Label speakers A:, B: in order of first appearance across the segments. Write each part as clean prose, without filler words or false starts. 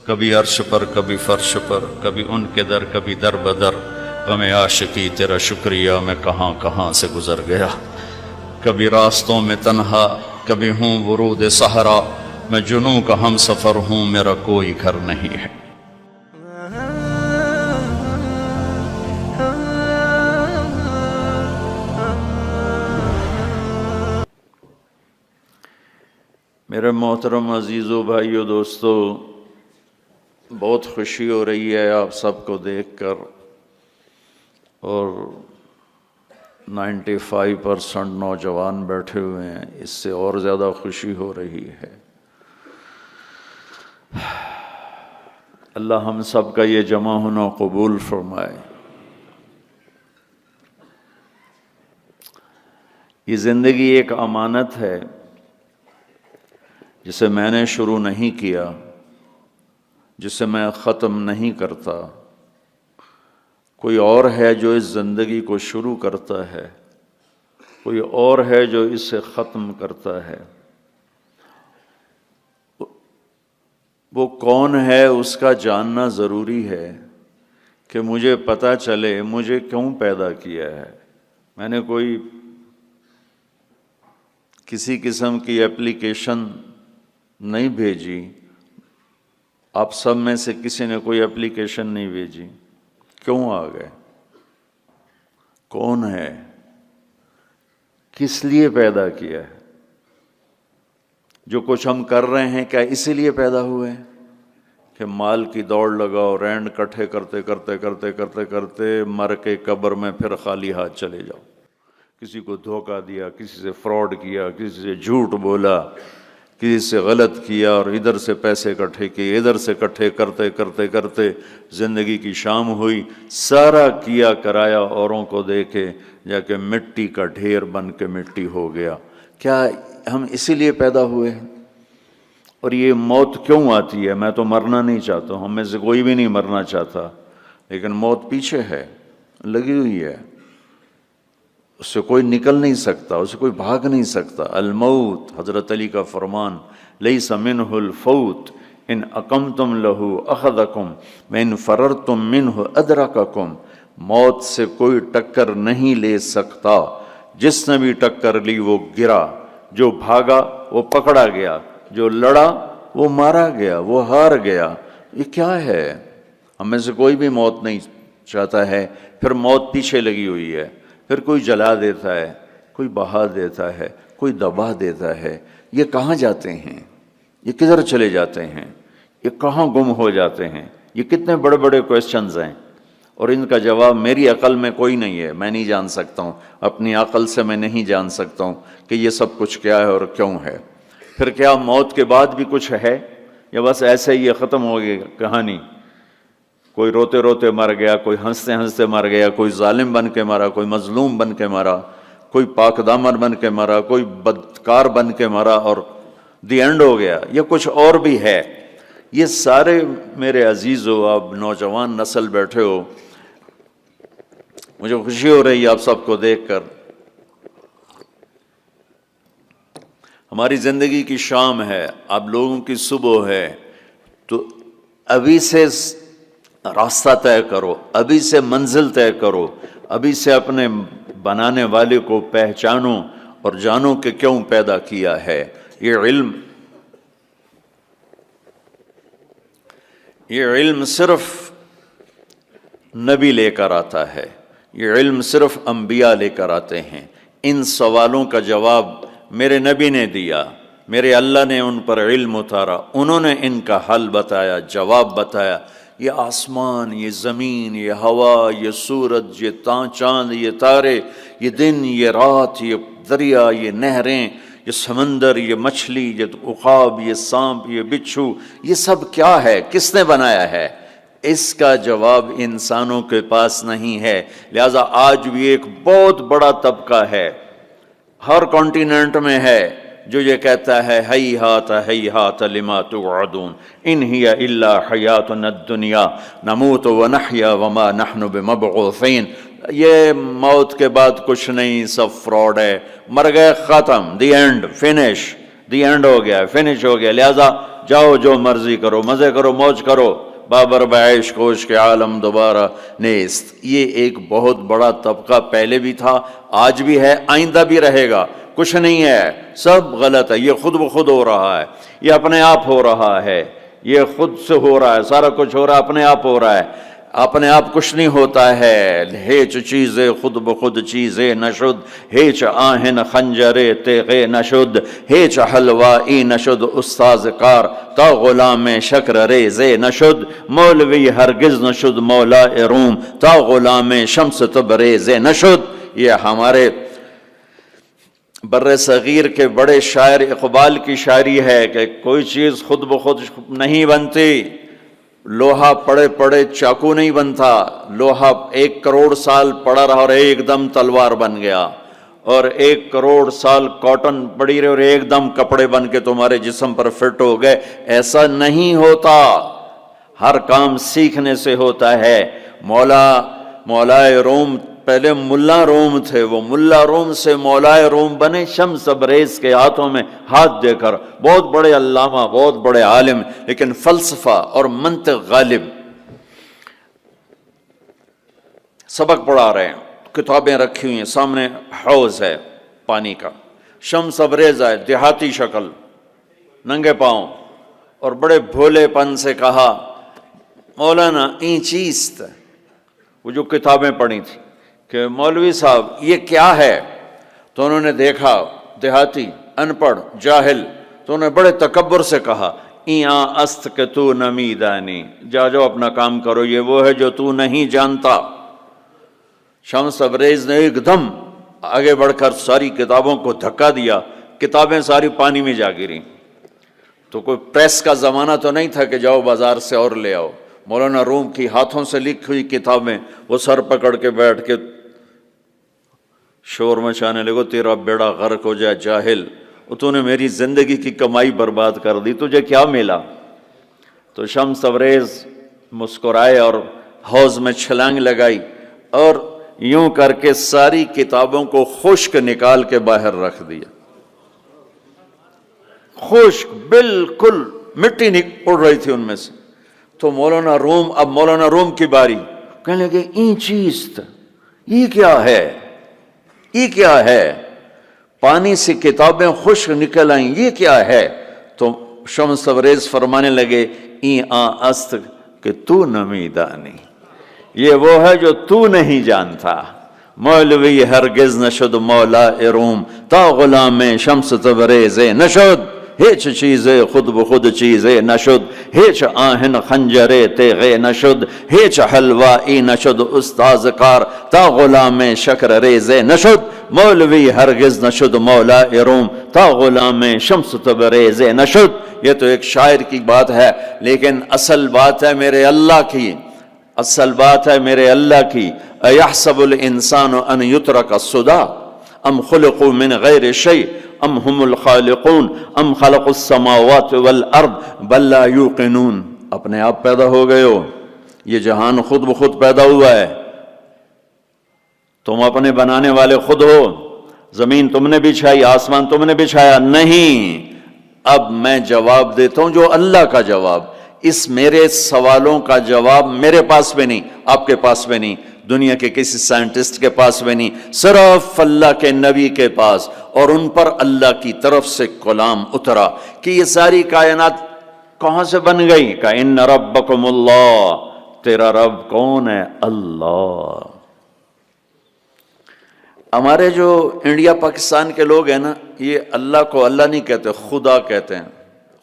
A: کبھی عرش پر کبھی فرش پر، کبھی ان کے در کبھی در بدر، غم عاشقی تیرا شکریہ میں کہاں کہاں سے گزر گیا، کبھی راستوں میں تنہا کبھی ہوں ورود صحرا، میں جنوں کا ہم سفر ہوں میرا کوئی گھر نہیں ہے۔ میرے محترم عزیزو بھائیو دوستو، بہت خوشی ہو رہی ہے آپ سب کو دیکھ کر، اور 95% نوجوان بیٹھے ہوئے ہیں، اس سے اور زیادہ خوشی ہو رہی ہے۔ اللہ ہم سب کا یہ جمع ہونا قبول فرمائے۔ یہ زندگی ایک امانت ہے جسے میں نے شروع نہیں کیا، جسے میں ختم نہیں کرتا، کوئی اور ہے جو اس زندگی کو شروع کرتا ہے، کوئی اور ہے جو اسے ختم کرتا ہے۔ وہ کون ہے اس کا جاننا ضروری ہے کہ مجھے پتہ چلے مجھے کیوں پیدا کیا ہے۔ میں نے کوئی کسی قسم کی اپلیکیشن نہیں بھیجی، آپ سب میں سے کسی نے کوئی اپلیکیشن نہیں بھیجی، کیوں آ گئے؟ کون ہے؟ کس لیے پیدا کیا ہے؟ جو کچھ ہم کر رہے ہیں کیا اسی لیے پیدا ہوئے ہیں کہ مال کی دوڑ لگاؤ، رینڈ کٹھے کرتے کرتے کرتے کرتے کرتے مر کے قبر میں پھر خالی ہاتھ چلے جاؤ؟ کسی کو دھوکہ دیا، کسی سے فراڈ کیا، کسی سے جھوٹ بولا، کسی سے غلط کیا، اور ادھر سے پیسے اکٹھے کیے، ادھر سے اکٹھے کرتے کرتے کرتے زندگی کی شام ہوئی، سارا کیا کرایا اوروں کو دے کے جا کے مٹی کا ڈھیر بن کے مٹی ہو گیا۔ کیا ہم اسی لیے پیدا ہوئے ہیں؟ اور یہ موت کیوں آتی ہے؟ میں تو مرنا نہیں چاہتا ہوں، ہم میں سے کوئی بھی نہیں مرنا چاہتا، لیکن موت پیچھے ہے، لگی ہوئی ہے، اس سے کوئی نکل نہیں سکتا، اس سے کوئی بھاگ نہیں سکتا۔ الموت، حضرت علی کا فرمان، لیس منہ الفوت ان اقمتم لہ اخذکم وان فررتم منہ ادرککم۔ موت سے کوئی ٹکر نہیں لے سکتا، جس نے بھی ٹکر لی وہ گرا، جو بھاگا وہ پکڑا گیا، جو لڑا وہ مارا گیا، وہ ہار گیا۔ یہ کیا ہے؟ ہم میں سے کوئی بھی موت نہیں چاہتا ہے، پھر موت پیچھے لگی ہوئی ہے، پھر کوئی جلا دیتا ہے، کوئی بہا دیتا ہے، کوئی دبا دیتا ہے۔ یہ کہاں جاتے ہیں؟ یہ کدھر چلے جاتے ہیں؟ یہ کہاں گم ہو جاتے ہیں؟ یہ کتنے بڑے بڑے کویسچنز ہیں، اور ان کا جواب میری عقل میں کوئی نہیں ہے، میں نہیں جان سکتا ہوں، اپنی عقل سے میں نہیں جان سکتا ہوں کہ یہ سب کچھ کیا ہے اور کیوں ہے۔ پھر کیا موت کے بعد بھی کچھ ہے، یا بس ایسے ہی یہ ختم ہو گئی کہانی؟ کوئی روتے روتے مر گیا، کوئی ہنستے ہنستے مر گیا، کوئی ظالم بن کے مرا، کوئی مظلوم بن کے مرا، کوئی پاک دامن بن کے مرا، کوئی بدکار بن کے مرا، اور دی اینڈ ہو گیا؟ یہ کچھ اور بھی ہے؟ یہ سارے میرے عزیزو، آپ نوجوان نسل بیٹھے ہو، مجھے خوشی ہو رہی ہے آپ سب کو دیکھ کر۔ ہماری زندگی کی شام ہے، آپ لوگوں کی صبح ہے، تو ابھی سے راستہ طے کرو، ابھی سے منزل طے کرو، ابھی سے اپنے بنانے والے کو پہچانو اور جانو کہ کیوں پیدا کیا ہے۔ یہ علم صرف نبی لے کر آتا ہے، یہ علم صرف انبیاء لے کر آتے ہیں۔ ان سوالوں کا جواب میرے نبی نے دیا، میرے اللہ نے ان پر علم اتارا، انہوں نے ان کا حل بتایا، جواب بتایا۔ یہ آسمان، یہ زمین، یہ ہوا، یہ سورج، یہ چاند، یہ تارے، یہ دن، یہ رات، یہ دریا، یہ نہریں، یہ سمندر، یہ مچھلی، یہ عقاب، یہ سانپ، یہ بچھو، یہ سب کیا ہے؟ کس نے بنایا ہے؟ اس کا جواب انسانوں کے پاس نہیں ہے۔ لہذا آج بھی ایک بہت بڑا طبقہ ہے، ہر کانٹیننٹ میں ہے، جو یہ کہتا ہے ہیہات لما توعدون ان ہی الا حیاتنا الدنیا نموت ونحیا وما نحن بمبعوثین۔ یہ موت کے بعد کچھ نہیں، سب فراڈ ہے، مر گئے، ختم، the end, finish, the end ہو گیا، فنش ہو گیا، لہذا جاؤ جو مرضی کرو، مزے کرو، موج کرو، بابر بعیش کوش کے عالم دوبارہ نیست۔ یہ ایک بہت بڑا طبقہ پہلے بھی تھا، آج بھی ہے، آئندہ بھی رہے گا۔ کچھ نہیں ہے، سب غلط ہے، یہ خود بخود ہو رہا ہے، یہ اپنے آپ ہو رہا ہے، یہ خود سے ہو رہا ہے، سارا کچھ ہو رہا ہے، اپنے آپ ہو رہا ہے۔ اپنے آپ کچھ نہیں ہوتا ہے، ہیچ چیزیں خود بخود چیزیں نشد، ہیچ آہن خنجرے تیغے نشد، ہیچ حلوائی نشد استاذ کار، تا غلام شکر ریزے نشد، مولوی ہرگز نشد مولا روم، تا غلام شمس تبریزے نشد۔ یہ ہمارے بر صغیر کے بڑے شاعر اقبال کی شاعری ہے کہ کوئی چیز خود بخود نہیں بنتی، لوہا پڑے پڑے چاقو نہیں بنتا، لوہا 1 کروڑ سال پڑا رہا اور ایک دم تلوار بن گیا، اور 1 کروڑ سال کاٹن پڑی رہی اور ایک دم کپڑے بن کے تمہارے جسم پر فٹ ہو گئے۔ ایسا نہیں ہوتا، ہر کام سیکھنے سے ہوتا ہے۔ مولا روم پہلے ملا روم تھے، وہ ملا روم سے مولا روم بنے شمس تبریز کے ہاتھوں میں ہاتھ دے کر، بہت بڑے علامہ، بہت بڑے عالم، لیکن فلسفہ اور منطق غالب۔ سبق پڑھا رہے ہیں، کتابیں رکھی ہوئی ہیں سامنے، حوض ہے پانی کا، شمس تبریز ہے، دیہاتی شکل، ننگے پاؤں، اور بڑے بھولے پن سے کہا مولانا این چیست، وہ جو کتابیں پڑھی تھی کہ مولوی صاحب یہ کیا ہے؟ تو انہوں نے دیکھا دیہاتی، ان پڑھ، جاہل، تو انہوں نے بڑے تکبر سے کہا ایاں است کہ تو نمی دانی، جاؤ اپنا کام کرو، یہ وہ ہے جو تو نہیں جانتا۔ شمس تبریز نے ایک دم آگے بڑھ کر ساری کتابوں کو دھکا دیا، کتابیں ساری پانی میں جا گریں۔ تو کوئی پریس کا زمانہ تو نہیں تھا کہ جاؤ بازار سے اور لے آؤ، مولانا روم کی ہاتھوں سے لکھی ہوئی کتابیں، وہ سر پکڑ کے بیٹھ کے شور مچانے لگو تیرا بیڑا غرق ہو جائے جاہل، تو نے میری زندگی کی کمائی برباد کر دی، تجھے کیا ملا؟ تو شمس تبریز مسکرائے اور حوض میں چھلانگ لگائی اور یوں کر کے ساری کتابوں کو خشک نکال کے باہر رکھ دیا، خشک بالکل، مٹی اڑ رہی تھی ان میں سے۔ تو مولانا روم کی باری، کہنے لگے این چیز، یہ کیا ہے، یہ کیا ہے؟ پانی سے کتابیں خشک نکل آئیں، یہ کیا ہے؟ تو شمس تبریز فرمانے لگے این است کہ تو نمی دانی، یہ وہ ہے جو تو نہیں جانتا۔ مولوی ہرگز نشد مولا روم، تا غلام شمس تبریز نشد، ہیچ چیزیں خود بخود چیزیں نشد، ہیچ آہن خنجرے تیغے نشد، ہیچ حلوائی نشد استاذ کار، تا غلام شکر ریزے نشد، مولوی ہرگز نشد مولا روم، تا غلام شمس تبریز نشد۔ یہ تو ایک شاعر کی بات ہے، لیکن اصل بات ہے میرے اللہ کی، اصل بات ہے میرے اللہ کی۔ ایحسب الانسان ان یترک سدی ام خلقوا من غیر شیء ام هم الخالقون ام خلقوا السماوات والارض بل لا یوقنون۔ اپنے آپ پیدا ہو گئے ہو، یہ جہان خود بخود پیدا ہوا ہے، تم اپنے بنانے والے خود ہو، زمین تم نے بچھائی، آسمان تم نے بچھایا نہیں۔ اب میں جواب دیتا ہوں جو اللہ کا جواب، اس میرے سوالوں کا جواب میرے پاس بھی نہیں، آپ کے پاس بھی نہیں، دنیا کے کسی سائنٹسٹ کے پاس بھی نہیں، صرف اللہ کے نبی کے پاس، اور ان پر اللہ کی طرف سے کلام اترا کہ یہ ساری کائنات کہاں سے بن گئی؟ کہ ان ربکم اللہ، تیرا رب کون ہے؟ اللہ۔ ہمارے جو انڈیا پاکستان کے لوگ ہیں نا، یہ اللہ کو اللہ نہیں کہتے، خدا کہتے ہیں،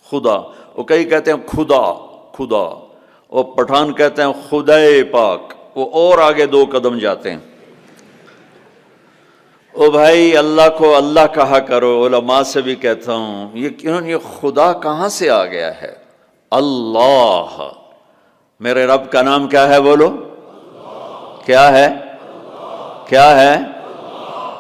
A: خدا۔ وہ کئی کہتے ہیں خدا خدا، اور پٹھان کہتے ہیں خدائے پاک، وہ اور آگے 2 قدم جاتے ہیں۔ او بھائی اللہ کو اللہ کہا کرو، علماء سے بھی کہتا ہوں یہ خدا کہاں سے آ گیا ہے؟ اللہ۔ میرے رب کا نام کیا ہے؟ بولو کیا ہے؟ کیا ہے؟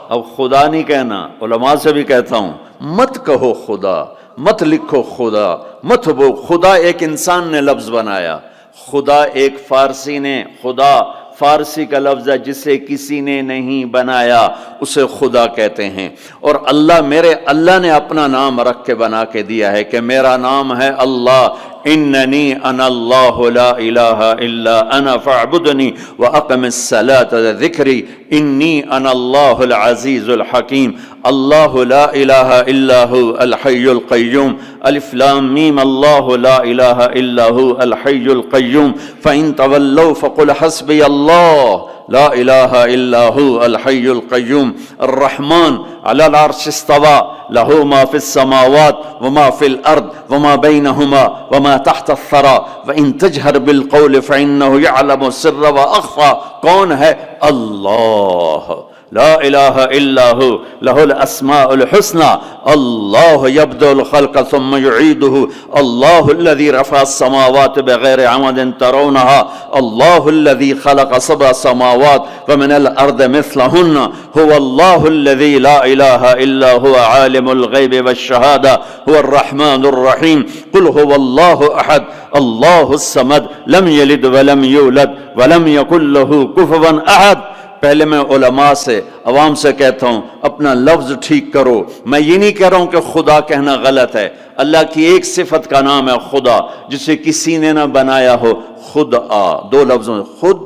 A: اب خدا نہیں کہنا، علماء سے بھی کہتا ہوں مت کہو خدا، مت لکھو خدا، مت خدا ایک انسان نے لفظ بنایا، خدا ایک فارسی نے، خدا فارسی کا لفظ ہے جسے کسی نے نہیں بنایا، اسے خدا کہتے ہیں۔ اور اللہ نے اپنا نام رکھ کے بنا کے دیا ہے کہ میرا نام ہے اللہ، اننی انا اللہ لا الہ الا انا فاعبدنی واقم الصلاۃ ذکری انی انا اللہ العزیز الحکیم۔ اللہ لا الہ الا هو الحی القیوم، الف لام میم، اللہ لا الہ الا هو الحی القیوم، فإن تولوا فقل حسبی اللہ لا الہ الا هو الحی القیوم۔ الرحمن علی العرش استوى له ما في السماوات وما في الارض وما بينهما وما تحت الثرى وان تجهر بالقول فانه يعلم السر واخفى۔ کون ہے؟ اللہ، لا الہ الا هو له الاسماء الحسنى، اللہ يبدأ الخلق ثم يعيده، اللہ الذي رفع السماوات بغير عمد ترونها، اللہ الذي خلق سبع سماوات ومن الارض مثلهن، هو اللہ الذي لا الہ الا هو عالم الغیب والشہادہ، هو الرحمن الرحیم۔ قل هو اللہ احد اللہ الصمد لم یلد ولم یولد ولم یکن له کفوا احد۔ پہلے میں علماء سے، عوام سے کہتا ہوں اپنا لفظ ٹھیک کرو۔ میں یہ نہیں کہہ رہا ہوں کہ خدا کہنا غلط ہے، اللہ کی ایک صفت کا نام ہے خدا، جسے کسی نے نہ بنایا ہو، خود آ، دو لفظوں خود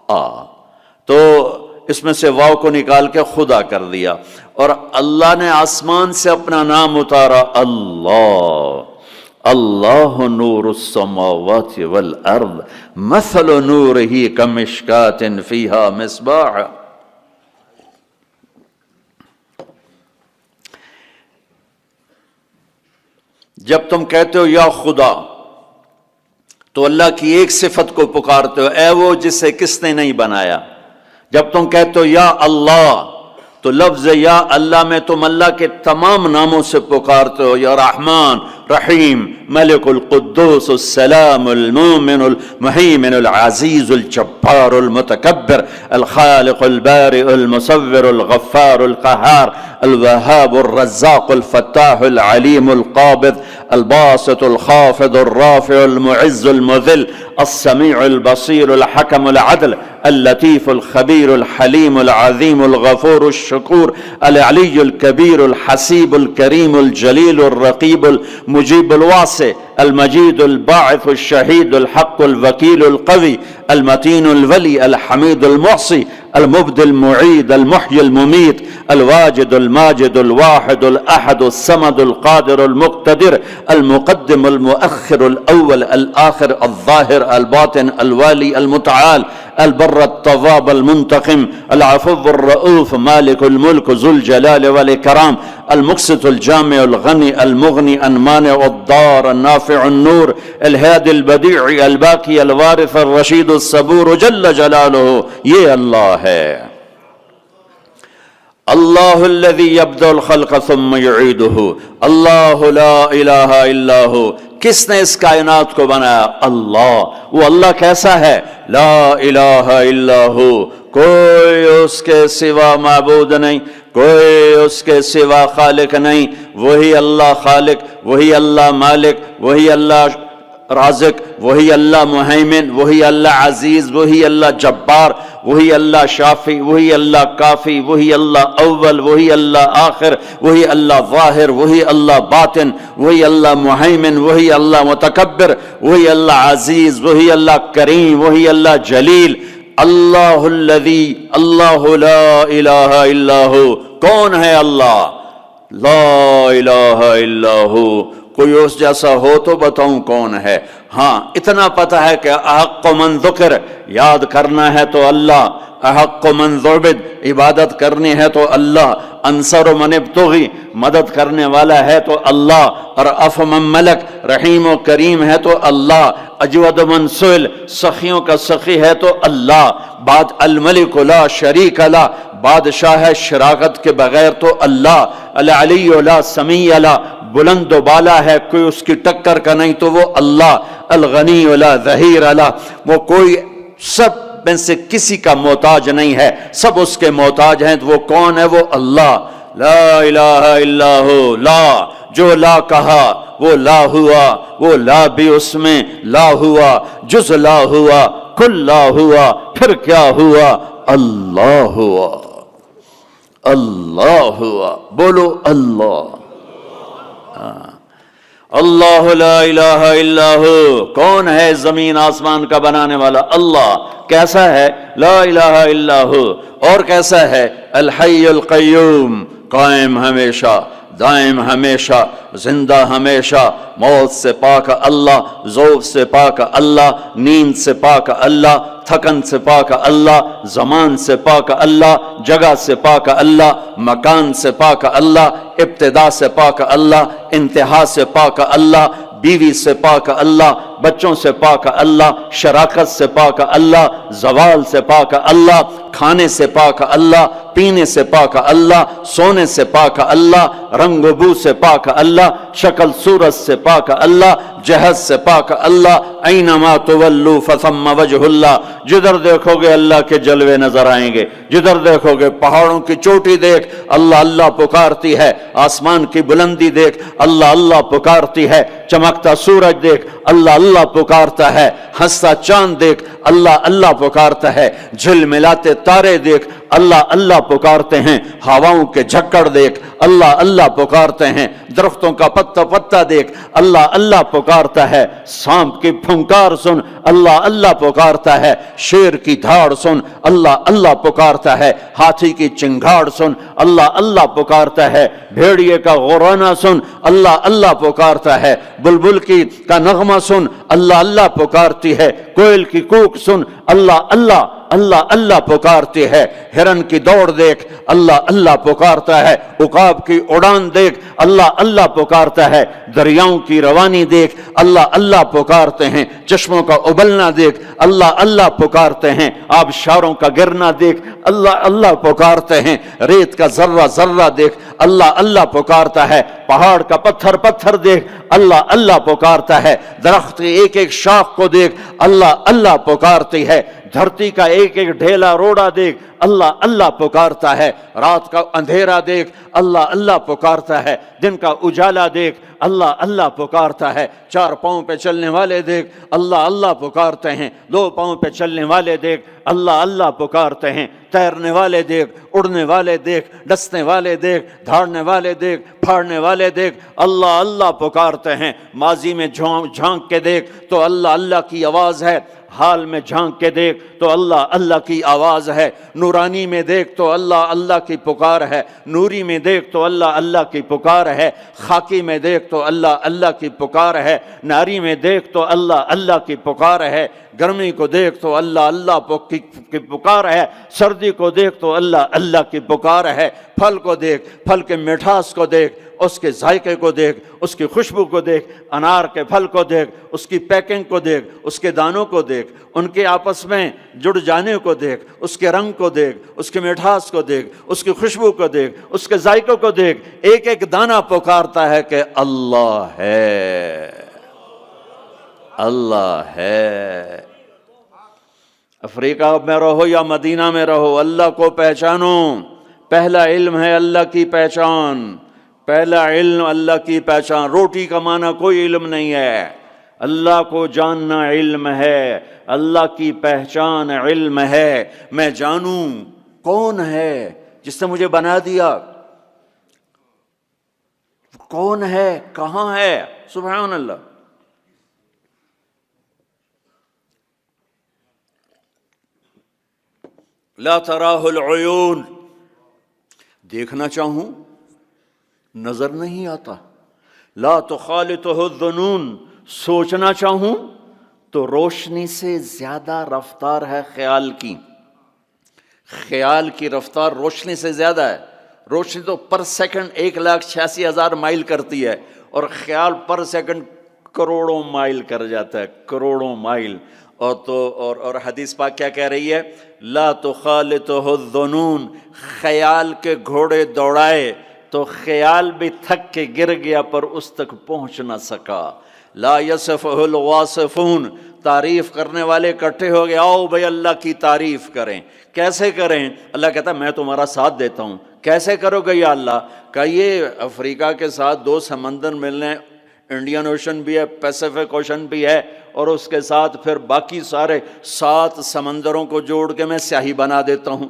A: آ، تو اس میں سے واو کو نکال کے خدا کر دیا۔ اور اللہ نے آسمان سے اپنا نام اتارا، اللہ، اللہ نور السماوات والارض مثل نورہ کمشکاۃ فیہا مصباح۔ جب تم کہتے ہو یا خدا تو اللہ کی ایک صفت کو پکارتے ہو، اے وہ جسے کس نے نہیں بنایا۔ جب تم کہتے ہو یا اللہ تو لفظ یا اللہ میں تم اللہ کے تمام ناموں سے پکارتے ہو، یا رحمان، رحیم، ملک القدوس السلام المومن المہیمن العزیز الجبار المتکبر الخالق البارئ المصور الغفار القہار الوہاب الرزاق الفتاح العلیم القابض الباسط الخافض الرافع المعز المذل السمیع البصیر الحکم العدل اللطیف الخبیر الحلیم العظیم الغفور الشکور العلی الکبیر الحسیب الکریم الجلیل الرقیب المجیب الواسع المجید الباعث الشہید الحق الوکیل القوی المتین الولی الحمید المحصی المبدی المعید المحیی الممیت الواجد الماجد الواحد الاحد الصمد القادر المقتدر المقدم المؤخر الاول الاخر الظاہر الباطن الوالی المتعال البر التواب المنتقم العفو الرؤوف مالك الملك ذو الجلال والإكرام المقسط الجامع الغني المغني المانع الضار النافع النور الهادي البديع الباقي الوارث الرشيد الصبور جل جلالہ۔ یہ اللہ ہے، اللہ الذي يبدأ الخلق ثم يعيده، اللہ لا الہ الا هو۔ کس نے اس کائنات کو بنایا؟ اللہ۔ وہ اللہ کیسا ہے؟ لا الہ الا ہو، کوئی اس کے سوا معبود نہیں، کوئی اس کے سوا خالق نہیں، وہی اللہ خالق، وہی اللہ مالک، وہی اللہ رازق، وہی اللہ مہیمن، وہی اللہ عزیز، وہی اللہ جبار، وہی اللہ شافی، وہی اللہ کافی، وہی اللہ اول، وہی اللہ آخر، وہی اللہ ظاہر، وہی اللہ باطن، وہی اللہ مہیمن، وہی اللہ متکبر، وہی اللہ عزیز، وہی اللہ کریم، وہی اللہ جلیل۔ اللہ الذی، اللہ لا الہ الا ہو۔ کون ہے اللہ؟ لا الہ الا ہو۔ کوئی اس جیسا ہو تو بتاؤں کون ہے؟ ہاں اتنا پتہ ہے کہ احق من ذکر، یاد کرنا ہے تو اللہ، احق من ذعبد، عبادت کرنی ہے تو اللہ، انصر من ابتغی، مدد کرنے والا ہے تو اللہ، اور اف من ملک، رحیم و کریم ہے تو اللہ، اجود من سئل، سخیوں کا سخی ہے تو اللہ، بعد الملک لا شریک لا، بادشاہ ہے شراکت کے بغیر تو اللہ، العلی لا سمیع لا، بلند و بالا ہے کوئی اس کی ٹکر کا نہیں تو وہ اللہ، الغنی لا ظہیر لا، وہ کوئی سب میں سے کسی کا محتاج نہیں ہے، سب اس کے محتاج ہیں، تو وہ کون ہے؟ وہ اللہ۔ لا الہ الا ہو، لا جو لا کہا وہ لا ہوا، وہ لا بھی اس میں لا ہوا، جز لا ہوا، کل لا ہوا، پھر کیا ہوا؟ اللہ ہوا، اللہ ہوا، بولو اللہ۔ اللہ لا الہ الا ہو، کون ہے زمین آسمان کا بنانے والا؟ اللہ۔ کیسا ہے؟ لا الہ الا ہو۔ اور کیسا ہے؟ الحی القیوم، قائم ہمیشہ، دائم ہمیشہ، زندہ ہمیشہ، موت سے پاک اللہ، ذوق سے پاک اللہ، نیند سے پاک اللہ، تھکن سے پاک اللہ، زمان سے پاک اللہ، جگہ سے پاک اللہ، مکان سے پاک اللہ، ابتدا سے پاک اللہ، انتہا سے پاک اللہ، بیوی سے پاک اللہ، بچوں سے پاک اللہ، شراکت سے پاک اللہ، زوال سے پاک اللہ، کھانے سے پاک اللہ، پینے سے پاک اللہ، سونے سے پاک اللہ، رنگ و بو سے پاک اللہ، شکل صورت سے پاک اللہ، جہت سے پاک اللہ، اینما تولوا فثم وجہ اللہ، جدھر دیکھو گے اللہ کے جلوے نظر آئیں گے، جدھر دیکھو گے پہاڑوں کی چوٹی دیکھ اللہ اللہ پکارتی ہے، آسمان کی بلندی دیکھ اللہ اللہ پکارتی ہے، چمکتا سورج دیکھ اللہ اللہ پکارتا ہے، ہنستا چاند دیکھ اللہ اللہ پکارتا ہے، جھلملاتے تارے دیکھ اللہ اللہ پکارتے ہیں، ہواؤں کے جھکڑ دیکھ اللہ اللہ پکارتے ہیں، درختوں کا پتا پتا دیکھ اللہ اللہ پکارتا ہے، سانپ کی پھنکار سن اللہ اللہ پکارتا ہے، شیر کی دھاڑ سن اللہ اللہ پکارتا ہے، ہاتھی کی چنگھاڑ سن اللہ اللہ پکارتا ہے، بھیڑیے کا غرانا سن اللہ اللہ پکارتا ہے، بلبل کا نغمہ سن اللہ اللہ پکارتی ہے، کوئل کی کوک سن اللہ اللہ اللہ اللہ پکارتی ہے، ہرن کی دوڑ دیکھ اللہ اللہ پکارتا ہے، عقاب کی اڑان دیکھ اللہ اللہ پکارتا ہے، دریاؤں کی روانی دیکھ اللہ اللہ پکارتے ہیں، چشموں کا ابلنا دیکھ اللہ اللہ پکارتے ہیں، آبشاروں کا گرنا دیکھ اللہ اللہ پکارتے ہیں، ریت کا ذرہ ذرہ دیکھ اللہ اللہ پکارتا ہے، پہاڑ کا پتھر پتھر دیکھ اللہ اللہ پکارتا ہے، درخت کی ایک ایک شاخ کو دیکھ اللہ اللہ پکارتی ہے، دھرتی کا ایک ایک ڈھیلا روڑا دیکھ اللہ اللہ پکارتا ہے، رات کا اندھیرا دیکھ اللہ اللہ پکارتا ہے، دن کا اجالا دیکھ اللہ اللہ پکارتا ہے، چار پاؤں پہ چلنے والے دیکھ اللہ اللہ پکارتے ہیں، دو پاؤں پہ چلنے والے دیکھ اللہ اللہ پکارتے ہیں، تیرنے والے دیکھ، اڑنے والے دیکھ، ڈسنے والے دیکھ، دھاڑنے والے دیکھ، پھاڑنے والے دیکھ اللہ اللہ پکارتے ہیں، ماضی میں جھانک کے دیکھ تو اللہ اللہ کی آواز ہے، حال میں جھانک کے دیکھ تو اللہ اللہ کی آواز ہے، نورانی میں دیکھ تو اللہ اللہ کی پکار ہے، نوری میں دیکھ تو اللہ اللہ کی پکار ہے، خاکی میں دیکھ تو اللہ اللہ کی پکار ہے، ناری میں دیکھ تو اللہ اللہ کی پکار ہے، گرمی کو دیکھ تو اللہ اللہ کی پکار ہے، سردی کو دیکھ تو اللہ اللہ کی پکار ہے، پھل کو دیکھ، پھل کے مٹھاس کو دیکھ، اس کے ذائقے کو دیکھ، اس کی خوشبو کو دیکھ، انار کے پھل کو دیکھ، اس کی پیکنگ کو دیکھ، اس کے دانوں کو دیکھ، ان کے آپس میں جڑ جانے کو دیکھ، اس کے رنگ کو دیکھ، اس کے مٹھاس کو دیکھ، اس کی خوشبو کو دیکھ، اس کے ذائقوں کو دیکھ، ایک ایک دانہ پکارتا ہے کہ اللہ ہے، اللہ ہے۔ افریقہ میں رہو یا مدینہ میں رہو، اللہ کو پہچانو، پہلا علم ہے اللہ کی پہچان، پہلا علم اللہ کی پہچان، روٹی کمانا کوئی علم نہیں ہے، اللہ کو جاننا علم ہے، اللہ کی پہچان علم ہے، میں جانوں کون ہے جس نے مجھے بنا دیا، کون ہے، کہاں ہے، سبحان اللہ۔ لا تراہ العیون، دیکھنا چاہوں نظر نہیں آتا، لا تخالطہ الظنون، سوچنا چاہوں تو روشنی سے زیادہ رفتار ہے خیال کی، خیال کی رفتار روشنی سے زیادہ ہے، روشنی تو پر سیکنڈ 1,86,000 مائل کرتی ہے اور خیال پر سیکنڈ کروڑوں مائل کر جاتا ہے، کروڑوں مائل۔ اور حدیث پاک کیا کہہ رہی ہے؟ لا تخالطہ الظنون، خیال کے گھوڑے دوڑائے تو خیال بھی تھک کے گر گیا پر اس تک پہنچ نہ سکا۔ لا یصفہ الواصفون، تعریف کرنے والے اکٹھے ہو گئے، آؤ بھائی اللہ کی تعریف کریں، کیسے کریں؟ اللہ کہتا ہے میں تمہارا ساتھ دیتا ہوں، کیسے کرو گے یا اللہ؟ کہ یہ افریقہ کے ساتھ 2 سمندر ملنے، انڈین اوشن بھی ہے، پیسیفک اوشن بھی ہے، اور اس کے ساتھ پھر باقی سارے 7 سمندروں کو جوڑ کے میں سیاہی بنا دیتا ہوں۔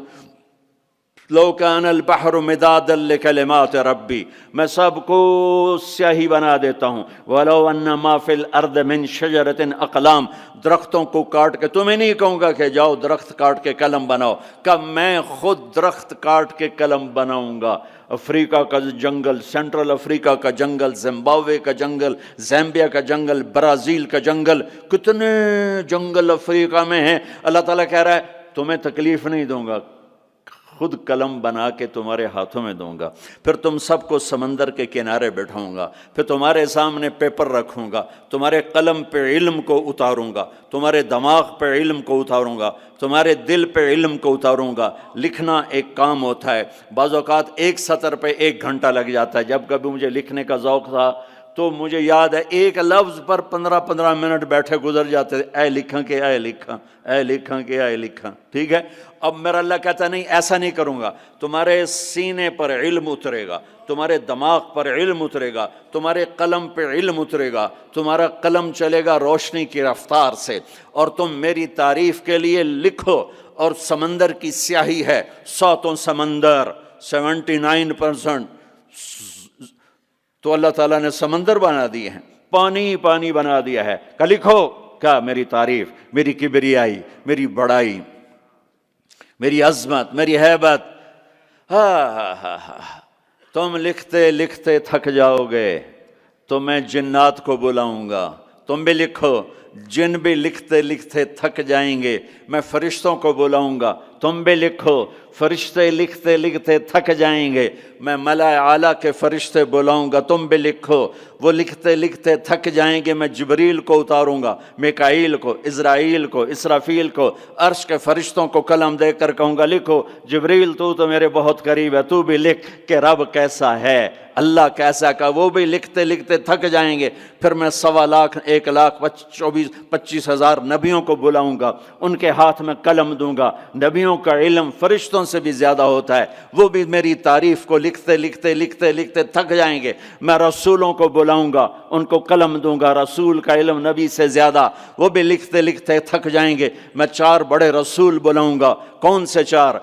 A: لو کان البحر مدادا لکلمات ربی، میں سب کو سیاہی بنا دیتا ہوں۔ ولو ان ما فی الارض من شجرۃ اقلام، درختوں کو کاٹ کے، تمہیں نہیں کہوں گا کہ جاؤ درخت کاٹ کے قلم بناؤ، کہ میں خود درخت کاٹ کے قلم بناؤں گا۔ افریقہ کا جنگل، سینٹرل افریقہ کا جنگل، زمبابوے کا جنگل، زامبیا کا جنگل، برازیل کا جنگل، کتنے جنگل افریقہ میں ہیں۔ اللہ تعالیٰ کہہ رہا ہے تمہیں تکلیف نہیں دوں گا، خود قلم بنا کے تمہارے ہاتھوں میں دوں گا، پھر تم سب کو سمندر کے کنارے بٹھاؤں گا، پھر تمہارے سامنے پیپر رکھوں گا، تمہارے قلم پہ علم کو اتاروں گا، تمہارے دماغ پہ علم کو اتاروں گا، تمہارے دل پہ علم کو اتاروں گا۔ لکھنا ایک کام ہوتا ہے، بعض اوقات 1 سطر پہ 1 گھنٹہ لگ جاتا ہے۔ جب کبھی مجھے لکھنے کا ذوق تھا تو مجھے یاد ہے 1 لفظ پر 15 منٹ بیٹھے گزر جاتے تھے، اے لکھاں کہ اے لکھاں، اے لکھاں کہ اے لکھاں، ٹھیک ہے۔ اب میرا اللہ کہتا نہیں، ایسا نہیں کروں گا، تمہارے سینے پر علم اترے گا، تمہارے دماغ پر علم اترے گا، تمہارے قلم پہ علم اترے گا، تمہارا قلم چلے گا روشنی کی رفتار سے، اور تم میری تعریف کے لیے لکھو۔ اور سمندر کی سیاہی ہے، 7 سمندر، 79%، تو اللہ تعالیٰ نے سمندر بنا دیے ہیں، پانی پانی بنا دیا ہے کہ لکھو کیا؟ میری تعریف، میری کبریائی، میری بڑائی، میری عظمت، میری ہیبت۔ تم لکھتے لکھتے تھک جاؤ گے تو میں جنات کو بلاؤں گا، تم بھی لکھو۔ جن بھی لکھتے لکھتے تھک جائیں گے، میں فرشتوں کو بلاؤں گا، تم بھی لکھو۔ فرشتے لکھتے لکھتے تھک جائیں گے، میں ملائے اعلیٰ کے فرشتے بلاؤں گا، تم بھی لکھو۔ وہ لکھتے لکھتے تھک جائیں گے، میں جبریل کو اتاروں گا، میکائیل کو، اسرائیل کو، اسرافیل کو، عرش کے فرشتوں کو قلم دے کر کہوں گا لکھو۔ جبریل تو میرے بہت قریب ہے، تو بھی لکھ کہ رب کیسا ہے، اللہ کیسا کا۔ وہ بھی لکھتے لکھتے تھک جائیں گے، پھر میں 1,25,000 نبیوں کو بلاؤں گا، ان کے ہاتھ میں قلم دوں گا۔ نبیوں کا علم فرشتوں سے بھی زیادہ ہوتا ہے، وہ بھی میری تعریف کو لکھتے لکھتے لکھتے لکھتے تھک جائیں گے۔ میں رسولوں کو بلاؤں گا، ان کو قلم دوں گا، رسول کا علم نبی سے زیادہ، وہ بھی لکھتے لکھتے تھک جائیں گے۔ میں 4 بڑے رسول بلاؤں گا۔ کون سے 4؟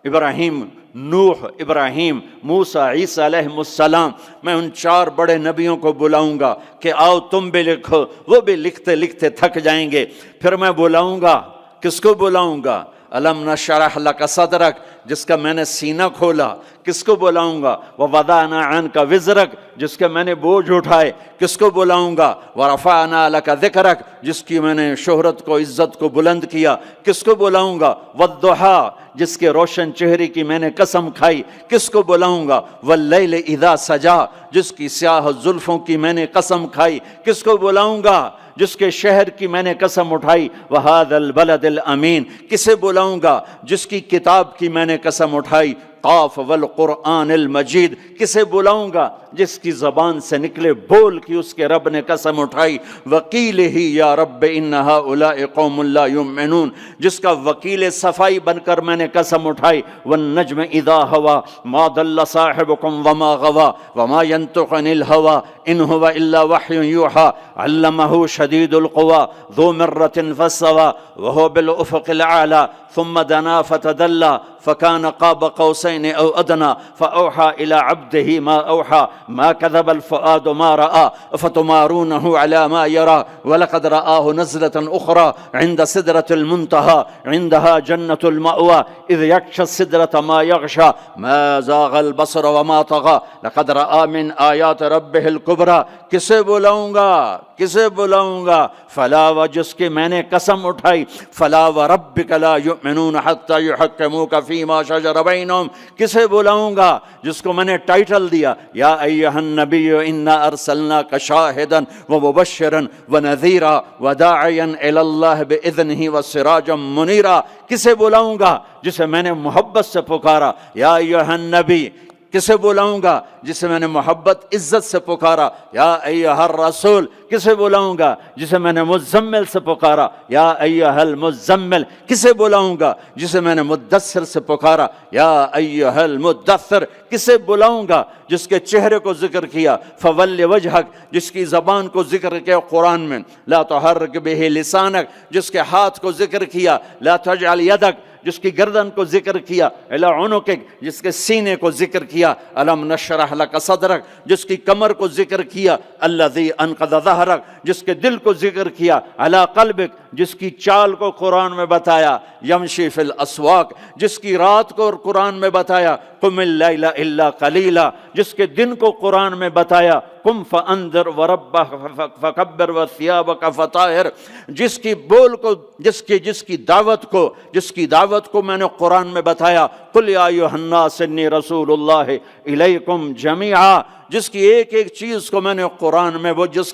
A: ابراہیم، نوح، ابراہیم، موسیٰ، عیسیٰ علیہ السلام۔ میں ان 4 بڑے نبیوں کو بلاؤں گا کہ آؤ تم بھی لکھو، وہ بھی لکھتے لکھتے تھک جائیں گے۔ پھر میں بلاؤں گا، کس کو بلاؤں گا؟ الم نشرح لک صدرک، جس کا میں نے سینہ کھولا، کس کو بلاؤں گا؟ ووضعنا عنک وزرک، جس کے میں نے بوجھ اٹھائے، کس کو بلاؤں گا؟ ورفعنا لک ذکرک، جس کی میں نے شہرت کو، عزت کو بلند کیا، کس کو بلاؤں گا؟ والضحیٰ، جس کے روشن چہرے کی میں نے قسم کھائی، کس کو بلاؤں گا؟ واللیل اذا سجا، جس کی سیاہ زلفوں کی میں نے قسم کھائی، کس کو بلاؤں گا؟ جس کے شہر کی میں نے قسم اٹھائی۔ وَهَذَا الْبَلَدِ الْأَمِينَ، کسے بلاؤں گا؟ جس کی کتاب کی میں نے قسم اٹھائی۔ قاف والقرآن المجید، کسے بلاؤں گا؟ جس کی زبان سے نکلے بول کی اس کے رب نے قسم اٹھائی۔ وکیلہ یا رب ان ہؤلاء قوم لا یؤمنون، جس کا وکیل صفائی بن کر میں نے قسم اٹھائی۔ والنجم اذا ہوا ما ضل صاحبکم وما غوا وما ينطق عن الہوا ان هو الا وحی یوحى علمہ شدید القوى ذو مرۃ فاستوى وهو بالافق الاعلى ثم دنا فتدلى فكان قاب قوسين او ادنى فاوحى الى عبده ما اوحى ما كذب الفؤاد ما راى افتمارونه على ما يرى ولقد رآه نزلة اخرى عند سدرة المنتهى عندها جنة المأوى اذ يغشى السدرة ما يغشى ما زاغ البصر وما طغى لقد رآ من آیات ربه الكبرى۔ کسے بلاؤں گا؟ کسے بلاؤں گا؟ فلا، و جس کی میں نے قسم اٹھائی۔ فلا وربک لا یؤمنون حتی یحکموک فیما شجر بینہم، کسے بلاؤں گا؟ جس کو میں نے ٹائٹل دیا یا ایھا النبی انا ارسلناک شاہدا ومبشرا ونذیرا وداعیا الی اللہ باذنہ وسراجا منیرا۔ کسے بلاؤں گا؟ جسے میں نے محبت سے پکارا یا ایھا النبی، کسے بلاؤں گا جسے میں نے محبت عزت سے پکارا یا ایھا الرسول، کسے بلاؤں گا جسے میں نے مزمل سے پکارا یا ایھا المزمل، کسے بلاؤں گا جسے میں نے مدثر سے پکارا یا ایھا المدثر، کسے بلاؤں گا جس کے چہرے کو ذکر کیا فول وجہک، جس کی زبان کو ذکر کیا قرآن میں لا تحرک بہ لسانک، جس کے ہاتھ کو ذکر کیا لا تجعل یدک، جس کی گردن کو ذکر کیا الی عنقک، جس کے سینے کو ذکر کیا الم نشرح لک صدرک، جس کی کمر کو ذکر کیا الذی انقض ظہرک، جس کے دل کو ذکر کیا علی قلبک، جس کی چال کو قرآن میں بتایا یمشی فی الاسواق، جس کی رات کو قرآن میں بتایا قم اللیل الا قلیلا، جس کے دن کو قرآن میں بتایا قم فانذر وربک فکبر وثیابک فطہر، جس کی بول کو جس کی دعوت کو میں نے قرآن میں بتایا قل یا ایھا الناس انی رسول اللہ الیکم جمیعا، جس کی ایک ایک چیز کو میں نے قرآن میں وہ جس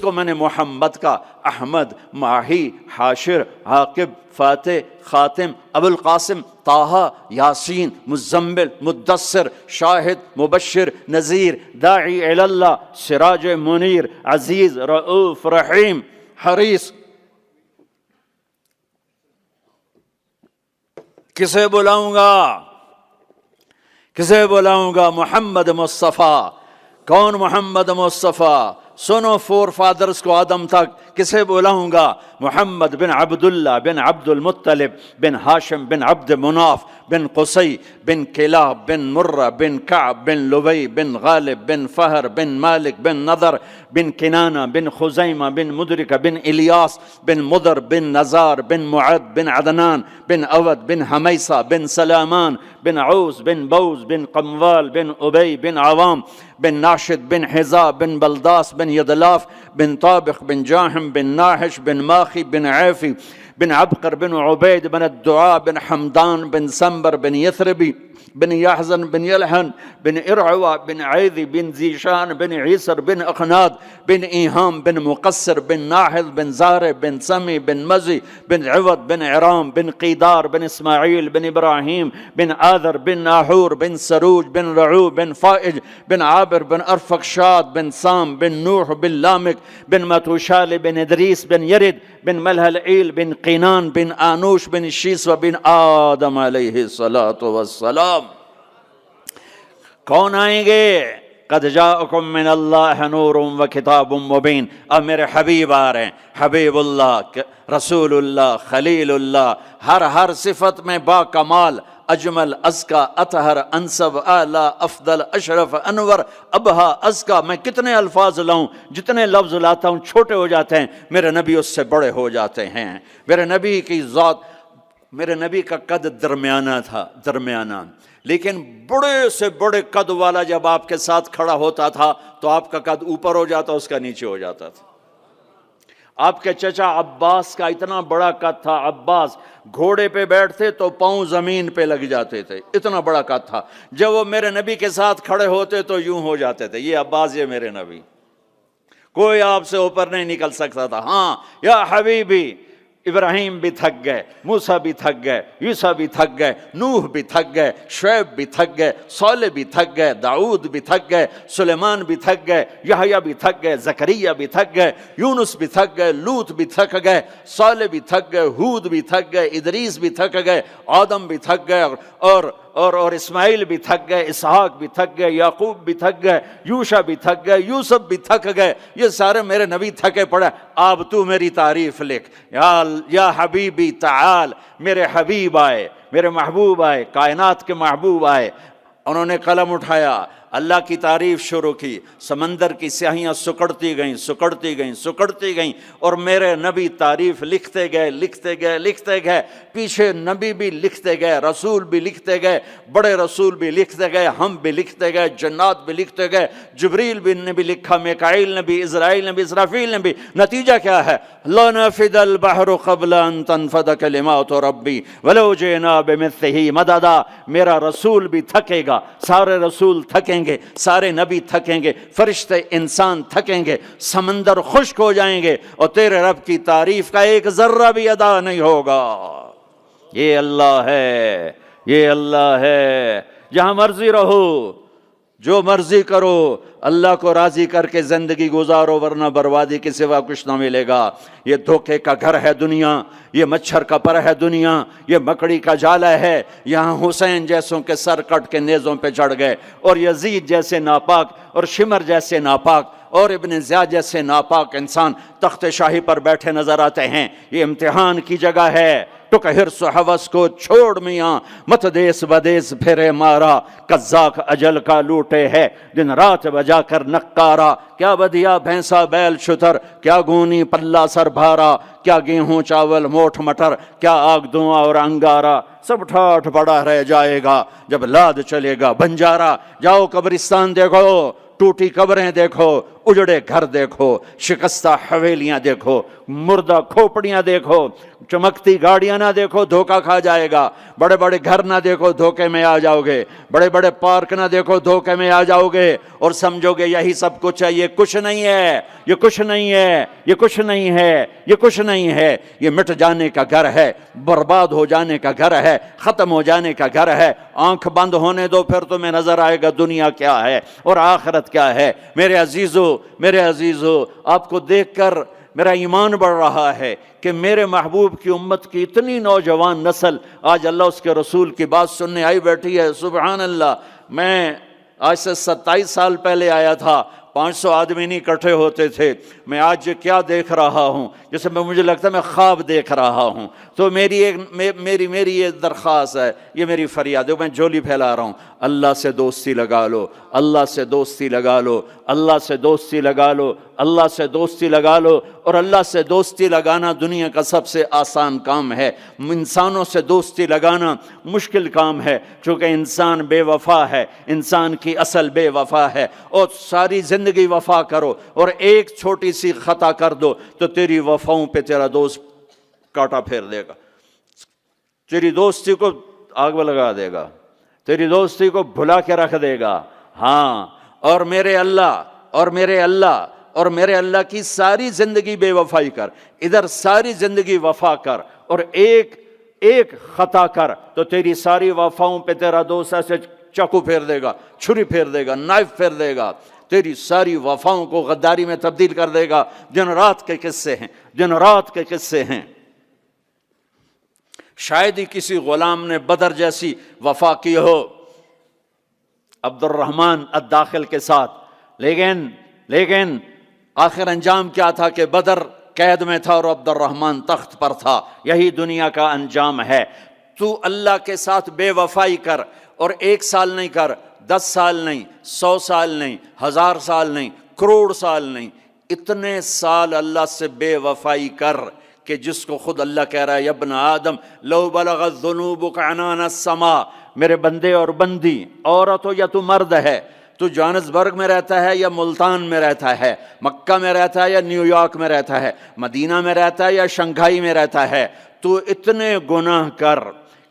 A: کو میں نے محمد کا احمد، ماہی، حاشر، عاقب، فاتح، خاتم، ابو القاسم، طٰہٰ، یاسین، مزمل، مدثر، شاہد، مبشر، نذیر، داعی الی اللہ، سراج منیر، عزیز، رؤوف، رحیم، حریص، کسے بلاؤں گا محمد مصطفیٰ۔ کون محمد مصطفیٰ؟ سنو فور فادرز کو آدم تک، کسے بلاؤں گا؟ محمد بن عبداللہ بن عبد المطلب بن ہاشم بن عبد مناف بن قصی بن کلاب بن مرہ بن کعب بن لبی بن غالب بن فہر بن مالک بن نضر بن کنانہ بن خزیمہ بن مدرکہ بن الیاس بن مضر بن نزار بن معد بن عدنان بن اود بن حمیسہ بن سلامان بن عوس بن بوز بن قموال بن ابی بن عوام بن ناشد بن حذا بن بلداس بن یدلاف بن طابق بن جاحم بن ناحش بن ماخی بن عیفی بن عبقر بن عبید بن الدعاء بن حمدان بن سنبر بن یثربی بن یحزن بن یلحن بن ارعوا بن عیذی بن زیشان بن عیسر بن اخناد بن ایہام بن مقصر بن ناحذ بن زارع بن سمی بن مزی بن عوض بن عرام بن قیدار بن اسماعیل بن ابراہیم بن آذر بن ناحور بن سروج بن رعو بن فائج بن عابر بن ارفقشاد بن سام بن نوح بن لامک بن متوشال بن ادریس بن یرد بن ملہلعیل بن قینان بن آنوش بن شیسوہ بن آدم علیہ السلام۔ کون آئیں گے؟ قد جاءکم من اللہ نور و کتاب مبین۔ اب میرے حبیب آ رہے ہیں، حبیب اللہ، رسول اللہ، خلیل اللہ، ہر صفت میں با کمال، اجمل، ازکا، اطہر، انسب، اعلی، افضل، اشرف، انور، ابہا، ازکا۔ میں کتنے الفاظ لاؤں، جتنے لفظ لاتا ہوں چھوٹے ہو جاتے ہیں، میرے نبی اس سے بڑے ہو جاتے ہیں۔ میرے نبی کی ذات، میرے نبی کا قد درمیانہ، لیکن بڑے سے بڑے قد والا جب آپ کے ساتھ کھڑا ہوتا تھا تو آپ کا قد اوپر ہو جاتا، اس کا نیچے ہو جاتا تھا۔ آپ کے چچا عباس کا اتنا بڑا قد تھا، عباس گھوڑے پہ بیٹھتے تو پاؤں زمین پہ لگ جاتے تھے، اتنا بڑا قد تھا۔ جب وہ میرے نبی کے ساتھ کھڑے ہوتے تو یوں ہو جاتے تھے، یہ عباس، یہ میرے نبی، کوئی آپ سے اوپر نہیں نکل سکتا تھا۔ ہاں یا حبیبی، ابراہیم بھی تھک گئے، موسیٰ بھی تھک گئے، یوسف بھی تھک گئے، نوح بھی تھک گئے، شعیب بھی تھک گئے، صالح بھی تھک گئے، داؤد بھی تھک گئے، سلیمان بھی تھک گئے، یحییٰ بھی تھک گئے، زکریا بھی تھک گئے، یونس بھی تھک گئے، لوط بھی تھک گئے، صالح بھی تھک گئے، ہود بھی تھک گئے، ادریس بھی تھک گئے، آدم بھی تھک گئے، اور اسماعیل بھی تھک گئے، اسحاق بھی تھک گئے، یعقوب بھی تھک گئے، یوشع بھی تھک گئے، یوسف بھی تھک گئے، یہ سارے میرے نبی تھکے پڑے۔ اب تو میری تعریف لکھ، یا حبیبی تعال، میرے حبیب آئے، میرے محبوب آئے، کائنات کے محبوب آئے۔ انہوں نے قلم اٹھایا، اللہ کی تعریف شروع کی، سمندر کی سیاہیاں سکڑتی گئیں اور میرے نبی تعریف لکھتے گئے، پیچھے نبی بھی لکھتے گئے، رسول بھی لکھتے گئے، بڑے رسول بھی لکھتے گئے، ہم بھی لکھتے گئے، جنات بھی لکھتے گئے، جبریل نے بھی لکھا، میکائیل نے بھی، اسرائیل نے بھی، اسرافیل نے بھی۔ نتیجہ کیا ہے؟ لَنَفِدَ الْبَحْرُ قَبْلَ أَن تَنفَدَ كَلِمَاتُ رَبِّي وَلَوْ جِئْنَا بِمِثْلِهِ مَدَدًا۔ میرا رسول بھی تھکے گا، سارے رسول تھکیں گے، سارے نبی تھکیں گے، فرشتے انسان تھکیں گے، سمندر خشک ہو جائیں گے، اور تیرے رب کی تعریف کا ایک ذرہ بھی ادا نہیں ہوگا۔ یہ اللہ ہے، یہ اللہ ہے۔ جہاں مرضی رہو، جو مرضی کرو، اللہ کو راضی کر کے زندگی گزارو، ورنہ بربادی کے سوا کچھ نہ ملے گا۔ یہ دھوکے کا گھر ہے دنیا، یہ مچھر کا پر ہے دنیا، یہ مکڑی کا جالا ہے۔ یہاں حسین جیسوں کے سر کٹ کے نیزوں پہ چڑھ گئے، اور یزید جیسے ناپاک، اور شمر جیسے ناپاک، اور ابن زیاد جیسے ناپاک انسان تخت شاہی پر بیٹھے نظر آتے ہیں۔ یہ امتحان کی جگہ ہے۔ ٹک حرص و حوث کو چھوڑ میاں، مت دیس بدیس پھرے مارا، قزاق اجل کا لوٹے ہے دن رات بجا کر نقارا۔ کیا بدیا بھینسا بیل شتر، کیا گونی پلہ سر بھارا، کیا گیہوں چاول موٹھ مٹر، کیا آگ دھواں اور انگارا۔ سب ٹھاٹھ پڑا رہ جائے گا جب لاد چلے گا بنجارا۔ جاؤ قبرستان دیکھو، ٹوٹی قبریں دیکھو، اجڑے گھر دیکھو، شکستہ حویلیاں دیکھو، مردہ کھوپڑیاں دیکھو، چمکتی گاڑیاں نہ دیکھو، دھوکہ کھا جائے گا۔ بڑے بڑے گھر نہ دیکھو، دھوکے میں آ جاؤ گے۔ بڑے بڑے پارک نہ دیکھو، دھوکے میں آ جاؤ گے، اور سمجھو گے یہی سب کچھ ہے۔ یہ کچھ نہیں ہے، یہ کچھ نہیں ہے، یہ کچھ نہیں ہے، یہ کچھ نہیں ہے۔ یہ مٹ جانے کا گھر ہے، برباد ہو جانے کا گھر ہے، ختم ہو جانے کا گھر ہے۔ آنکھ بند ہونے دو، پھر تمہیں نظر آئے گا دنیا کیا ہے اور آخرت کیا ہے۔ میرے عزیزو، میرے عزیزو، آپ کو دیکھ کر میرا ایمان بڑھ رہا ہے کہ میرے محبوب کی امت کی اتنی نوجوان نسل آج اللہ اس کے رسول کی بات سننے آئی بیٹھی ہے۔ سبحان اللہ۔ میں آج سے 27 سال پہلے آیا تھا، 500 آدمی نہیں اکٹھے ہوتے تھے۔ میں آج کیا دیکھ رہا ہوں، جیسے مجھے لگتا ہے میں خواب دیکھ رہا ہوں۔ تو میری یہ درخواست ہے، یہ میری فریاد ہے، میں جھولی پھیلا رہا ہوں۔ اللہ سے دوستی لگا لو، اللہ سے دوستی لگا لو، اللہ سے دوستی لگا لو، اللہ سے دوستی لگا لو۔ اور اللہ سے دوستی لگانا دنیا کا سب سے آسان کام ہے۔ انسانوں سے دوستی لگانا مشکل کام ہے، چونکہ انسان بے وفا ہے، انسان کی اصل بے وفا ہے۔ اور ساری زندگی وفا کرو اور ایک چھوٹی سی خطا کر دو تو تیری وفاؤں پہ تیرا دوست کاٹا پھیر دے گا، تیری دوستی کو آگ میں لگا دے گا، تیری دوستی کو بھلا کے رکھ دے گا۔ ہاں، اور میرے اللہ کی ساری زندگی بے وفائی کر، ادھر ساری زندگی وفا کر، اور ایک خطا کر تو تیری ساری وفاؤں پہ تیرا دوست ایسے چاقو پھیر دے گا، چھری پھیر دے گا، نائف پھیر دے گا، تیری ساری وفاؤں کو غداری میں تبدیل کر دے گا۔ دن رات کے قصے ہیں، دن رات کے قصے ہیں۔ شاید ہی کسی غلام نے بدر جیسی وفا کی ہو عبد الرحمن الداخل کے ساتھ، لیکن آخر انجام کیا تھا کہ بدر قید میں تھا اور عبد الرحمن تخت پر تھا۔ یہی دنیا کا انجام ہے۔ تو اللہ کے ساتھ بے وفائی کر، اور 1 سال نہیں کر، 10 سال نہیں، 100 سال نہیں، 1000 سال نہیں، کروڑ سال نہیں، اتنے سال اللہ سے بے وفائی کر کہ جس کو خود اللہ کہہ رہا ہے، یا ابن آدم لو بلغت ذنوبک عنان السماء، میرے بندے اور بندی، عورت ہو یا تو مرد ہے، تو جوہانسبرگ میں رہتا ہے یا ملتان میں رہتا ہے، مکہ میں رہتا ہے یا نیو یارک میں رہتا ہے، مدینہ میں رہتا ہے یا شنگھائی میں رہتا ہے، تو اتنے گناہ کر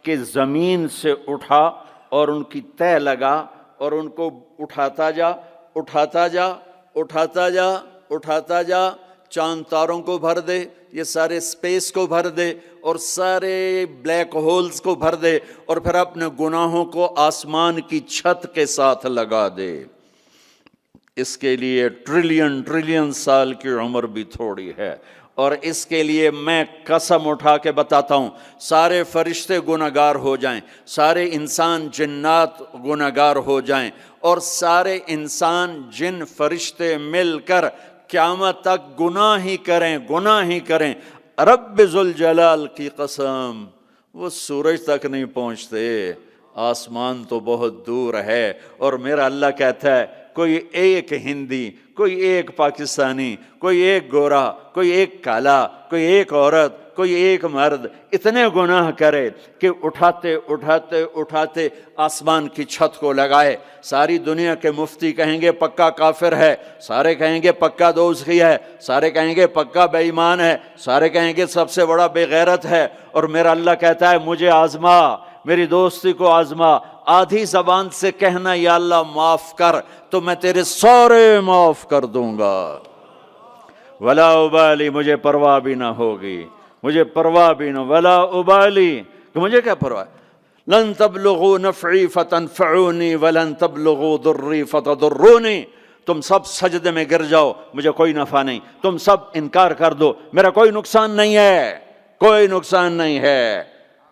A: کہ زمین سے اٹھا اور ان کی تہ لگا اور ان کو اٹھاتا جا، اٹھاتا جا، اٹھاتا جا، اٹھاتا جا، چاند تاروں کو بھر دے، یہ سارے سپیس کو بھر دے، اور سارے بلیک ہولز کو بھر دے، اور پھر اپنے گناہوں کو آسمان کی چھت کے ساتھ لگا دے۔ اس کے لیے ٹریلین سال کی عمر بھی تھوڑی ہے، اور اس کے لیے میں قسم اٹھا کے بتاتا ہوں، سارے فرشتے گناہگار ہو جائیں، سارے انسان جنات گناہگار ہو جائیں، اور سارے انسان جن فرشتے مل کر قیامت تک گناہ ہی کریں، رب ذوالجلال کی قسم وہ سورج تک نہیں پہنچتے، آسمان تو بہت دور ہے۔ اور میرا اللہ کہتا ہے کوئی ایک ہندی، کوئی ایک پاکستانی، کوئی ایک گورا، کوئی ایک کالا، کوئی ایک عورت، کوئی ایک مرد اتنے گناہ کرے کہ اٹھاتے اٹھاتے اٹھاتے آسمان کی چھت کو لگائے۔ ساری دنیا کے مفتی کہیں گے پکا کافر ہے، سارے کہیں گے پکا دوزخی ہے، سارے کہیں گے پکا بے ایمان ہے، سارے کہیں گے سب سے بڑا بے غیرت ہے، اور میرا اللہ کہتا ہے مجھے آزما، میری دوستی کو آزما، آدھی زبان سے کہنا یا اللہ معاف کر تو میں تیرے سارے معاف کر دوں گا، ولا ابالی، مجھے پرواہ بھی نہ ہوگی، مجھے پرواہ بھی نہ، ولا ابالی، کہ مجھے کیا پرواہ ہے، لن تبلغوا نفعی فتنفعونی ولن تبلغوا ضری فتضرونی، تم سب سجدے میں گر جاؤ مجھے کوئی نفع نہیں، تم سب انکار کر دو میرا کوئی نقصان نہیں ہے، کوئی نقصان نہیں ہے،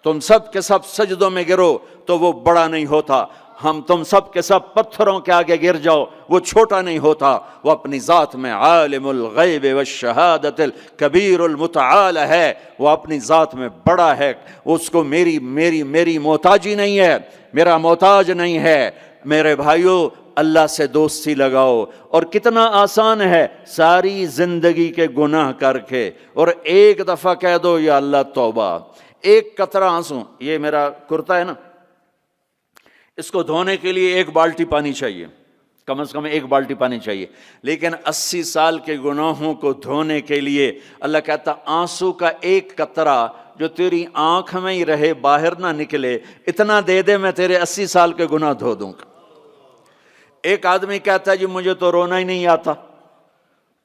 A: تم سب کے سب سجدوں میں گرو تو وہ بڑا نہیں ہوتا، ہم تم سب کے سب پتھروں کے آگے گر جاؤ وہ چھوٹا نہیں ہوتا، وہ اپنی ذات میں عالم الغیب والشہادت الکبیر المتعال ہے، وہ اپنی ذات میں بڑا ہے، اس کو میری محتاجی نہیں ہے، میرا محتاج نہیں ہے۔ میرے بھائیوں اللہ سے دوستی لگاؤ، اور کتنا آسان ہے، ساری زندگی کے گناہ کر کے اور ایک دفعہ کہہ دو یا اللہ توبہ، ایک قطرہ آنسو، یہ میرا کرتا ہے نا، اس کو دھونے کے لیے 1 بالٹی پانی چاہیے، کم از کم 1 بالٹی پانی چاہیے، لیکن 80 سال کے گناہوں کو دھونے کے لیے اللہ کہتا آنسو کا 1 قطرہ جو تیری آنکھ میں ہی رہے باہر نہ نکلے، اتنا دے دے میں تیرے 80 سال کے گناہ دھو دوں گا۔ ایک آدمی کہتا ہے جی مجھے تو رونا ہی نہیں آتا،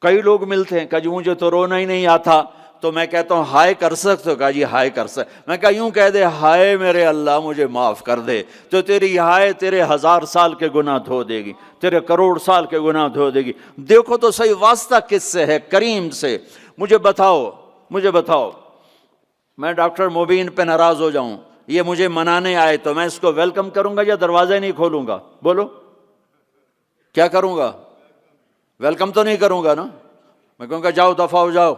A: کئی لوگ ملتے ہیں کہ جی مجھے تو رونا ہی نہیں آتا، تو میں کہتا ہوں ہائے کر سکتے ہو؟ کہا جی ہائے کر سکتے، میں کہا یوں کہہ دے ہائے میرے اللہ مجھے معاف کر دے، تو تیری ہائے تیرے 1000 سال کے گناہ دھو دے گی، تیرے کروڑ سال کے گناہ دھو دے گی۔ دیکھو تو صحیح واسطہ کس سے ہے؟ کریم سے۔ مجھے بتاؤ میں ڈاکٹر مبین پہ ناراض ہو جاؤں، یہ مجھے منانے آئے تو میں اس کو ویلکم کروں گا یا دروازے نہیں کھولوں گا؟ بولو کیا کروں گا؟ ویلکم تو نہیں کروں گا نا، میں کہوں گا جاؤ دفع ہو جاؤ،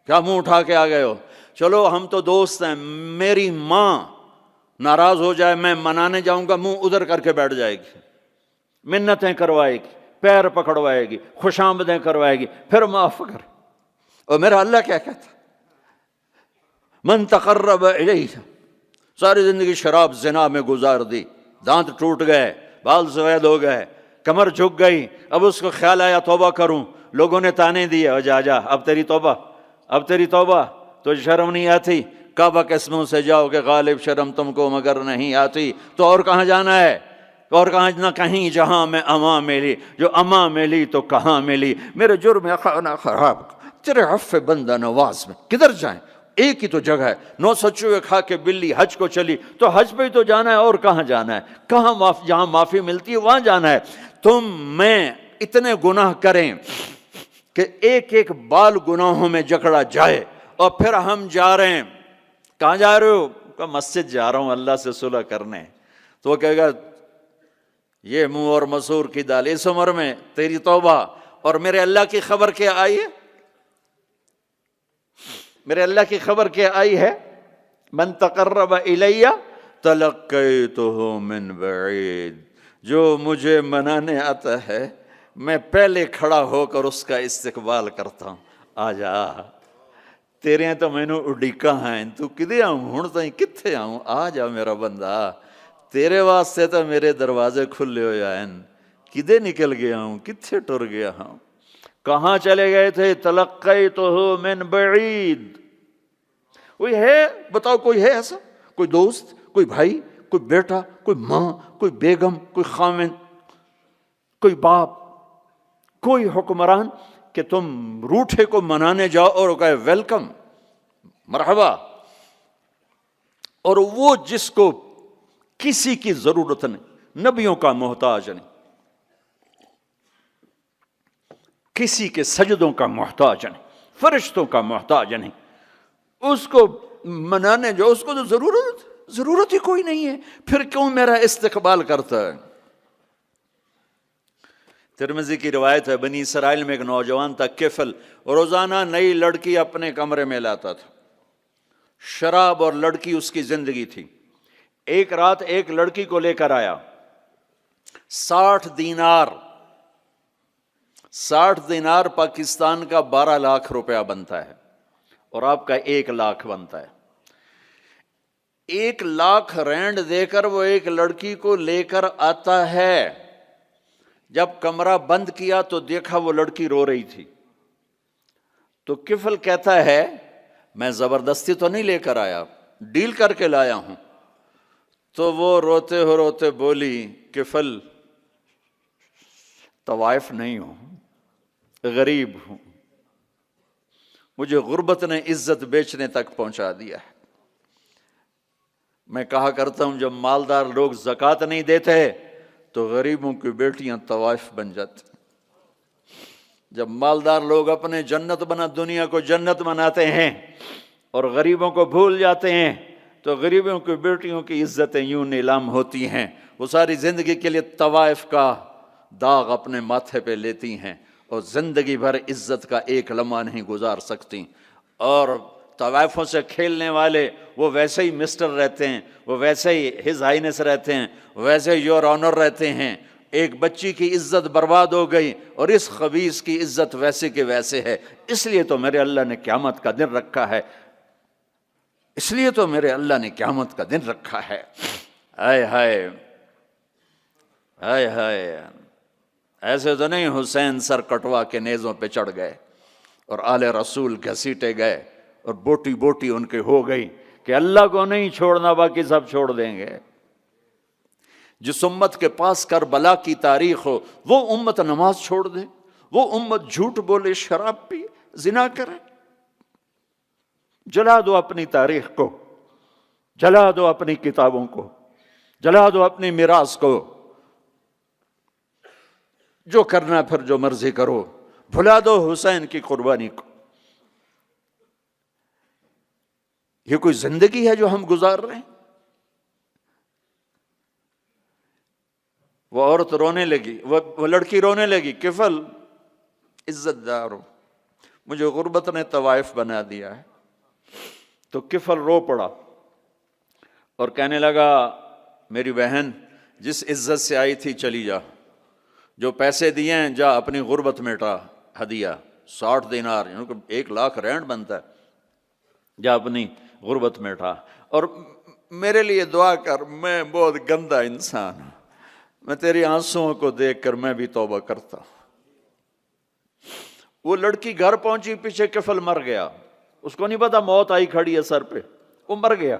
A: کیا منہ اٹھا کے آ گئے ہو؟ چلو ہم تو دوست ہیں، میری ماں ناراض ہو جائے میں منانے جاؤں گا، منہ ادھر کر کے بیٹھ جائے گی، منتیں کروائے گی، پیر پکڑوائے گی، خوش آمدیں کروائے گی، پھر معاف کر۔ اور میرا اللہ کیا کہتا؟ من تقرب الیہ، ساری زندگی شراب زنا میں گزار دی، دانت ٹوٹ گئے، بال سفید ہو گئے، کمر جھک گئی، اب اس کو خیال آیا توبہ کروں، لوگوں نے تانے دیے جا اب تیری توبہ، تو شرم نہیں آتی؟ کعبہ کے اسموں سے جاؤ کہ غالب شرم تم کو مگر نہیں آتی، تو اور کہاں جانا ہے؟ اور کہاں نہ کہیں جہاں میں اماں ملی، جو اماں ملی تو کہاں ملی، میرے جرم خانہ خراب تیرے عفو بندہ نواز میں کدھر جائیں؟ ایک ہی تو جگہ ہے، 900 چوہے کھا کے بلی حج کو چلی، تو حج پہ ہی تو جانا ہے، اور کہاں جانا ہے؟ کہاں جہاں معافی ملتی ہے وہاں جانا ہے۔ تم میں اتنے گناہ کریں کہ ایک ایک بال گناہوں میں جکڑا جائے، اور پھر ہم جا رہے ہیں، کہاں جا رہے ہو؟ کہ مسجد جا رہا ہوں اللہ سے صلح کرنے، تو وہ کہے گا یہ منہ اور مسور کی دال، اس عمر میں تیری توبہ، اور میرے اللہ کی خبر کیا آئی ہے؟ میرے اللہ کی خبر کیا آئی ہے؟ من تقرب الیہ تلقیتہ من بعید، جو مجھے منانے آتا ہے میں پہلے کھڑا ہو کر اس کا استقبال کرتا ہوں، آ جا تیرے تو مینوں اڈیکاں ہیں، تو کدے آؤں ہن تائیں کتھے آؤں، آ جا میرا بندہ، تیرے واسطے تو میرے دروازے کھلے ہوئے ہیں، کدے نکل گیا ہوں، کتھے ٹر گیا ہوں، کہاں چلے گئے تھے؟ تلقیتہ من بعید۔ کوئی ہے بتاؤ، کوئی ہے ایسا؟ کوئی دوست، کوئی بھائی، کوئی بیٹا، کوئی ماں، کوئی بیگم، کوئی خاوند، کوئی باپ، کوئی حکمران کہ تم روٹھے کو منانے جاؤ اور کہے ویلکم، مرحبا، اور وہ جس کو کسی کی ضرورت نہیں، نبیوں کا محتاج نہیں، کسی کے سجدوں کا محتاج نہیں، فرشتوں کا محتاج نہیں، اس کو منانے جو اس کو تو ضرورت ہی کوئی نہیں ہے، پھر کیوں میرا استقبال کرتا ہے؟ ترمذی کی روایت ہے، بنی اسرائیل میں ایک نوجوان تھا کفل، روزانہ نئی لڑکی اپنے کمرے میں لاتا تھا، شراب اور لڑکی اس کی زندگی تھی۔ ایک رات ایک لڑکی کو لے کر آیا، 60 دینار پاکستان کا 12 لاکھ روپیہ بنتا ہے، اور آپ کا 1 لاکھ بنتا ہے۔ 1 لاکھ رینڈ دے کر وہ ایک لڑکی کو لے کر آتا ہے، جب کمرہ بند کیا تو دیکھا وہ لڑکی رو رہی تھی، تو کفل کہتا ہے میں زبردستی تو نہیں لے کر آیا، ڈیل کر کے لایا ہوں۔ تو وہ روتے روتے بولی کفل طوائف نہیں ہوں، غریب ہوں، مجھے غربت نے عزت بیچنے تک پہنچا دیا ہے، میں کہا کرتا ہوں جب مالدار لوگ زکوٰۃ نہیں دیتے تو غریبوں کی بیٹیاں طوائف بن جاتی. جب مالدار لوگ اپنے دنیا کو جنت بناتے ہیں اور غریبوں کو بھول جاتے ہیں تو غریبوں کی بیٹیوں کی عزتیں یوں نیلام ہوتی ہیں. وہ ساری زندگی کے لیے طوائف کا داغ اپنے ماتھے پہ لیتی ہیں اور زندگی بھر عزت کا ایک لمحہ نہیں گزار سکتی. اور طوائفوں سے کھیلنے والے وہ ویسے ہی مسٹر رہتے ہیں، وہ ویسے ہی ہز ہائنس رہتے ہیں، ویسے یور آنر رہتے ہیں. ایک بچی کی عزت برباد ہو گئی اور اس خبیث کی عزت ویسے کے ویسے ہے. اس لیے تو میرے اللہ نے قیامت کا دن رکھا ہے، اس لیے تو میرے اللہ نے قیامت کا دن رکھا ہے. ہائے ہائے ہائے ہائے، ایسے تو نہیں حسین سر کٹوا کے نیزوں پہ چڑھ گئے اور آل رسول گھسیٹے گئے اور بوٹی بوٹی ان کے ہو گئی کہ اللہ کو نہیں چھوڑنا باقی سب چھوڑ دیں گے. جس امت کے پاس کربلا کی تاریخ ہو وہ امت نماز چھوڑ دے، وہ امت جھوٹ بولے، شراب پی، زنا کرے. جلا دو اپنی تاریخ کو، جلا دو اپنی کتابوں کو، جلا دو اپنی میراث کو، جو کرنا پھر جو مرضی کرو، بھلا دو حسین کی قربانی کو. یہ کوئی زندگی ہے جو ہم گزار رہے ہیں؟ وہ عورت رونے لگی، وہ لڑکی رونے لگی، کفل عزت دار ہو، مجھے غربت نے طوائف بنا دیا ہے. تو کفل رو پڑا اور کہنے لگا میری بہن جس عزت سے آئی تھی چلی جا، جو پیسے دیے ہیں جا اپنی غربت مٹا، ہدیہ 60 دینار یعنی کہ 1,00,000 رینڈ بنتا ہے، جا اپنی غربت مٹا اور میرے لیے دعا کر، میں بہت گندا انسان ہوں، میں تیری آنسوؤں کو دیکھ کر میں بھی توبہ کرتا ہوں. وہ لڑکی گھر پہنچی، پیچھے کفل مر گیا، اس کو نہیں پتا موت آئی کھڑی ہے سر پہ، وہ مر گیا.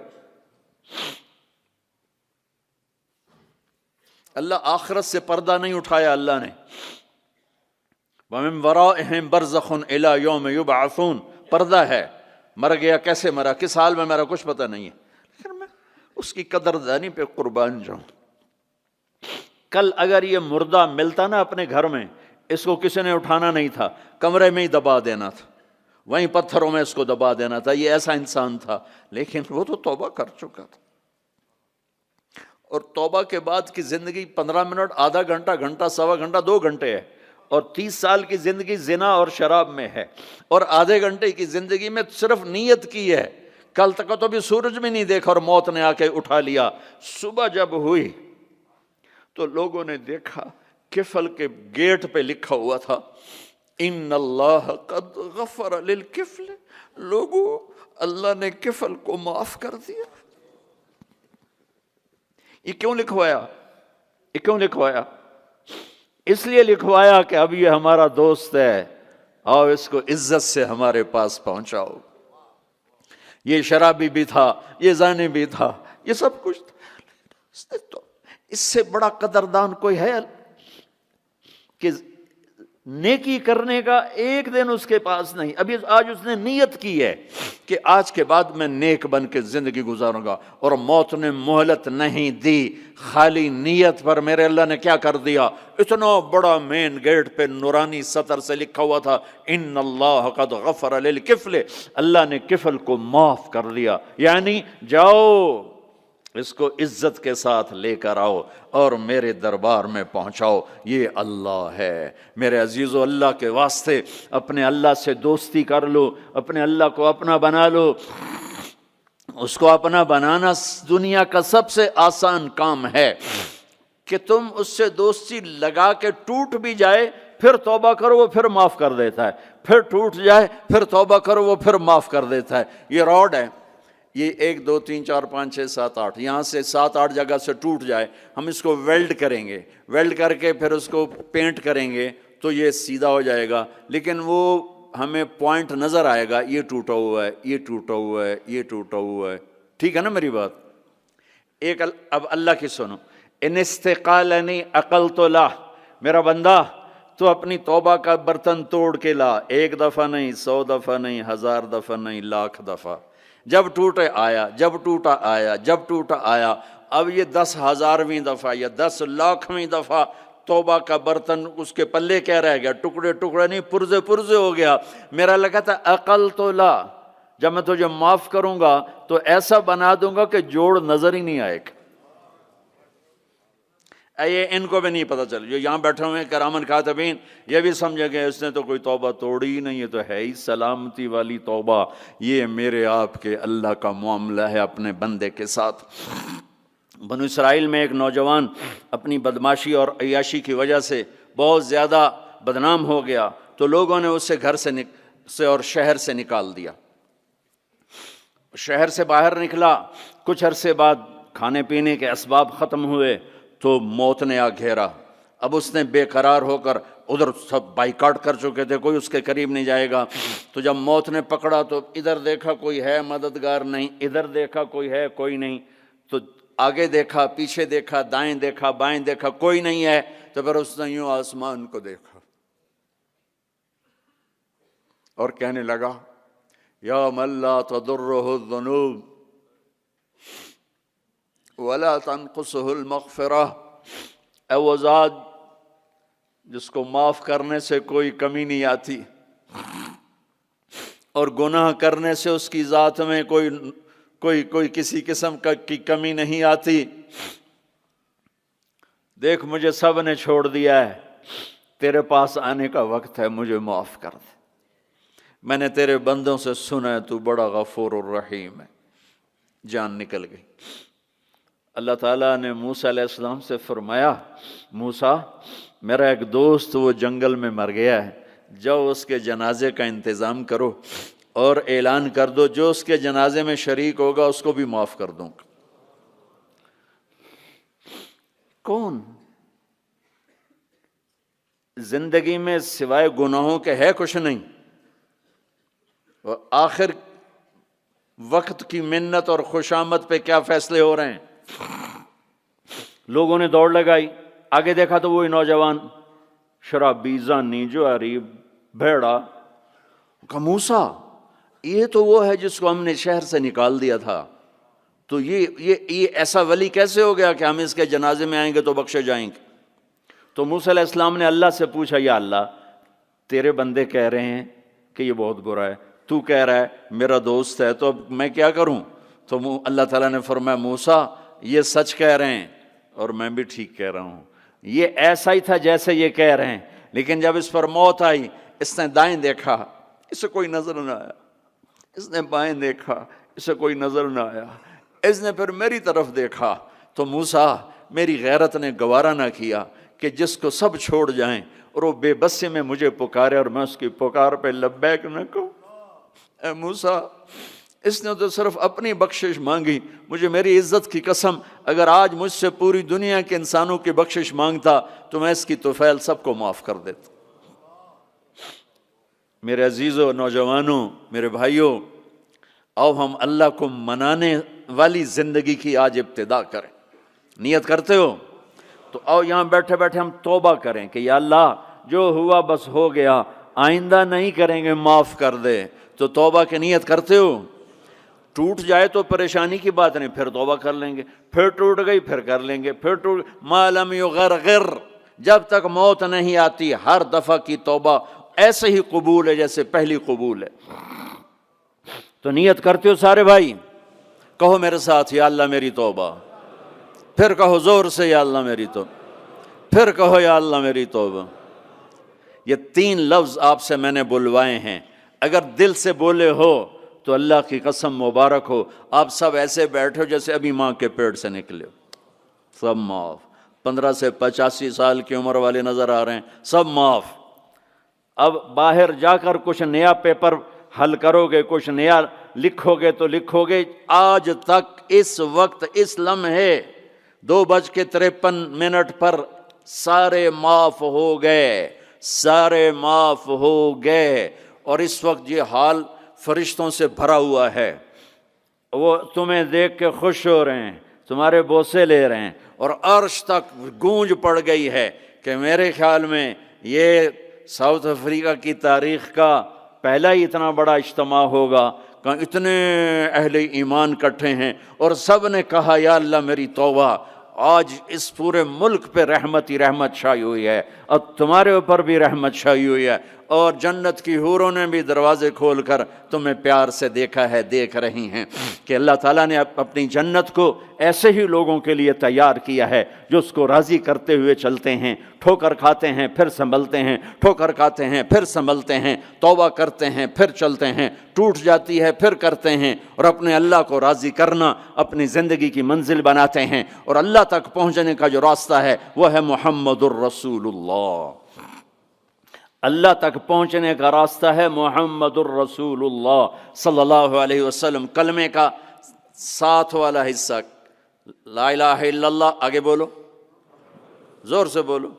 A: اللہ آخرت سے پردہ نہیں اٹھایا اللہ نے. وَمِن وَرَائِهِمْ بَرْزَخٌ إِلَى يَوْمِ يُبْعَثُونَ، پردہ ہے. مر گیا، کیسے مرا، کس حال میں مرا، کچھ پتہ نہیں ہے، لیکن میں اس کی قدردانی پہ قربان جاؤں. کل اگر یہ مردہ ملتا نا اپنے گھر میں، اس کو کسی نے اٹھانا نہیں تھا، کمرے میں ہی دبا دینا تھا، وہیں پتھروں میں اس کو دبا دینا تھا. یہ ایسا انسان تھا، لیکن وہ تو توبہ کر چکا تھا. اور توبہ کے بعد کی زندگی 15 منٹ، آدھا گھنٹہ، گھنٹہ، سوا گھنٹہ، 2 گھنٹے ہے، اور 30 سال کی زندگی زنا اور شراب میں ہے، اور آدھے گھنٹے کی زندگی میں صرف نیت کی ہے. کل تک تو بھی سورج بھی نہیں دیکھا اور موت نے آ کے اٹھا لیا. صبح جب ہوئی تو لوگوں نے دیکھا کفل کے گیٹ پہ لکھا ہوا تھا ان اللہ قد غفر للکفل. لوگوں، اللہ نے کفل کو معاف کر دیا. یہ کیوں لکھوایا؟ یہ کیوں لکھوایا؟ اس لیے لکھوایا کہ اب یہ ہمارا دوست ہے، آؤ اس کو عزت سے ہمارے پاس پہنچاؤ. یہ شرابی بھی تھا، یہ زانی بھی تھا، یہ سب کچھ تھا. تو اس سے بڑا قدردان کوئی ہے کہ نیکی کرنے کا ایک دن اس کے پاس نہیں. ابھی آج اس نے نیت کی ہے کہ آج کے بعد میں نیک بن کے زندگی گزاروں گا، اور موت نے مہلت نہیں دی. خالی نیت پر میرے اللہ نے کیا کر دیا، اتنا بڑا مین گیٹ پہ نورانی سطر سے لکھا ہوا تھا ان اللہ قد غفر للکفل. اللہ نے کفل کو معاف کر دیا. یعنی جاؤ اس کو عزت کے ساتھ لے کر آؤ اور میرے دربار میں پہنچاؤ. یہ اللہ ہے. میرے عزیزو، اللہ کے واسطے اپنے اللہ سے دوستی کر لو، اپنے اللہ کو اپنا بنا لو. اس کو اپنا بنانا دنیا کا سب سے آسان کام ہے کہ تم اس سے دوستی لگا کے ٹوٹ بھی جائے پھر توبہ کرو وہ پھر معاف کر دیتا ہے، پھر ٹوٹ جائے پھر توبہ کرو وہ پھر معاف کر دیتا ہے. یہ راڈ ہے، یہ 1 2 3 4 5 6 7 8 یہاں سے 7 8 جگہ سے ٹوٹ جائے، ہم اس کو ویلڈ کریں گے، ویلڈ کر کے پھر اس کو پینٹ کریں گے تو یہ سیدھا ہو جائے گا. لیکن وہ ہمیں پوائنٹ نظر آئے گا، یہ ٹوٹا ہوا ہے، یہ ٹوٹا ہوا ہے، یہ ٹوٹا ہوا ہے. ٹھیک ہے نا میری بات؟ ایک اب اللہ کی سنو. ان استقالنی عقلت لا، میرا بندہ تو اپنی توبہ کا برتن توڑ کے لا. 1 دفعہ نہیں، 100 دفعہ نہیں، 1000 دفعہ نہیں، 1,00,000 دفعہ. جب ٹوٹے آیا، جب ٹوٹا آیا، جب ٹوٹا آیا۔ اب یہ 10,000ویں دفعہ یا 10,00,000ویں دفعہ توبہ کا برتن اس کے پلے کیا رہ گیا؟ ٹکڑے ٹکڑے نہیں، پرزے پرزے ہو گیا۔ میرا لگا تھا عقل تو لا، جب میں تجھے معاف کروں گا تو ایسا بنا دوں گا کہ جوڑ نظر ہی نہیں آئے گا۔ یہ ان کو بھی نہیں پتہ چل، جو یہاں بیٹھے ہوئے ہیں کرامن کاتبین، یہ بھی سمجھے گئے اس نے تو کوئی توبہ توڑی ہی نہیں، یہ تو ہے ہی سلامتی والی توبہ۔ یہ میرے آپ کے اللہ کا معاملہ ہے اپنے بندے کے ساتھ۔ بنو اسرائیل میں ایک نوجوان اپنی بدماشی اور عیاشی کی وجہ سے بہت زیادہ بدنام ہو گیا، تو لوگوں نے اسے گھر سے اور شہر سے نکال دیا۔ شہر سے باہر نکلا، کچھ عرصے بعد کھانے پینے کے اسباب ختم ہوئے تو موت نے آ گھیرا۔ اب اس نے بے قرار ہو کر، ادھر سب بائیکاٹ کر چکے تھے، کوئی اس کے قریب نہیں جائے گا، تو جب موت نے پکڑا تو ادھر دیکھا کوئی ہے مددگار نہیں، ادھر دیکھا کوئی ہے کوئی نہیں، تو آگے دیکھا، پیچھے دیکھا، دائیں دیکھا، بائیں دیکھا، کوئی نہیں ہے، تو پھر اس نے یوں آسمان کو دیکھا اور کہنے لگا یا من لا تضرہ الذنوب ولا تنقصہ المغفرہ، اے وہ ذات جس کو معاف کرنے سے کوئی کمی نہیں آتی اور گناہ کرنے سے اس کی ذات میں کوئی کسی قسم کی کمی نہیں آتی، دیکھ مجھے سب نے چھوڑ دیا ہے، تیرے پاس آنے کا وقت ہے، مجھے معاف کر دے، میں نے تیرے بندوں سے سنا ہے تو بڑا غفور الرحیم ہے۔ جان نکل گئی۔ اللہ تعالیٰ نے موسیٰ علیہ السلام سے فرمایا، موسیٰ میرا ایک دوست وہ جنگل میں مر گیا ہے، جاؤ اس کے جنازے کا انتظام کرو اور اعلان کر دو جو اس کے جنازے میں شریک ہوگا اس کو بھی معاف کر دوں گا۔ کون زندگی میں سوائے گناہوں کے ہے کچھ نہیں، اور آخر وقت کی منت اور خوشامد پہ کیا فیصلے ہو رہے ہیں۔ لوگوں نے دوڑ لگائی، آگے دیکھا تو وہی نوجوان شرابی، زانی، جواری، بھیڑا۔ کہا موسیٰ یہ تو وہ ہے جس کو ہم نے شہر سے نکال دیا تھا، تو یہ ایسا ولی کیسے ہو گیا کہ ہم اس کے جنازے میں آئیں گے تو بخشے جائیں گے؟ تو موسیٰ علیہ السلام نے اللہ سے پوچھا، یا اللہ تیرے بندے کہہ رہے ہیں کہ یہ بہت برا ہے، تو کہہ رہا ہے میرا دوست ہے، تو اب میں کیا کروں؟ تو اللہ تعالیٰ نے فرمایا موسیٰ یہ سچ کہہ رہے ہیں اور میں بھی ٹھیک کہہ رہا ہوں، یہ ایسا ہی تھا جیسے یہ کہہ رہے ہیں، لیکن جب اس پر موت آئی اس نے دائیں دیکھا، اسے کوئی نظر نہ آیا، اس نے بائیں دیکھا، اسے کوئی نظر نہ آیا، اس نے پھر میری طرف دیکھا، تو موسیٰ میری غیرت نے گوارا نہ کیا کہ جس کو سب چھوڑ جائیں اور وہ بے بسی میں مجھے پکارے اور میں اس کی پکار پہ لبیک نہ کہوں۔ اے موسیٰ اس نے تو صرف اپنی بخشش مانگی، مجھے میری عزت کی قسم اگر آج مجھ سے پوری دنیا کے انسانوں کی بخشش مانگتا تو میں اس کی طفیل سب کو معاف کر دیتا۔ میرے عزیزوں، نوجوانوں، میرے بھائیوں، آؤ ہم اللہ کو منانے والی زندگی کی آج ابتدا کریں۔ نیت کرتے ہو تو آؤ یہاں بیٹھے بیٹھے ہم توبہ کریں کہ یا اللہ جو ہوا بس ہو گیا، آئندہ نہیں کریں گے، معاف کر دے۔ تو توبہ کی نیت کرتے ہو؟ ٹوٹ جائے تو پریشانی کی بات نہیں، پھر توبہ کر لیں گے، پھر ٹوٹ گئی پھر کر لیں گے، پھر ٹوٹ ما لم یغرغر، جب تک موت نہیں آتی ہر دفعہ کی توبہ ایسے ہی قبول ہے جیسے پہلی قبول ہے۔ تو نیت کرتے ہو سارے بھائی؟ کہو میرے ساتھ، یا اللہ میری توبہ، پھر کہو زور سے یا اللہ میری توبہ، پھر کہو یا اللہ میری توبہ۔ یہ 3 لفظ آپ سے میں نے بلوائے ہیں، اگر دل سے بولے ہو تو اللہ کی قسم مبارک ہو، آپ سب ایسے بیٹھو جیسے ابھی ماں کے پیٹ سے نکلے ہو، سب معاف۔ 15 سے 85 سال کی عمر والے نظر آ رہے ہیں، سب معاف۔ اب باہر جا کر کچھ نیا پیپر حل کرو گے، کچھ نیا لکھو گے تو لکھو گے آج تک اس وقت اس لمحے 2:53 پر سارے معاف ہو گئے، سارے معاف ہو گئے، اور اس وقت یہ حال فرشتوں سے بھرا ہوا ہے، وہ تمہیں دیکھ کے خوش ہو رہے ہیں، تمہارے بوسے لے رہے ہیں، اور عرش تک گونج پڑ گئی ہے کہ میرے خیال میں یہ ساؤتھ افریقہ کی تاریخ کا پہلا ہی اتنا بڑا اجتماع ہوگا، کہا اتنے اہل ایمان کٹھے ہیں اور سب نے کہا یا اللہ میری توبہ، آج اس پورے ملک پہ رحمت ہی رحمت چھائی ہوئی ہے اور تمہارے اوپر بھی رحمت چھائی ہوئی ہے، اور جنت کی حوروں نے بھی دروازے کھول کر تمہیں پیار سے دیکھا ہے، دیکھ رہی ہیں کہ اللہ تعالیٰ نے اپنی جنت کو ایسے ہی لوگوں کے لیے تیار کیا ہے جو اس کو راضی کرتے ہوئے چلتے ہیں، ٹھوکر کھاتے ہیں پھر سنبھلتے ہیں، ٹھوکر کھاتے ہیں پھر سنبھلتے ہیں، توبہ کرتے ہیں پھر چلتے ہیں، ٹوٹ جاتی ہے پھر کرتے ہیں، اور اپنے اللہ کو راضی کرنا اپنی زندگی کی منزل بناتے ہیں، اور اللہ تک پہنچنے کا جو راستہ ہے وہ ہے محمد الرسول اللہ۔ اللہ تک پہنچنے کا راستہ ہے محمد الرسول اللہ صلی اللہ علیہ وسلم۔ کلمے کا ساتھ والا حصہ لا الہ الا اللہ، آگے بولو، زور سے بولو۔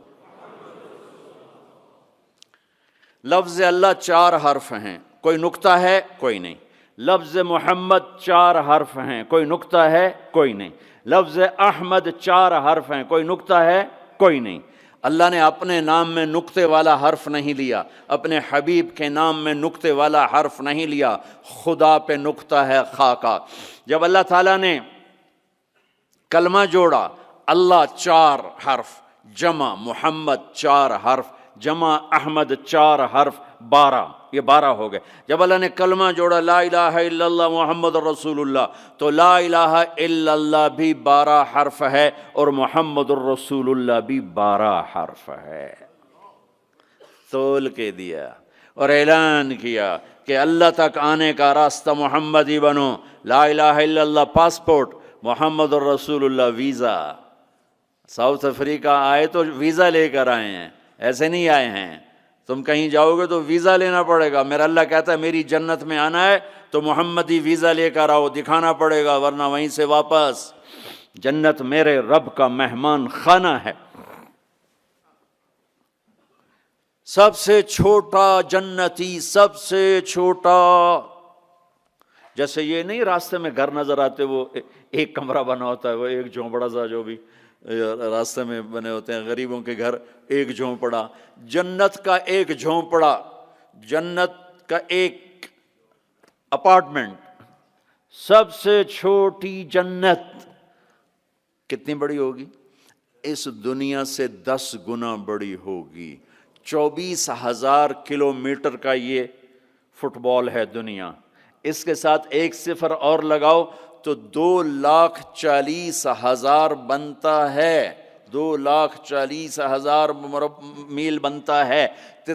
A: لفظ اللہ 4 حرف ہیں، کوئی نکتہ ہے؟ کوئی نہیں۔ لفظ محمد 4 حرف ہیں، کوئی نکتہ ہے؟ کوئی نہیں۔ لفظ احمد 4 حرف ہیں، کوئی نکتہ ہے؟ کوئی نہیں۔ اللہ نے اپنے نام میں نکتے والا حرف نہیں لیا، اپنے حبیب کے نام میں نکتے والا حرف نہیں لیا، خدا پہ نکتہ ہے خا کا۔ جب اللہ تعالیٰ نے کلمہ جوڑا، اللہ 4 حرف، جمع محمد 4 حرف، جمع احمد 4 حرف، 12، یہ 12 ہو گئے۔ جب اللہ نے کلمہ جوڑا لا الہ الا اللہ محمد الرسول اللہ، تو لا الہ الا اللہ بھی 12 حرف ہے اور محمد الرسول اللہ بھی 12 حرف ہے۔ تول کے دیا اور اعلان کیا کہ اللہ تک آنے کا راستہ محمدی بنو، لا الہ الا اللہ پاسپورٹ، محمد الرسول اللہ ویزا۔ ساؤتھ افریقہ آئے تو ویزا لے کر آئے ہیں، ایسے نہیں آئے ہیں۔ تم کہیں جاؤ گے تو ویزا لینا پڑے گا۔ میرا اللہ کہتا ہے میری جنت میں آنا ہے تو محمدی ویزا لے کر آؤ، دکھانا پڑے گا، ورنہ وہیں سے واپس۔ جنت میرے رب کا مہمان خانہ ہے۔ سب سے چھوٹا جنتی، سب سے چھوٹا، جیسے یہ نہیں راستے میں گھر نظر آتے، وہ ایک کمرہ بنا ہوتا ہے، وہ ایک جھونپڑا سا جو بھی راستے میں بنے ہوتے ہیں غریبوں کے گھر، ایک جھونپڑا، جنت کا ایک جھونپڑا، جنت کا ایک اپارٹمنٹ، سب سے چھوٹی جنت کتنی بڑی ہوگی؟ اس دنیا سے 10 گنا بڑی ہوگی۔ 24,000 کلومیٹر کا یہ فٹ بال ہے دنیا، اس کے ساتھ 1 صفر اور لگاؤ تو 2,40,000 بنتا ہے، 2,40,000 میل بنتا ہے۔ تو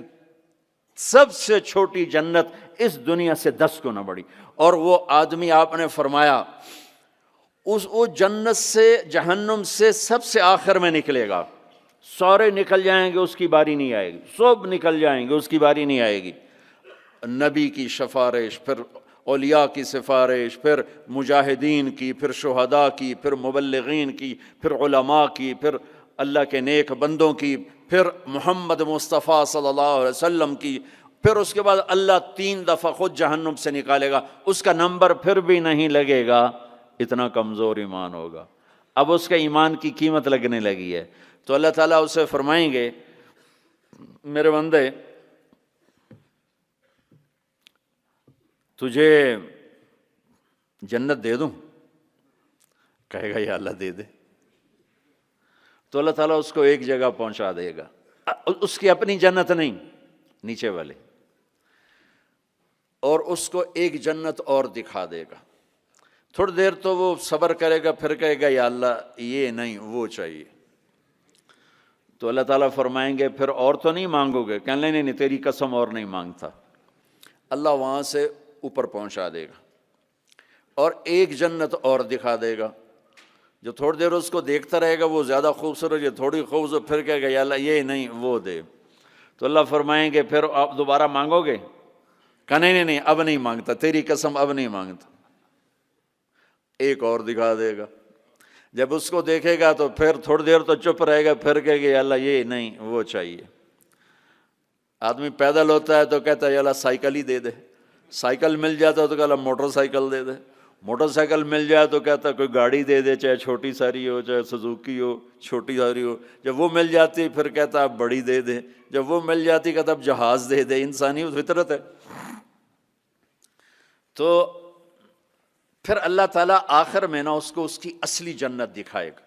A: سب سے چھوٹی جنت اس دنیا سے 10 گنا بڑی، اور وہ آدمی آپ نے فرمایا وہ جنت سے جہنم سے سب سے آخر میں نکلے گا، سارے نکل جائیں گے اس کی باری نہیں آئے گی، سب نکل جائیں گے اس کی باری نہیں آئے گی۔ نبی کی سفارش، پھر اولیاء کی سفارش، پھر مجاہدین کی، پھر شہداء کی، پھر مبلغین کی، پھر علماء کی، پھر اللہ کے نیک بندوں کی، پھر محمد مصطفیٰ صلی اللہ علیہ وسلم کی، پھر اس کے بعد اللہ 3 دفعہ خود جہنم سے نکالے گا، اس کا نمبر پھر بھی نہیں لگے گا، اتنا کمزور ایمان ہوگا۔ اب اس کے ایمان کی قیمت لگنے لگی ہے، تو اللہ تعالیٰ اسے فرمائیں گے میرے بندے تجھے جنت دے دوں؟ کہے گا یا اللہ دے دے۔ تو اللہ تعالیٰ اس کو ایک جگہ پہنچا دے گا، اس کی اپنی جنت نہیں، نیچے والے، اور اس کو ایک جنت اور دکھا دے گا۔ تھوڑی دیر تو وہ صبر کرے گا، پھر کہے گا یا اللہ یہ نہیں وہ چاہیے۔ تو اللہ تعالیٰ فرمائیں گے پھر اور تو نہیں مانگو گے؟ کہنے نہیں نہیں تیری قسم اور نہیں مانگتا۔ اللہ وہاں سے اوپر پہنچا دے گا اور ایک جنت اور دکھا دے گا، جو تھوڑی دیر اس کو دیکھتا رہے گا وہ زیادہ خوبصورت، یہ تھوڑی خوبصورت، پھر کہے گا یا اللہ یہ نہیں وہ دے۔ تو اللہ فرمائیں گے پھر آپ دوبارہ مانگو گے؟ کہ نہیں نہیں اب نہیں مانگتا، تیری قسم اب نہیں مانگتا۔ ایک اور دکھا دے گا، جب اس کو دیکھے گا تو پھر تھوڑی دیر تو چپ رہے گا، پھر کہے گا یا اللہ یہ نہیں وہ چاہیے۔ آدمی پیدل ہوتا ہے تو کہتا ہے یا اللہ سائیکل ہی دے دے، سائیکل مل جاتا ہے تو کہتا موٹر سائیکل دے دے، موٹر سائیکل مل جائے تو کہتا کوئی گاڑی دے دے، چاہے چھوٹی ساری ہو چاہے سزوکی ہو، چھوٹی ساری ہو۔ جب وہ مل جاتی پھر کہتا اب بڑی دے دے، جب وہ مل جاتی کہتا اب جہاز دے دے۔ انسانی فطرت ہے۔ تو پھر اللہ تعالیٰ آخر میں نا اس کو اس کی اصلی جنت دکھائے گا.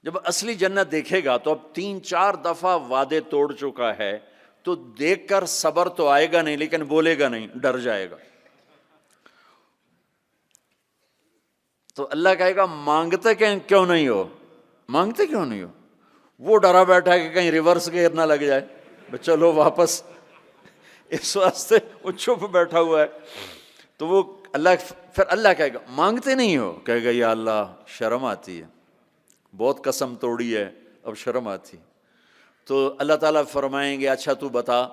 A: جب اصلی جنت دیکھے گا تو اب 3-4 دفعہ وعدے توڑ چکا ہے، تو دیکھ کر صبر تو آئے گا نہیں، لیکن بولے گا نہیں، ڈر جائے گا. تو اللہ کہے گا مانگتے کیوں نہیں ہو، مانگتے کیوں نہیں ہو؟ وہ ڈرا بیٹھا ہے کہ کہیں ریورس گیئر نہ لگ جائے، چلو واپس، اس واسطے وہ چپ بیٹھا ہوا ہے. تو وہ اللہ کہے گا مانگتے نہیں ہو، کہے گا یا اللہ شرم آتی ہے، بہت قسم توڑی ہے، اب شرم آتی. تو اللہ تعالیٰ فرمائیں گے اچھا تو بتا،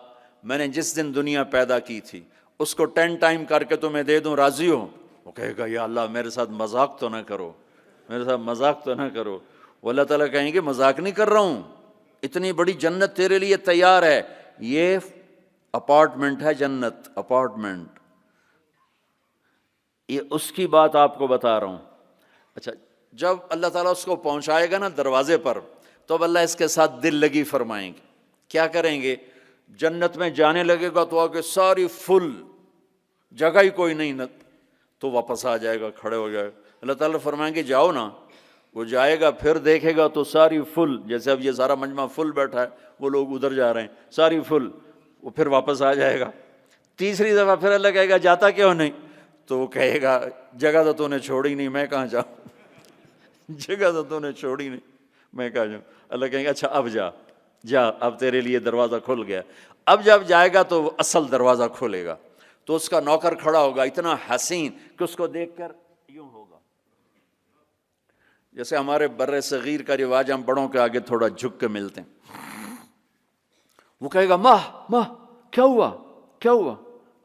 A: میں نے جس دن دنیا پیدا کی تھی اس کو 10 ٹائم کر کے تمہیں دے دوں، راضی ہو؟ وہ کہے گا یا اللہ میرے ساتھ مذاق تو نہ کرو، میرے ساتھ مذاق تو نہ کرو. وہ اللہ تعالیٰ کہیں گے مذاق نہیں کر رہا ہوں، اتنی بڑی جنت تیرے لیے تیار ہے، یہ اپارٹمنٹ ہے، جنت اپارٹمنٹ، یہ اس کی بات آپ کو بتا رہا ہوں. اچھا جب اللہ تعالیٰ اس کو پہنچائے گا نا دروازے پر، تو اب اللہ اس کے ساتھ دل لگی فرمائیں گے. کیا کریں گے؟ جنت میں جانے لگے گا تو آگے ساری فل، جگہ ہی کوئی نہیں، تو واپس آ جائے گا، کھڑے ہو جائے گا. اللہ تعالیٰ فرمائیں گے جاؤ نا، وہ جائے گا، پھر دیکھے گا تو ساری فل، جیسے اب یہ سارا مجمع فل بیٹھا ہے، وہ لوگ ادھر جا رہے ہیں، ساری فل، وہ پھر واپس آ جائے گا. تیسری دفعہ پھر اللہ کہے گا جاتا کیوں نہیں؟ تو وہ کہے گا جگہ تو نے چھوڑی نہیں، میں کہاں جاؤں، جگہ تو نے چھوڑی نہیں، میں کہاں جاؤں. اللہ کہیں گے اچھا اب جا، اب تیرے لیے دروازہ کھل گیا. اب جب جائے گا تو اصل دروازہ کھولے گا، تو اس کا نوکر کھڑا ہوگا اتنا حسین کہ اس کو دیکھ کر یوں ہوگا. جیسے ہمارے بر صغیر کا رواج، ہم بڑوں کے آگے تھوڑا جھک کے ملتے ہیں. وہ کہے گا ماہ کیا ہوا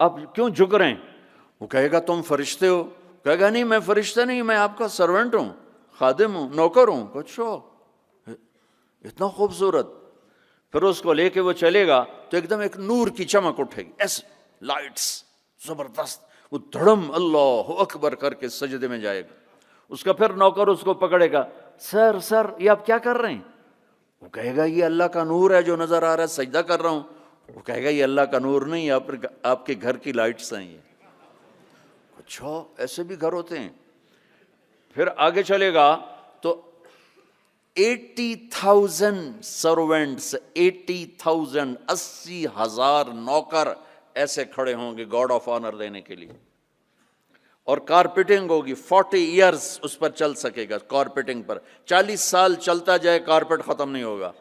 A: آپ کیوں جھک رہے ہیں؟ وہ کہے گا تم فرشتے ہو؟ کہے گا نہیں میں فرشتہ نہیں، میں آپ کا سرونٹ ہوں، خادم ہوں، نوکر ہوں. اچھا اتنا خوبصورت. پھر اس کو لے کے وہ چلے گا تو ایک دم ایک نور کی چمک اٹھے گی، ایسے لائٹس زبردست، وہ دھڑم اللہ اکبر کر کے سجدے میں جائے گا. اس کا پھر نوکر اس کو پکڑے گا، سر یہ آپ کیا کر رہے ہیں؟ وہ کہے گا یہ اللہ کا نور ہے جو نظر آ رہا ہے، سجدہ کر رہا ہوں. وہ کہے گا یہ اللہ کا نور نہیں، آپ کے گھر کی لائٹس ہیں یہ. اچھا ایسے بھی گھر ہوتے ہیں. پھر آگے چلے گا تو 80,000 سرونٹس، 80,000 80,000 نوکر ایسے کھڑے ہوں گے گاڈ آف آنر دینے کے لیے. اور کارپیٹنگ ہوگی، 40 ایئرز اس پر چل سکے گا. کارپیٹنگ پر 40 سال چلتا جائے، کارپیٹ ختم نہیں ہوگا.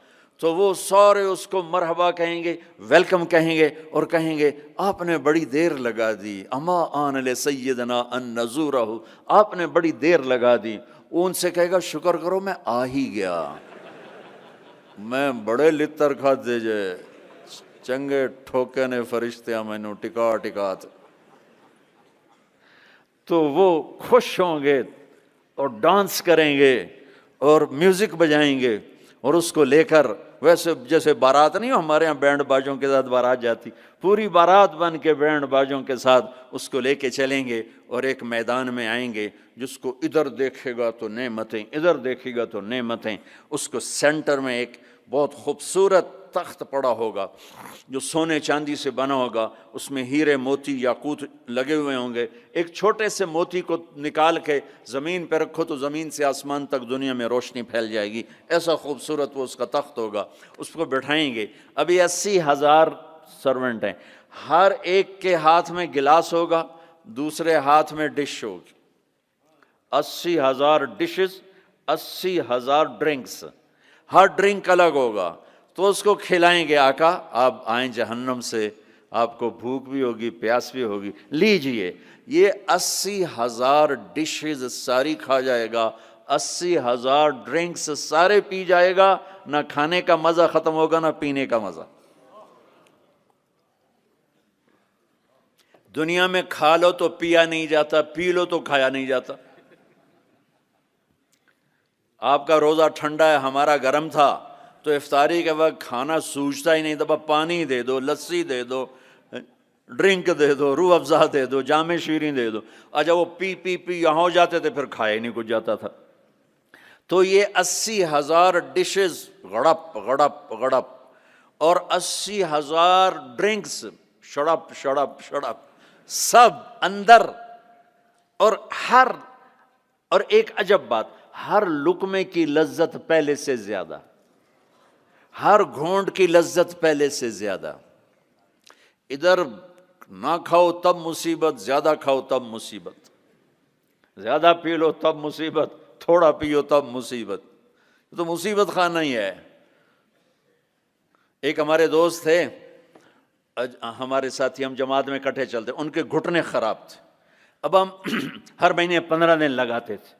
A: تو وہ سارے اس کو مرحبا کہیں گے، ویلکم کہیں گے، اور کہیں گے آپ نے بڑی دیر لگا دی، اما آن لسیدنا ان نزورہ، آپ نے بڑی دیر لگا دی. وہ ان سے کہے گا شکر کرو میں آ ہی گیا، میں بڑے لتر کھاتے جے چنگے ٹھوکے نے فرشتیاں مینوں ٹکا. تو وہ خوش ہوں گے اور ڈانس کریں گے اور میوزک بجائیں گے، اور اس کو لے کر ویسے جیسے بارات نہیں ہو ہمارے یہاں بینڈ باجوں کے ساتھ بارات جاتی، پوری بارات بن کے بینڈ باجوں کے ساتھ اس کو لے کے چلیں گے، اور ایک میدان میں آئیں گے جس کو ادھر دیکھے گا تو نعمتیں، ادھر دیکھے گا تو نعمتیں. اس کو سینٹر میں ایک بہت خوبصورت تخت پڑا ہوگا جو سونے چاندی سے بنا ہوگا، اس میں ہیرے موتی یاقوت لگے ہوئے ہوں گے. ایک چھوٹے سے موتی کو نکال کے زمین پہ رکھو تو زمین سے آسمان تک دنیا میں روشنی پھیل جائے گی، ایسا خوبصورت وہ اس کا تخت ہوگا. اس کو بٹھائیں گے. ابھی 80,000 سرونٹ ہیں، ہر ایک کے ہاتھ میں گلاس ہوگا، دوسرے ہاتھ میں ڈش ہوگی. 80,000 ڈشز، 80,000 ڈرنکس، ہر ڈرنک الگ ہوگا. تو اس کو کھلائیں گے آقا آپ آئیں جہنم سے، آپ کو بھوک بھی ہوگی پیاس بھی ہوگی، لیجئے. یہ 80,000 ڈشز ساری کھا جائے گا، 80,000 ڈرنکس سارے پی جائے گا، نہ کھانے کا مزہ ختم ہوگا نہ پینے کا مزہ. دنیا میں کھا لو تو پیا نہیں جاتا، پی لو تو کھایا نہیں جاتا. آپ کا روزہ ٹھنڈا ہے، ہمارا گرم تھا، تو افطاری کے وقت کھانا سوجتا ہی نہیں تھا، پانی دے دو، لسی دے دو، ڈرنک دے دو، روح افزا دے دو، جام شیریں دے دو. اچھا وہ پی یہاں ہو جاتے تھے، پھر کھایا ہی نہیں کچھ جاتا تھا. تو یہ 80,000 ڈشز غڑپ غڑپ غڑپ، اور 80,000 ڈرنکس شڑپ شڑپ شڑپ. سب اندر. اور ایک عجب بات، ہر لقمے کی لذت پہلے سے زیادہ، ہر گھونٹ کی لذت پہلے سے زیادہ. ادھر نہ کھاؤ تب مصیبت، زیادہ کھاؤ تب مصیبت، زیادہ پی لو تب مصیبت، تھوڑا پیو تب مصیبت. تو مصیبت خانہ ہی ہے. ایک ہمارے دوست تھے، ہمارے ساتھی، ہم جماعت میں اکٹھے چلتے، ان کے گھٹنے خراب تھے. اب ہم ہر مہینے 15 دن لگاتے تھے.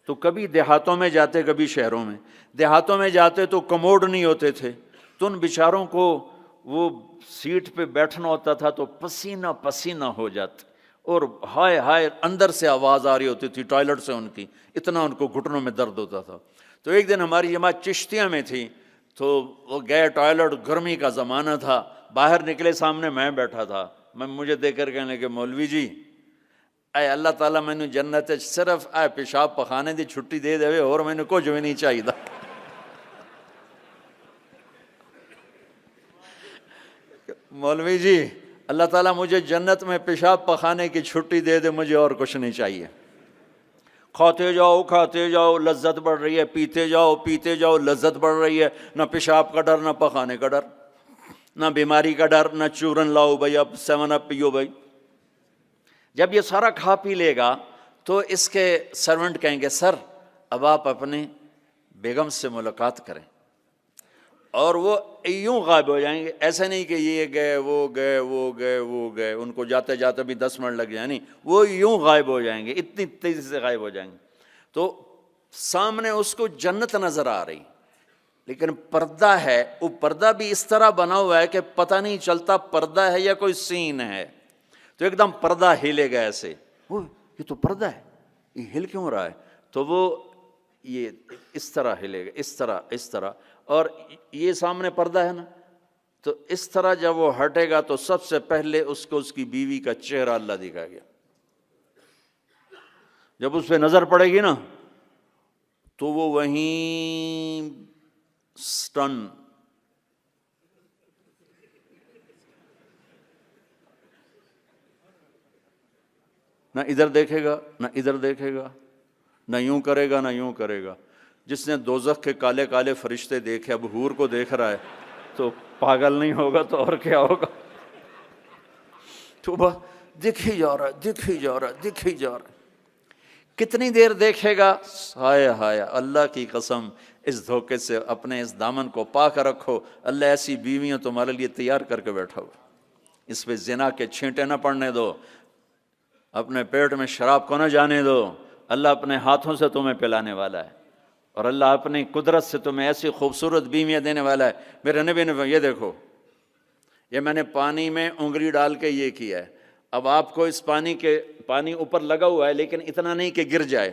A: تو کبھی دیہاتوں میں جاتے، کبھی شہروں میں. دیہاتوں میں جاتے تو کموڈ نہیں ہوتے تھے، تو ان بیچاروں کو وہ سیٹ پہ بیٹھنا ہوتا تھا تو پسینہ پسینہ ہو جاتے، اور ہائے ہائے اندر سے آواز آ رہی ہوتی تھی ٹوائلٹ سے ان کی، اتنا ان کو گھٹنوں میں درد ہوتا تھا. تو ایک دن ہماری جماعت چشتیاں میں تھی، تو وہ گئے ٹوائلٹ، گرمی کا زمانہ تھا، باہر نکلے، سامنے میں بیٹھا تھا. مجھے دیکھ کر کہنے لگے مولوی جی اے اللہ تعالیٰ میں نے جنت صرف اے پیشاب پخانے دی چھٹی دے دے اور میں نے کچھ بھی نہیں چاہیے. مولوی جی اللہ تعالیٰ مجھے جنت میں پیشاب پخانے کی چھٹی دے دے، مجھے اور کچھ نہیں چاہیے. کھاتے جاؤ کھاتے جاؤ لذت بڑھ رہی ہے، پیتے جاؤ پیتے جاؤ لذت بڑھ رہی ہے. نہ پیشاب کا ڈر، نہ پخانے کا ڈر، نہ بیماری کا ڈر، نہ چورن لاؤ بھائی اب 7 اپ پیو بھائی. جب یہ سارا کھا پی لے گا تو اس کے سرونٹ کہیں گے سر اب آپ اپنے بیگم سے ملاقات کریں، اور وہ یوں غائب ہو جائیں گے. ایسا نہیں کہ یہ گئے وہ گئے وہ گئے وہ گئے، ان کو جاتے جاتے بھی 10 منٹ لگ جائیں، نہیں، وہ یوں غائب ہو جائیں گے، اتنی تیزی سے غائب ہو جائیں گے. تو سامنے اس کو جنت نظر آ رہی، لیکن پردہ ہے، وہ پردہ بھی اس طرح بنا ہوا ہے کہ پتہ نہیں چلتا پردہ ہے یا کوئی سین ہے. تو ایک دم پردہ ہلے گا ایسے، یہ تو پردہ ہے، یہ ہل کیوں رہا ہے؟ تو وہ یہ اس طرح ہلے گا، اس طرح اس طرح، اور یہ سامنے پردہ ہے نا، تو اس طرح جب وہ ہٹے گا تو سب سے پہلے اس کو اس کی بیوی کا چہرہ اللہ دکھائے گا. جب اس پہ نظر پڑے گی نا تو وہ وہیں سٹن، نہ ادھر دیکھے گا نہ ادھر دیکھے گا، نہ یوں کرے گا نہ یوں کرے گا. جس نے دوزخ کے کالے کالے فرشتے دیکھے اب حور کو دیکھ رہا ہے تو پاگل نہیں ہوگا تو اور کیا ہوگا. تو بس دکھ ہی جا رہا ہے، دکھ ہی جا رہا ہے، دکھ ہی جا رہا ہے. کتنی دیر دیکھے گا؟ ہائے ہائے اللہ کی قسم، اس دھوکے سے اپنے اس دامن کو پاک رکھو. اللہ ایسی بیویاں تمہارے لیے تیار کر کے بیٹھا ہو، اس پہ زنا کے چھینٹے نہ پڑنے دو، اپنے پیٹ میں شراب کو نہ جانے دو. اللہ اپنے ہاتھوں سے تمہیں پلانے والا ہے، اور اللہ اپنی قدرت سے تمہیں ایسی خوبصورت بیویاں دینے والا ہے. میرے نبی نے یہ دیکھو، یہ میں نے پانی میں انگلی ڈال کے یہ کیا ہے. اب آپ کو اس پانی اوپر لگا ہوا ہے لیکن اتنا نہیں کہ گر جائے.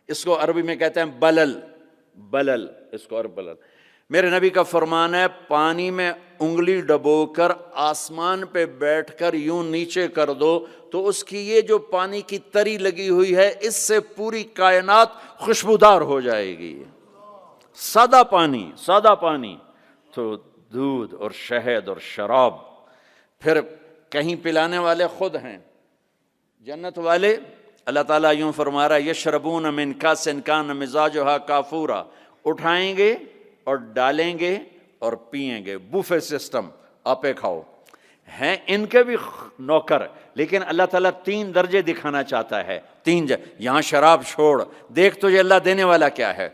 A: اس کو عربی میں کہتے ہیں بلل، اس کو عرب بلل. میرے نبی کا فرمان ہے پانی میں انگلی ڈبو کر آسمان پہ بیٹھ کر یوں نیچے کر دو تو اس کی یہ جو پانی کی تری لگی ہوئی ہے اس سے پوری کائنات خوشبودار ہو جائے گی. سادہ پانی تو دودھ اور شہد اور شراب. پھر کہیں پلانے والے خود ہیں جنت والے. اللہ تعالیٰ یوں فرما رہا ہے یشربون من کاس کان مزاجھا کافورا، اٹھائیں گے اور ڈالیں گے اور پئیں گے. بوفے سسٹم، آپے کھاؤ. ہیں ان کے بھی نوکر، لیکن اللہ تعالیٰ 3 درجے دکھانا چاہتا ہے. 3 یہاں شراب چھوڑ، دیکھ تجھے اللہ دینے والا کیا ہے.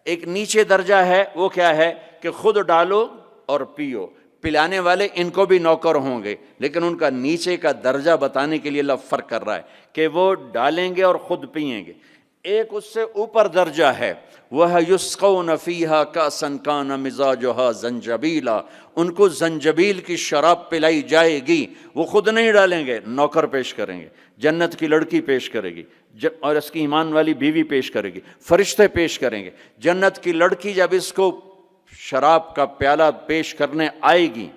A: ایک نیچے درجہ ہے، وہ کیا ہے کہ خود ڈالو اور پیو. پلانے والے ان کو بھی نوکر ہوں گے، لیکن ان کا نیچے کا درجہ بتانے کے لیے اللہ فرق کر رہا ہے کہ وہ ڈالیں گے اور خود پئیں گے. ایک اس سے اوپر درجہ ہے، وہ یسقون فیہا کأسا کان مزاجھا زنجبیلا، ان کو زنجبیل کی شراب پلائی جائے گی. وہ خود نہیں ڈالیں گے، نوکر پیش کریں گے، جنت کی لڑکی پیش کرے گی، اور اس کی ایمان والی بیوی پیش کرے گی، فرشتے پیش کریں گے. جنت کی لڑکی جب اس کو شراب کا پیالہ پیش کرنے آئے گی،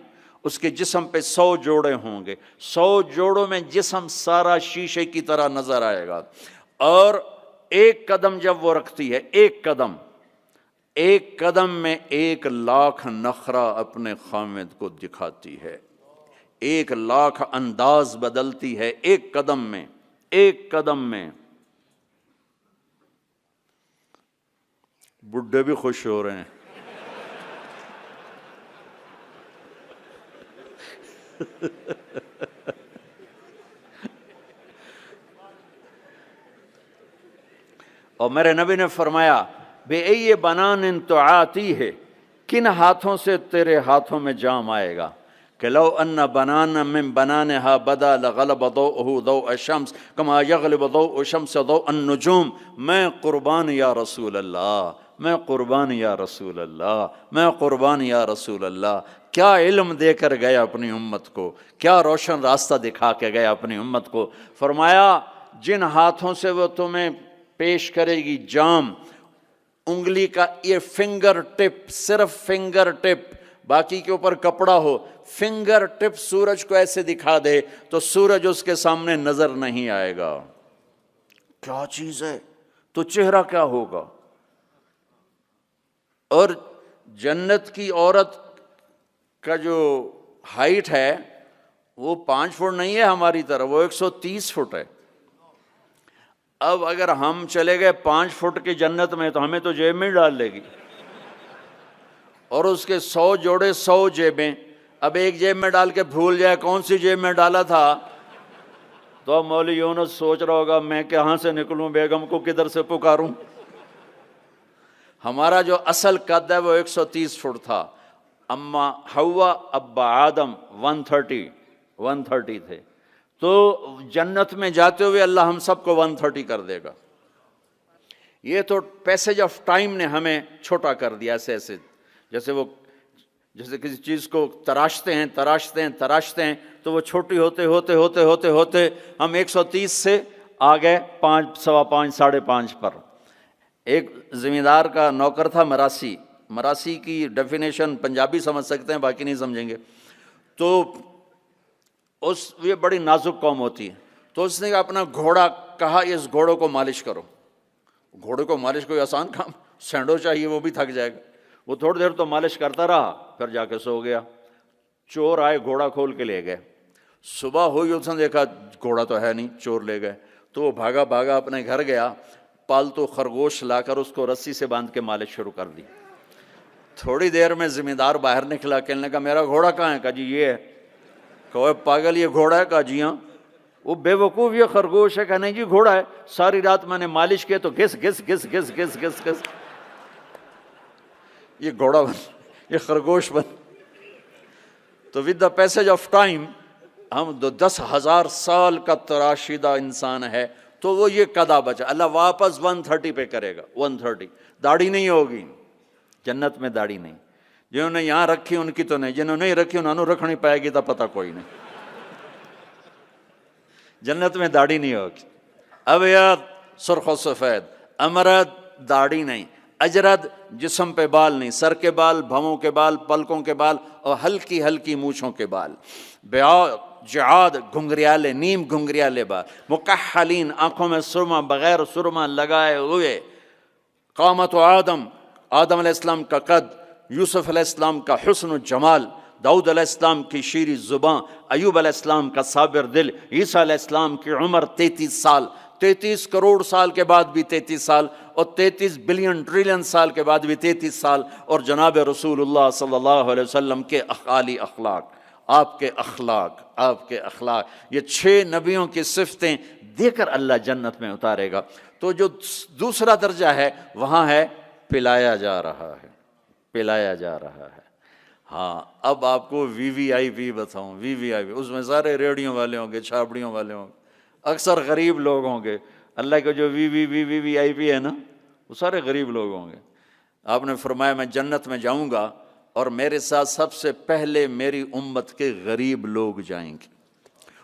A: اس کے جسم پہ 100 جوڑے ہوں گے. 100 جوڑوں میں جسم سارا شیشے کی طرح نظر آئے گا. اور ایک قدم جب وہ رکھتی ہے، ایک قدم میں 1 لاکھ نخرہ اپنے خامد کو دکھاتی ہے. 1,00,000 انداز بدلتی ہے ایک قدم میں، ایک قدم میں۔ بڈھے بھی خوش ہو رہے ہیں۔ اور میرے نبی نے فرمایا بِأَيِّ بَنَانٍ تُعَاطِيهِ، کن ہاتھوں سے تیرے ہاتھوں میں جام آئے گا، کہ لو ان بنانا من بنانها بدا لغلب ضوءه ضوء الشمس كما يغلب ضوء الشمس ضوء النجوم۔ میں قربان یا رسول اللہ، میں قربان یا رسول اللہ، میں قربان یا رسول اللہ۔ کیا علم دے کر گیا اپنی امت کو، کیا روشن راستہ دکھا کے گیا اپنی امت کو۔ فرمایا جن ہاتھوں سے وہ تمہیں پیش کرے گی جام، انگلی کا یہ فنگر ٹپ، صرف فنگر ٹپ، باقی کے اوپر کپڑا ہو، فنگر ٹپ سورج کو ایسے دکھا دے تو سورج اس کے سامنے نظر نہیں آئے گا۔ کیا چیز ہے، تو چہرہ کیا ہوگا۔ اور جنت کی عورت کا جو ہائٹ ہے وہ 5 فٹ نہیں ہے ہماری طرح، وہ 130 فٹ ہے۔ اب اگر ہم چلے گئے 5 فٹ کی جنت میں تو ہمیں تو جیب میں ڈال لے گی، اور اس کے 100 جوڑے 100 جیبیں، اب ایک جیب میں ڈال کے بھول جائے کون سی جیب میں ڈالا تھا، تو اب مولوی یونس سوچ رہا ہوگا میں کہاں سے نکلوں، بیگم کو کدھر سے پکاروں۔ ہمارا جو اصل قد ہے وہ 130 فٹ تھا، اما حوا ابا آدم 130 تھے، تو جنت میں جاتے ہوئے اللہ ہم سب کو 130 کر دے گا۔ یہ تو پیسج آف ٹائم نے ہمیں چھوٹا کر دیا، ایسے ایسے جیسے کسی چیز کو تراشتے ہیں تو وہ چھوٹی ہوتے ہم 130 سے آ گئے 5، 5.25، 5.5 پر۔ ایک زمیندار کا نوکر تھا مراسی کی ڈیفینیشن پنجابی سمجھ سکتے ہیں، باقی نہیں سمجھیں گے۔ تو یہ بڑی نازک قوم ہوتی ہے، تو اس نے اپنا گھوڑا کہا اس گھوڑوں کو مالش کرو۔ گھوڑے کو مالش کوئی آسان کام، سینڈو چاہیے وہ بھی تھک جائے گا۔ وہ تھوڑی دیر تو مالش کرتا رہا، پھر جا کے سو گیا۔ چور آئے گھوڑا کھول کے لے گئے، صبح ہوئی اس نے دیکھا گھوڑا تو ہے نہیں، چور لے گئے۔ تو وہ بھاگا اپنے گھر گیا، پالتو خرگوش لا کر اس کو رسی سے باندھ کے مالش شروع کر دی۔ تھوڑی دیر میں زمیندار باہر نکلا، کہنے لگا میرا گھوڑا کہاں ہے؟ کہا جی یہ ہے۔ کہ پاگل یہ گھوڑا ہے؟ کہا جی ہاں۔ وہ بے وقوف یہ خرگوش ہے؟ کہا نہیں جی گھوڑا ہے، ساری رات میں نے مالش کیا تو گھس گھس گھس گھس گھس گھس گھس یہ گھوڑا بن، یہ خرگوش بن۔ تو with the passage of time ہم 10,000 سال کا تراشیدہ انسان ہے، تو وہ یہ قدا بچا، اللہ واپس 130 پہ کرے گا۔ 130 داڑھی نہیں ہوگی جنت میں، داڑھی نہیں۔ جنہوں نے یہاں رکھی ان کی تو نہیں، جنہوں نے نہیں رکھی انہوں نے رکھنی پائے گی تو پتہ کوئی نہیں۔ جنت میں داڑھی نہیں ہوگی، ابیض سرخ و سفید، امرد داڑھی نہیں، اجرد جسم پہ بال نہیں، سر کے بال، بھووں کے بال، پلکوں کے بال، اور ہلکی ہلکی مونچھوں کے بال، جعاد گھنگریالے، نیم گھنگریالے بال، مکحلین آنکھوں میں سرما بغیر سرما لگائے ہوئے، قامت آدم علیہ السلام کا قد، یوسف علیہ السلام کا حسن و جمال، داؤد علیہ السلام کی شیریں زباں، ایوب علیہ السلام کا صابر دل، عیسیٰ علیہ السلام کی عمر 33 سال، 33 کروڑ سال کے بعد بھی 33 سال، اور 33 بلین ٹریلین سال کے بعد بھی 33 سال، اور جناب رسول اللہ صلی اللہ علیہ وسلم کے اعالی اخلاق، آپ کے اخلاق، یہ 6 نبیوں کی صفتیں دے کر اللہ جنت میں اتارے گا۔ تو جو دوسرا درجہ ہے وہاں ہے پلایا جا رہا ہے۔ ہاں اب آپ کو وی آئی پی بتاؤں، وی آئی پی، اس میں سارے ریڑیوں والے ہوں گے، چھاپڑیوں والے ہوں گے، اکثر غریب لوگ ہوں گے۔ اللہ کا جو وی آئی پی ہے نا، وہ سارے غریب لوگ ہوں گے۔ آپ نے فرمایا میں جنت میں جاؤں گا اور میرے ساتھ سب سے پہلے میری امت کے غریب لوگ جائیں گے۔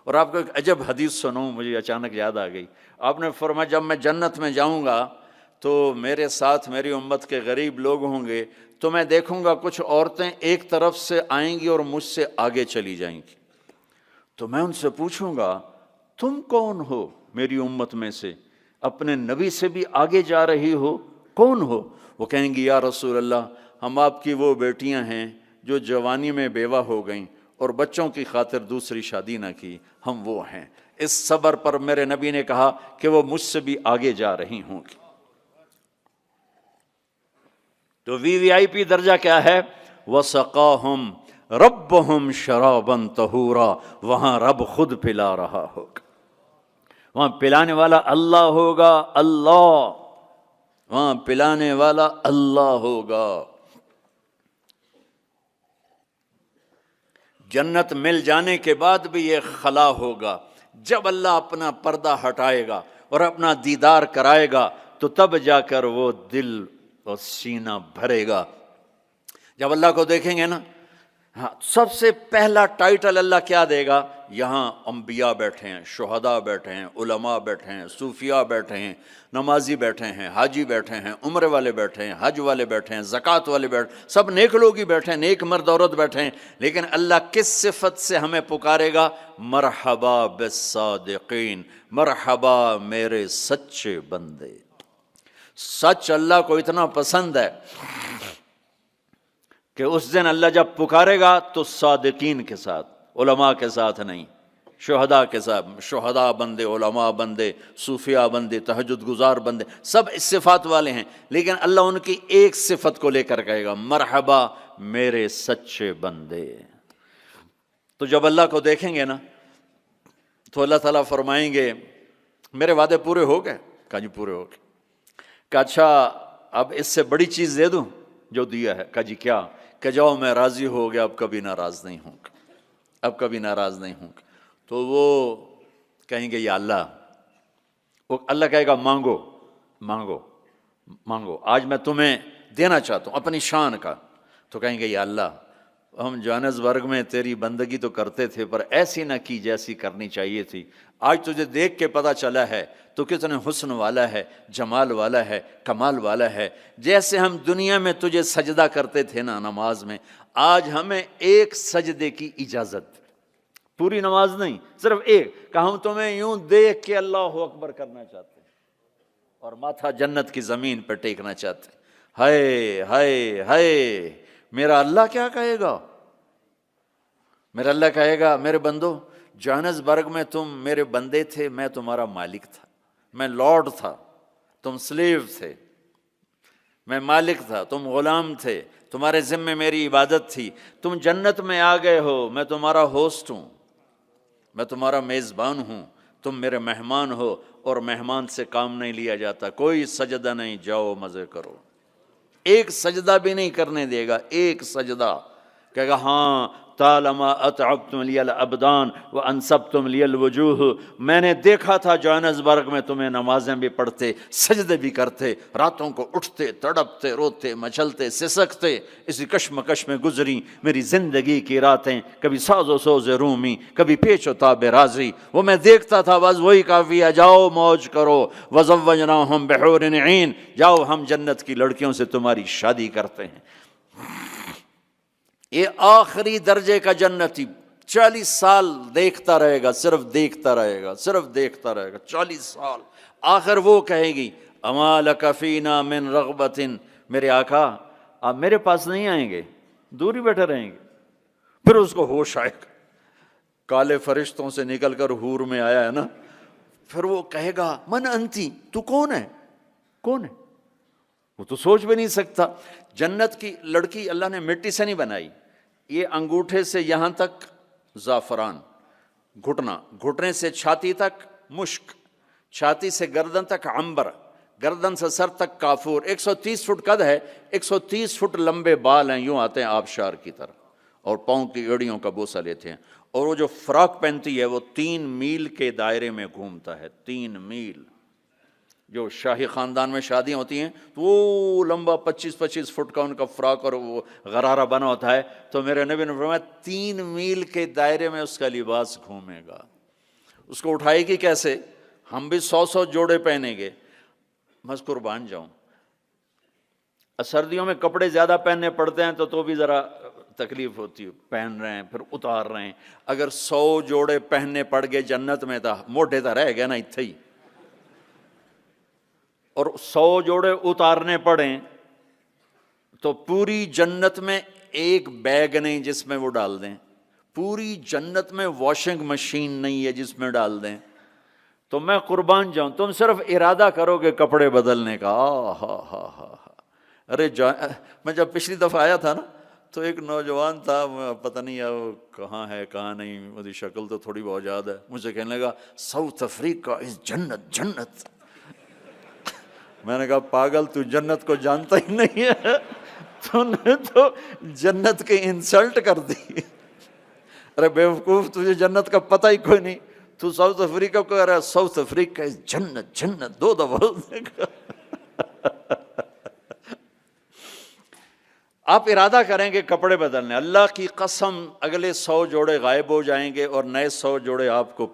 A: اور آپ کو ایک عجب حدیث سنوں، مجھے اچانک یاد آ گئی۔ آپ نے فرمایا جب میں جنت میں جاؤں گا تو میرے ساتھ میری امت کے غریب لوگ ہوں گے، تو میں دیکھوں گا کچھ عورتیں ایک طرف سے آئیں گی اور مجھ سے آگے چلی جائیں گی۔ تو میں ان سے پوچھوں گا تم کون ہو میری امت میں سے، اپنے نبی سے بھی آگے جا رہی ہو، کون ہو؟ وہ کہیں گی یا رسول اللہ ہم آپ کی وہ بیٹیاں ہیں جو جوانی میں بیوہ ہو گئیں اور بچوں کی خاطر دوسری شادی نہ کی، ہم وہ ہیں۔ اس صبر پر میرے نبی نے کہا کہ وہ مجھ سے بھی آگے جا رہی ہوں گی۔ تو وی آئی پی درجہ کیا ہے؟ وَسَقَاهُمْ رَبُّهُمْ شَرَابًا طَهُورًا، وہاں رب خود پلا رہا ہوگا، وہاں پلانے والا اللہ ہوگا، اللہ، وہاں پلانے والا اللہ ہوگا۔ جنت مل جانے کے بعد بھی یہ خلا ہوگا، جب اللہ اپنا پردہ ہٹائے گا اور اپنا دیدار کرائے گا تو تب جا کر وہ دل اور سینہ بھرے گا۔ جب اللہ کو دیکھیں گے نا، ہاں، سب سے پہلا ٹائٹل اللہ کیا دے گا؟ یہاں انبیاء بیٹھے ہیں، شہداء بیٹھے ہیں، علماء بیٹھے ہیں، صوفیاء بیٹھے ہیں، نمازی بیٹھے ہیں، حاجی بیٹھے ہیں، عمرے والے بیٹھے ہیں، حج والے بیٹھے ہیں، زکوٰۃ والے بیٹھے ہیں، سب نیک لوگ ہی بیٹھے ہیں، نیک مرد عورت بیٹھے ہیں۔ لیکن اللہ کس صفت سے ہمیں پکارے گا؟ مرحبا بالصادقین، مرحبا میرے سچے بندے۔ سچ اللہ کو اتنا پسند ہے کہ اس دن اللہ جب پکارے گا تو صادقین کے ساتھ، علماء کے ساتھ نہیں، شہداء کے ساتھ، شہداء بندے، علماء بندے، صوفیاء بندے، تہجد گزار بندے، سب اس صفات والے ہیں، لیکن اللہ ان کی ایک صفت کو لے کر کہے گا، مرحبا میرے سچے بندے۔ تو جب اللہ کو دیکھیں گے نا تو اللہ تعالیٰ فرمائیں گے میرے وعدے پورے ہو گئے؟ کہا جی پورے ہو گئے۔ کہ اچھا اب اس سے بڑی چیز دے دوں جو دیا ہے؟ کہا جی کیا؟ کہ جاؤ میں راضی ہو گیا، اب کبھی ناراض نہیں ہوں گا، اب کبھی ناراض نہیں ہوں گا۔ تو وہ کہیں گے یا اللہ، وہ اللہ کہے گا مانگو مانگو مانگو، آج میں تمہیں دینا چاہتا ہوں اپنی شان کا۔ تو کہیں گے یا اللہ، ہم جوہانسبرگ میں تیری بندگی تو کرتے تھے پر ایسی نہ کی جیسی کرنی چاہیے تھی، آج تجھے دیکھ کے پتہ چلا ہے تو کتنے حسن والا ہے، جمال والا ہے، کمال والا ہے۔ جیسے ہم دنیا میں تجھے سجدہ کرتے تھے نا نماز میں، آج ہمیں ایک سجدے کی اجازت، پوری نماز نہیں، صرف ایک، کہ ہم تمہیں یوں دیکھ کے اللہ اکبر کرنا چاہتے ہیں اور ماتھا جنت کی زمین پہ ٹیکنا چاہتے ہیں۔ ہائے ہائے ہائے، میرا اللہ کیا کہے گا؟ میرا اللہ کہے گا میرے بندو، جوہانسبرگ میں تم میرے بندے تھے، میں تمہارا مالک تھا، میں لارڈ تھا، تم سلیو تھے، میں مالک تھا، تم غلام تھے، تمہارے ذمے میری عبادت تھی، تم جنت میں آ گئے ہو، میں تمہارا ہوسٹ ہوں، میں تمہارا میزبان ہوں، تم میرے مہمان ہو، اور مہمان سے کام نہیں لیا جاتا، کوئی سجدہ نہیں، جاؤ مزے کرو۔ ایک سجدہ بھی نہیں کرنے دے گا، ایک سجدہ، کہے گا ہاں طالما اتعبتم لی الابدان وانصبتم لی الوجوہ، میں نے دیکھا تھا جوہانسبرگ میں تمہیں نمازیں بھی پڑھتے، سجدے بھی کرتے، راتوں کو اٹھتے، تڑپتے، روتے، مچلتے، سسکتے، اسی کشمکش میں گزری میری زندگی کی راتیں، کبھی ساز و سوز رومی، کبھی پیچ و تاب رازی، وہ میں دیکھتا تھا، بس وہی کافی ہے، جاؤ موج کرو، وزوجناہم بحور عین، جاؤ ہم جنت کی لڑکیوں سے تمہاری شادی کرتے ہیں۔ یہ آخری درجے کا جنتی 40 سال دیکھتا رہے گا، صرف دیکھتا رہے گا، صرف دیکھتا رہے گا 40 سال۔ آخر وہ کہے گی اما لک فینا من رغبت، میرے آقا آپ میرے پاس نہیں آئیں گے، دور ہی بیٹھے رہیں گے۔ پھر اس کو ہوش آئے گا، کالے فرشتوں سے نکل کر حور میں آیا ہے نا، پھر وہ کہے گا من انتی، تو کون ہے، کون ہے؟ وہ تو سوچ بھی نہیں سکتا۔ جنت کی لڑکی اللہ نے مٹی سے نہیں بنائی، یہ انگوٹھے سے یہاں تک زعفران، گھٹنا، گھٹنے سے چھاتی تک مشک، چھاتی سے گردن تک عنبر، گردن سے سر تک کافور، 130 فٹ قد ہے، 130 فٹ لمبے بال ہیں، یوں آتے ہیں آبشار کی طرح، اور پاؤں کی ایڑیوں کا بوسہ لیتے ہیں، اور وہ جو فراک پہنتی ہے وہ 3 میل کے دائرے میں گھومتا ہے، 3 میل۔ جو شاہی خاندان میں شادیاں ہوتی ہیں تو وہ لمبا 25 فٹ کا ان کا فراک اور وہ غرارہ بنا ہوتا ہے، تو میرے نبی نے فرمایا 3 میل کے دائرے میں اس کا لباس گھومے گا۔ اس کو اٹھائے گی کیسے؟ ہم بھی 100 جوڑے پہنیں گے، میں قربان جاؤں، سردیوں میں کپڑے زیادہ پہننے پڑتے ہیں تو بھی ذرا تکلیف ہوتی ہے، پہن رہے ہیں پھر اتار رہے ہیں، اگر 100 جوڑے پہننے پڑ گئے جنت میں تو موٹے تو رہ گئے نا اتھے ہی، اور 100 جوڑے اتارنے پڑیں تو پوری جنت میں ایک بیگ نہیں جس میں وہ ڈال دیں، پوری جنت میں واشنگ مشین نہیں ہے جس میں ڈال دیں تو میں قربان جاؤں، تم صرف ارادہ کرو گے کپڑے بدلنے کا، ہا ہا ہا۔ ارے میں جب پچھلی دفعہ آیا تھا نا تو ایک نوجوان تھا، پتہ نہیں وہ کہاں ہے کہاں نہیں، مجھے شکل تو تھوڑی بہت یاد ہے، مجھے کہنے لگا ساؤتھ افریقہ از جنت جنت۔ میں نے کہا پاگل تو جنت کو جانتا ہی نہیں ہے، تو نے تو جنت کی انسلٹ کر دی۔ ارے بیوقوف، تجھے جنت کا پتہ ہی کوئی نہیں، تو ساؤتھ افریقہ کو کہہ رہا ہے ساؤتھ افریقہ از جنت جنت، 2 دفعہ۔ آپ ارادہ کریں گے کپڑے بدلنے، اللہ کی قسم اگلے 100 جوڑے غائب ہو جائیں گے اور نئے 100 جوڑے آپ کو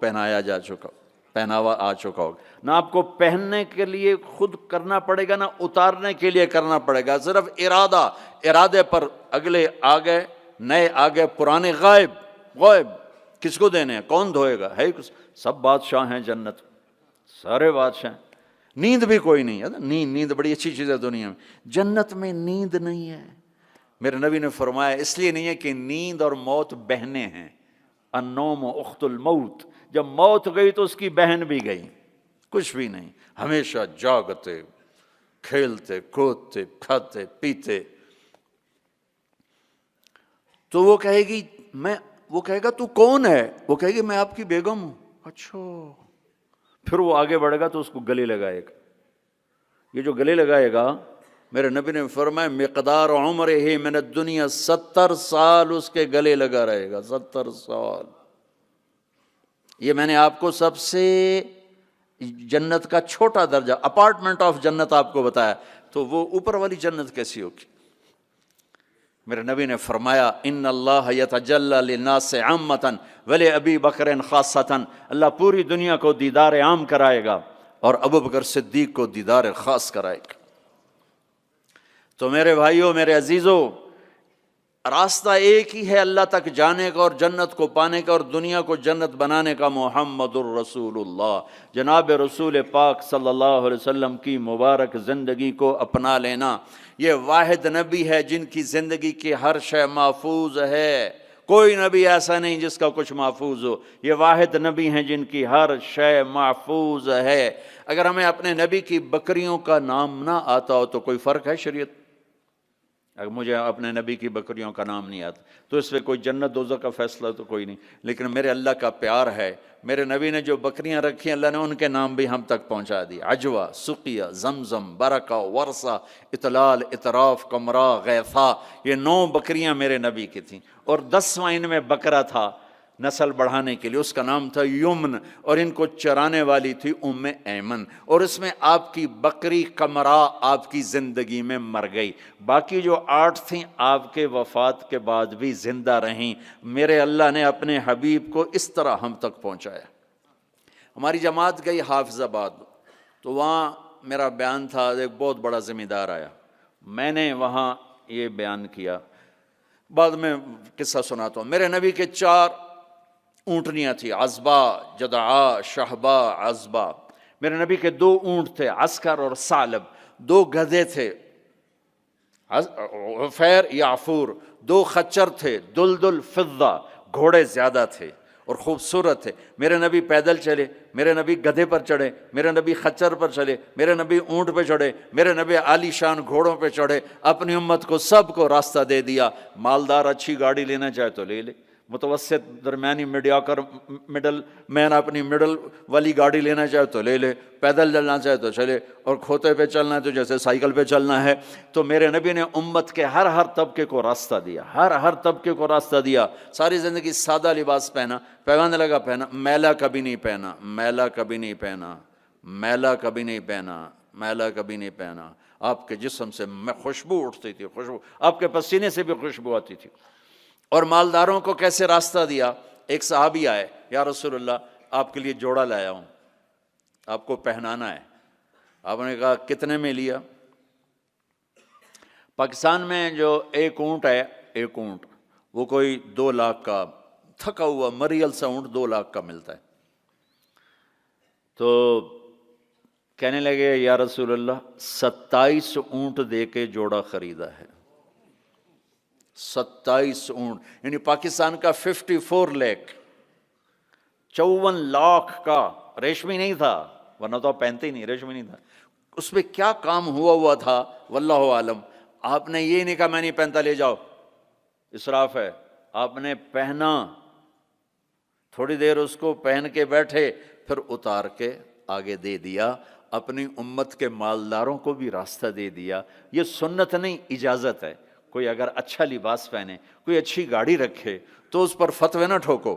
A: پہناوا آ چکا ہوگا۔ نہ آپ کو پہننے کے لیے خود کرنا پڑے گا، نہ اتارنے کے لیے کرنا پڑے گا، صرف ارادے پر اگلے آ گئے، نئے آ گئے، پرانے غائب۔ کس کو دینے ہیں؟ کون دھوئے گا؟ ہے سب بادشاہ ہیں جنت، سارے بادشاہ ہیں۔ نیند بھی کوئی نہیں ہے، نیند بڑی اچھی چیز ہے دنیا میں، جنت میں نیند نہیں ہے۔ میرے نبی نے فرمایا اس لیے نہیں ہے کہ نیند اور موت بہنیں ہیں، النوم اخت الموت، جب موت گئی تو اس کی بہن بھی گئی، کچھ بھی نہیں، ہمیشہ جاگتے، کھیلتے کودتے، کھاتے پیتے۔ تو وہ کہے گی وہ کہے گا تو کون ہے؟ وہ کہے گی میں آپ کی بیگم ہوں۔ اچھا، پھر وہ آگے بڑھے گا تو اس کو گلے لگائے گا۔ یہ جو گلے لگائے گا، میرے نبی نے فرمایا مقدار عمرہ من الدنیا 70 سال اس کے گلے لگا رہے گا، 70 سال۔ یہ میں نے آپ کو سب سے جنت کا چھوٹا درجہ، اپارٹمنٹ آف جنت آپ کو بتایا، تو وہ اوپر والی جنت کیسی ہوگی؟ میرے نبی نے فرمایا ان اللہ یتجلی للناس عامۃ ولابی بکر خاصۃ، اللہ پوری دنیا کو دیدار عام کرائے گا اور ابو بکر صدیق کو دیدار خاص کرائے گا۔ تو میرے بھائیوں، میرے عزیزوں، راستہ ایک ہی ہے اللہ تک جانے کا اور جنت کو پانے کا اور دنیا کو جنت بنانے کا، محمد الرسول اللہ، جناب رسول پاک صلی اللہ علیہ وسلم کی مبارک زندگی کو اپنا لینا۔ یہ واحد نبی ہے جن کی زندگی کی ہر شے محفوظ ہے، کوئی نبی ایسا نہیں جس کا کچھ محفوظ ہو، یہ واحد نبی ہیں جن کی ہر شے محفوظ ہے۔ اگر ہمیں اپنے نبی کی بکریوں کا نام نہ آتا ہو تو کوئی فرق ہے شریعت؟ اگر مجھے اپنے نبی کی بکریوں کا نام نہیں آتا تو اس میں کوئی جنت دوزخ کا فیصلہ تو کوئی نہیں، لیکن میرے اللہ کا پیار ہے، میرے نبی نے جو بکریاں رکھی اللہ نے ان کے نام بھی ہم تک پہنچا دی، عجوہ، سقیہ، زمزم، برکہ، ورثہ، اطلال، اطراف، کمرا، غیثہ، یہ 9 بکریاں میرے نبی کی تھیں، اور 10واں ان میں بکرا تھا نسل بڑھانے کے لیے، اس کا نام تھا یمن، اور ان کو چرانے والی تھی ام ایمن، اور اس میں آپ کی بکری کمرا آپ کی زندگی میں مر گئی، باقی جو 8 تھیں آپ کے وفات کے بعد بھی زندہ رہیں۔ میرے اللہ نے اپنے حبیب کو اس طرح ہم تک پہنچایا۔ ہماری جماعت گئی حافظ آباد، تو وہاں میرا بیان تھا، ایک بہت بڑا ذمہ دار آیا، میں نے وہاں یہ بیان کیا، بعد میں قصہ سناتا ہوں۔ میرے نبی کے 4 اونٹنیاں تھی، عزبہ، جدعا، شہبہ، عزبہ۔ میرے نبی کے 2 اونٹ تھے، عسکر اور ثعلب، 2 گدھے تھے، عفیر یا عفور، 2 خچر تھے، دلدل، فضہ، گھوڑے زیادہ تھے اور خوبصورت تھے۔ میرے نبی پیدل چلے، میرے نبی گدھے پر چڑھے، میرے نبی خچر پر چلے، میرے نبی اونٹ پہ چڑھے، میرے نبی عالی شان گھوڑوں پہ چڑھے، اپنی امت کو سب کو راستہ دے دیا۔ مالدار اچھی گاڑی لینا چاہے تو لے لے، متوسط درمیانی مڈل مین اپنی مڈل والی گاڑی لینا چاہے تو لے لے، پیدل چلنا چاہے تو چلے، اور کھوتے پہ چلنا ہے تو جیسے سائیکل پہ چلنا ہے۔ تو میرے نبی نے امت کے ہر طبقے کو راستہ دیا، ہر طبقے کو راستہ دیا۔ ساری زندگی سادہ لباس پہنا، پیغام لگا پہنا، میلا کبھی نہیں پہنا، میلا کبھی نہیں پہنا، میلا کبھی نہیں پہنا، میلا کبھی نہیں پہنا۔ آپ کے جسم سے خوشبو اٹھتی تھی، خوشبو، آپ کے پسینے سے بھی خوشبو آتی تھی۔ اور مالداروں کو کیسے راستہ دیا؟ ایک صحابی آئے، یا رسول اللہ آپ کے لیے جوڑا لایا ہوں، آپ کو پہنانا ہے۔ آپ نے کہا کتنے میں لیا؟ پاکستان میں جو ایک اونٹ ہے، ایک اونٹ وہ کوئی 2 لاکھ کا، تھکا ہوا مریل سا اونٹ 2 لاکھ کا ملتا ہے۔ تو کہنے لگے یا رسول اللہ 27 اونٹ دے کے جوڑا خریدا ہے، 27 اونٹ، یعنی پاکستان کا 54 لاکھ، 54 لاکھ کا ریشمی نہیں تھا، ورنہ تو آپ پہنتے ہی نہیں، ریشمی نہیں تھا۔ اس پہ کیا کام ہوا تھا واللہ عالم۔ آپ نے یہ نہیں کہا میں نہیں پہنتا لے جاؤ، اسراف ہے۔ آپ نے پہنا، تھوڑی دیر اس کو پہن کے بیٹھے، پھر اتار کے آگے دے دیا، اپنی امت کے مالداروں کو بھی راستہ دے دیا۔ یہ سنت نہیں، اجازت ہے۔ کوئی اگر اچھا لباس پہنے، کوئی اچھی گاڑی رکھے تو اس پر فتوے نہ ٹھوکو،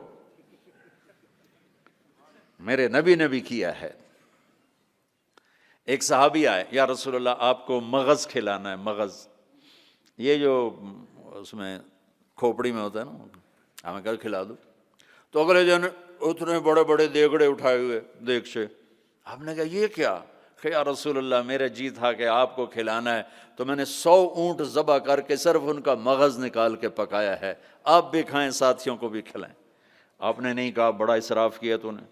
A: میرے نبی نے بھی کیا ہے۔ ایک صحابی آئے، یا رسول اللہ آپ کو مغز کھلانا ہے، مغز، یہ جو اس میں کھوپڑی میں ہوتا ہے نا، ہمیں کہا کھلا دو۔ تو اگلے دن اتنے بڑے بڑے دیگڑے اٹھائے ہوئے دیگ سے، آپ نے کہا یہ کیا؟ کہ یا رسول اللہ میرا جی تھا کہ آپ کو کھلانا ہے، تو میں نے 100 اونٹ ذبح کر کے صرف ان کا مغز نکال کے پکایا ہے، آپ بھی کھائیں، ساتھیوں کو بھی کھلائیں۔ آپ نے نہیں کہا بڑا اسراف کیا تو نے،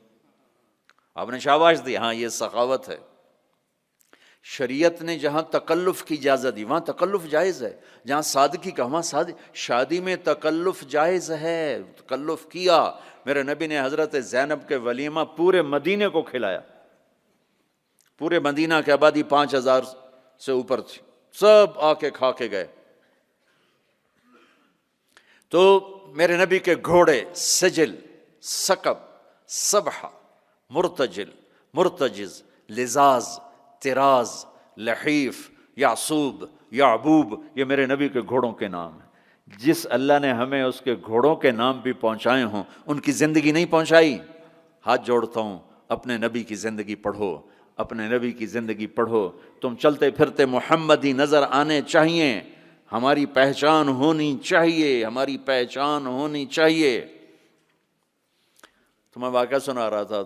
A: آپ نے شاباش دی، ہاں یہ سخاوت ہے۔ شریعت نے جہاں تکلف کی اجازت دی وہاں تکلف جائز ہے، جہاں سادگی کا وہاں شادی میں تکلف جائز ہے، تکلف کیا۔ میرے نبی نے حضرت زینب کے ولیمہ پورے مدینے کو کھلایا، پورے مدینہ کی آبادی 5000 سے اوپر تھی، سب آ کے کھا کے گئے۔ تو میرے نبی کے گھوڑے سجل، سکب، سبحہ، مرتجل، مرتجز، لزاز، تراز، لحیف، یعصوب، یعبوب، یہ میرے نبی کے گھوڑوں کے نام ہیں۔ جس اللہ نے ہمیں اس کے گھوڑوں کے نام بھی پہنچائے ہوں، ان کی زندگی نہیں پہنچائی۔ ہاتھ جوڑتا ہوں، اپنے نبی کی زندگی پڑھو، اپنے نبی کی زندگی پڑھو۔ تم چلتے پھرتے محمدی نظر آنے چاہیے، ہماری پہچان ہونی چاہیے، ہماری پہچان ہونی چاہیے۔ تو میں واقعہ سنا رہا تھا،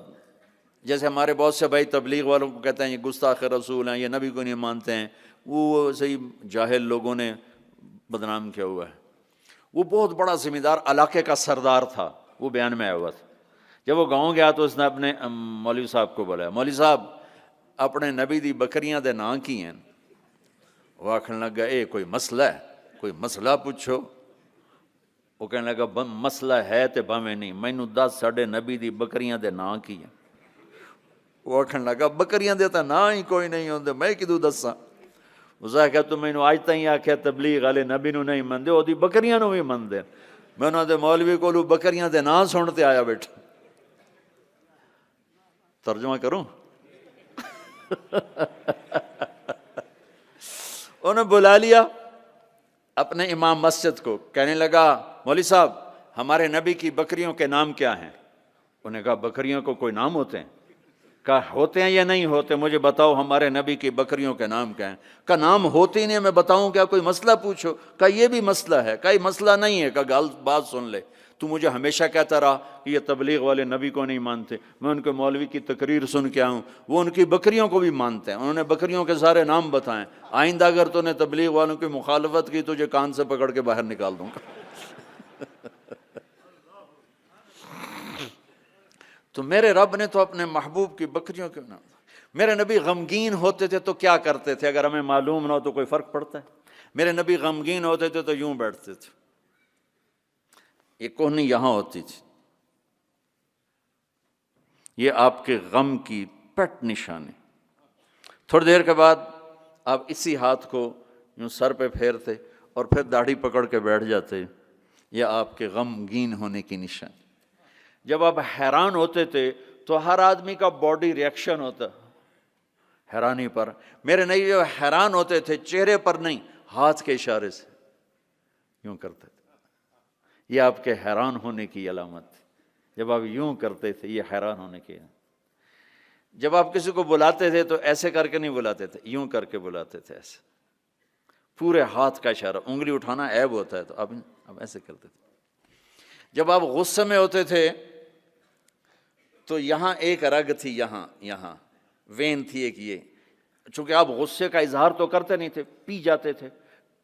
A: جیسے ہمارے بہت سے بھائی تبلیغ والوں کو کہتے ہیں یہ گستاخ رسول ہیں، یہ نبی کو نہیں مانتے ہیں، وہ صحیح جاہل لوگوں نے بدنام کیا ہوا ہے۔ وہ بہت بڑا ذمہ دار علاقے کا سردار تھا، وہ بیان میں آیا ہوا تھا۔ جب وہ گاؤں گیا تو اس نے اپنے مولوی صاحب کو بلایا، مولوی صاحب اپنے نبی دی بکریاں دے نام کی ہیں؟ وہ آکھنے لگا اے کوئی مسئلہ ہے، کوئی مسئلہ پوچھو۔ وہ کہنے لگا مسئلہ ہے تے بھاویں نہیں، مینوں دس ساڈے نبی دی بکریاں دے نام کی ہیں۔ وہ آکھن لگا بکریاں دے تا نا ہی کوئی نہیں ہوندے، میں کدوں دساں؟ اس نے کہا تو مینوں اج تائیں آکھیا تبلیغ والے نبی نو نہیں مندے، او دی بکریاں نو بھی مندے۔ میں انہاں دے مولوی کولوں بکریاں دے نام سن تے آیا بیٹھا۔ ترجمہ کروں؟ انہوں نے بلا لیا اپنے امام مسجد کو، کہنے لگا مولوی صاحب ہمارے نبی کی بکریوں کے نام کیا ہیں؟ انہوں نے کہا بکریوں کو کوئی نام ہوتے ہیں؟ کہا ہوتے ہیں یا نہیں ہوتے مجھے بتاؤ، ہمارے نبی کی بکریوں کے نام کیا ہیں؟ کہا نام ہوتے ہی نہیں، میں بتاؤں کیا؟ کوئی مسئلہ پوچھو۔ کہا یہ بھی مسئلہ ہے۔ کہا یہ مسئلہ نہیں ہے۔ کہا بات سن لے، تو مجھے ہمیشہ کہتا رہا کہ یہ تبلیغ والے نبی کو نہیں مانتے، میں ان کے مولوی کی تقریر سن کے آؤں، وہ ان کی بکریوں کو بھی مانتے ہیں، انہوں نے بکریوں کے سارے نام بتائیں، آئندہ اگر تو نے تبلیغ والوں کی مخالفت کی تجھے کان سے پکڑ کے باہر نکال دوں گا۔ تو میرے رب نے تو اپنے محبوب کی بکریوں کے نام۔ میرے نبی غمگین ہوتے تھے تو کیا کرتے تھے؟ اگر ہمیں معلوم نہ ہو تو کوئی فرق پڑتا ہے؟ میرے نبی غمگین ہوتے تھے تو یوں بیٹھتے تھے، یہ کوہنی یہاں ہوتی تھی، یہ آپ کے غم کی پٹ نشانی۔ تھوڑی دیر کے بعد آپ اسی ہاتھ کو یوں سر پہ پھیرتے اور پھر داڑھی پکڑ کے بیٹھ جاتے، یہ آپ کے غمگین ہونے کی نشانی۔ جب آپ حیران ہوتے تھے تو ہر آدمی کا باڈی ریئیکشن ہوتا حیرانی پر، میرے نبی جب حیران ہوتے تھے چہرے پر نہیں، ہاتھ کے اشارے سے یوں کرتے تھے، یہ آپ کے حیران ہونے کی علامت تھی۔ جب آپ یوں کرتے تھے یہ حیران ہونے کی۔ جب آپ کسی کو بلاتے تھے تو ایسے کر کے نہیں بلاتے تھے، یوں کر کے بلاتے تھے، ایسے پورے ہاتھ کا اشارہ، انگلی اٹھانا عیب ہوتا ہے تو اب ایسے کرتے تھے۔ جب آپ غصے میں ہوتے تھے تو یہاں ایک رگ تھی، یہاں وین تھی ایک، یہ چونکہ آپ غصے کا اظہار تو کرتے نہیں تھے، پی جاتے تھے،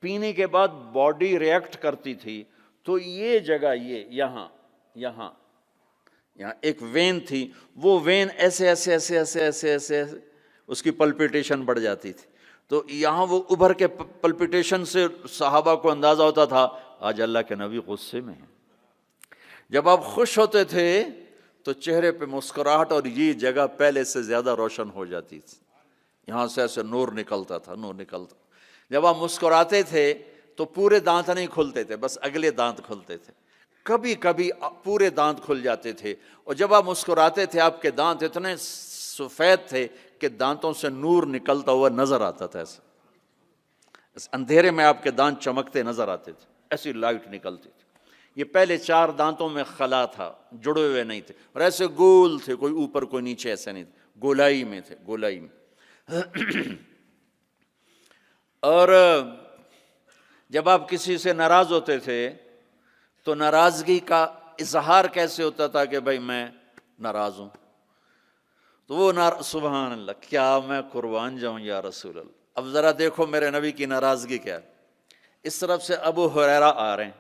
A: پینے کے بعد باڈی ریئیکٹ کرتی تھی، تو یہ جگہ یہاں ایک وین تھی، وہ وین ایسے ایسے ایسے ایسے ایسے ایسے اس کی پلپیٹیشن بڑھ جاتی تھی، تو یہاں وہ ابھر کے پلپیٹیشن سے صحابہ کو اندازہ ہوتا تھا آج اللہ کے نبی غصے میں ہیں۔ جب آپ خوش ہوتے تھے تو چہرے پہ مسکراہٹ اور یہ جگہ پہلے سے زیادہ روشن ہو جاتی تھی، یہاں سے ایسے نور نکلتا تھا، نور نکلتا۔ جب آپ مسکراتے تھے تو پورے دانت نہیں کھلتے تھے، بس اگلے دانت کھلتے تھے، کبھی کبھی پورے دانت کھل جاتے تھے، اور جب آپ مسکراتے تھے آپ کے دانت اتنے سفید تھے کہ دانتوں سے نور نکلتا ہوا نظر آتا تھا، ایسے اندھیرے میں آپ کے دانت چمکتے نظر آتے تھے، ایسی لائٹ نکلتی تھی۔ یہ پہلے 4 دانتوں میں خلا تھا، جڑے ہوئے نہیں تھے، اور ایسے گول تھے، کوئی اوپر کوئی نیچے، ایسے نہیں تھے، گولائی میں تھے، گولائی میں۔ اور جب آپ کسی سے ناراض ہوتے تھے تو ناراضگی کا اظہار کیسے ہوتا تھا کہ بھائی میں ناراض ہوں، تو وہ سبحان اللہ، کیا میں قربان جاؤں یا رسول اللہ۔ اب ذرا دیکھو میرے نبی کی ناراضگی کیا ہے۔ اس طرف سے ابو ہریرہ آ رہے ہیں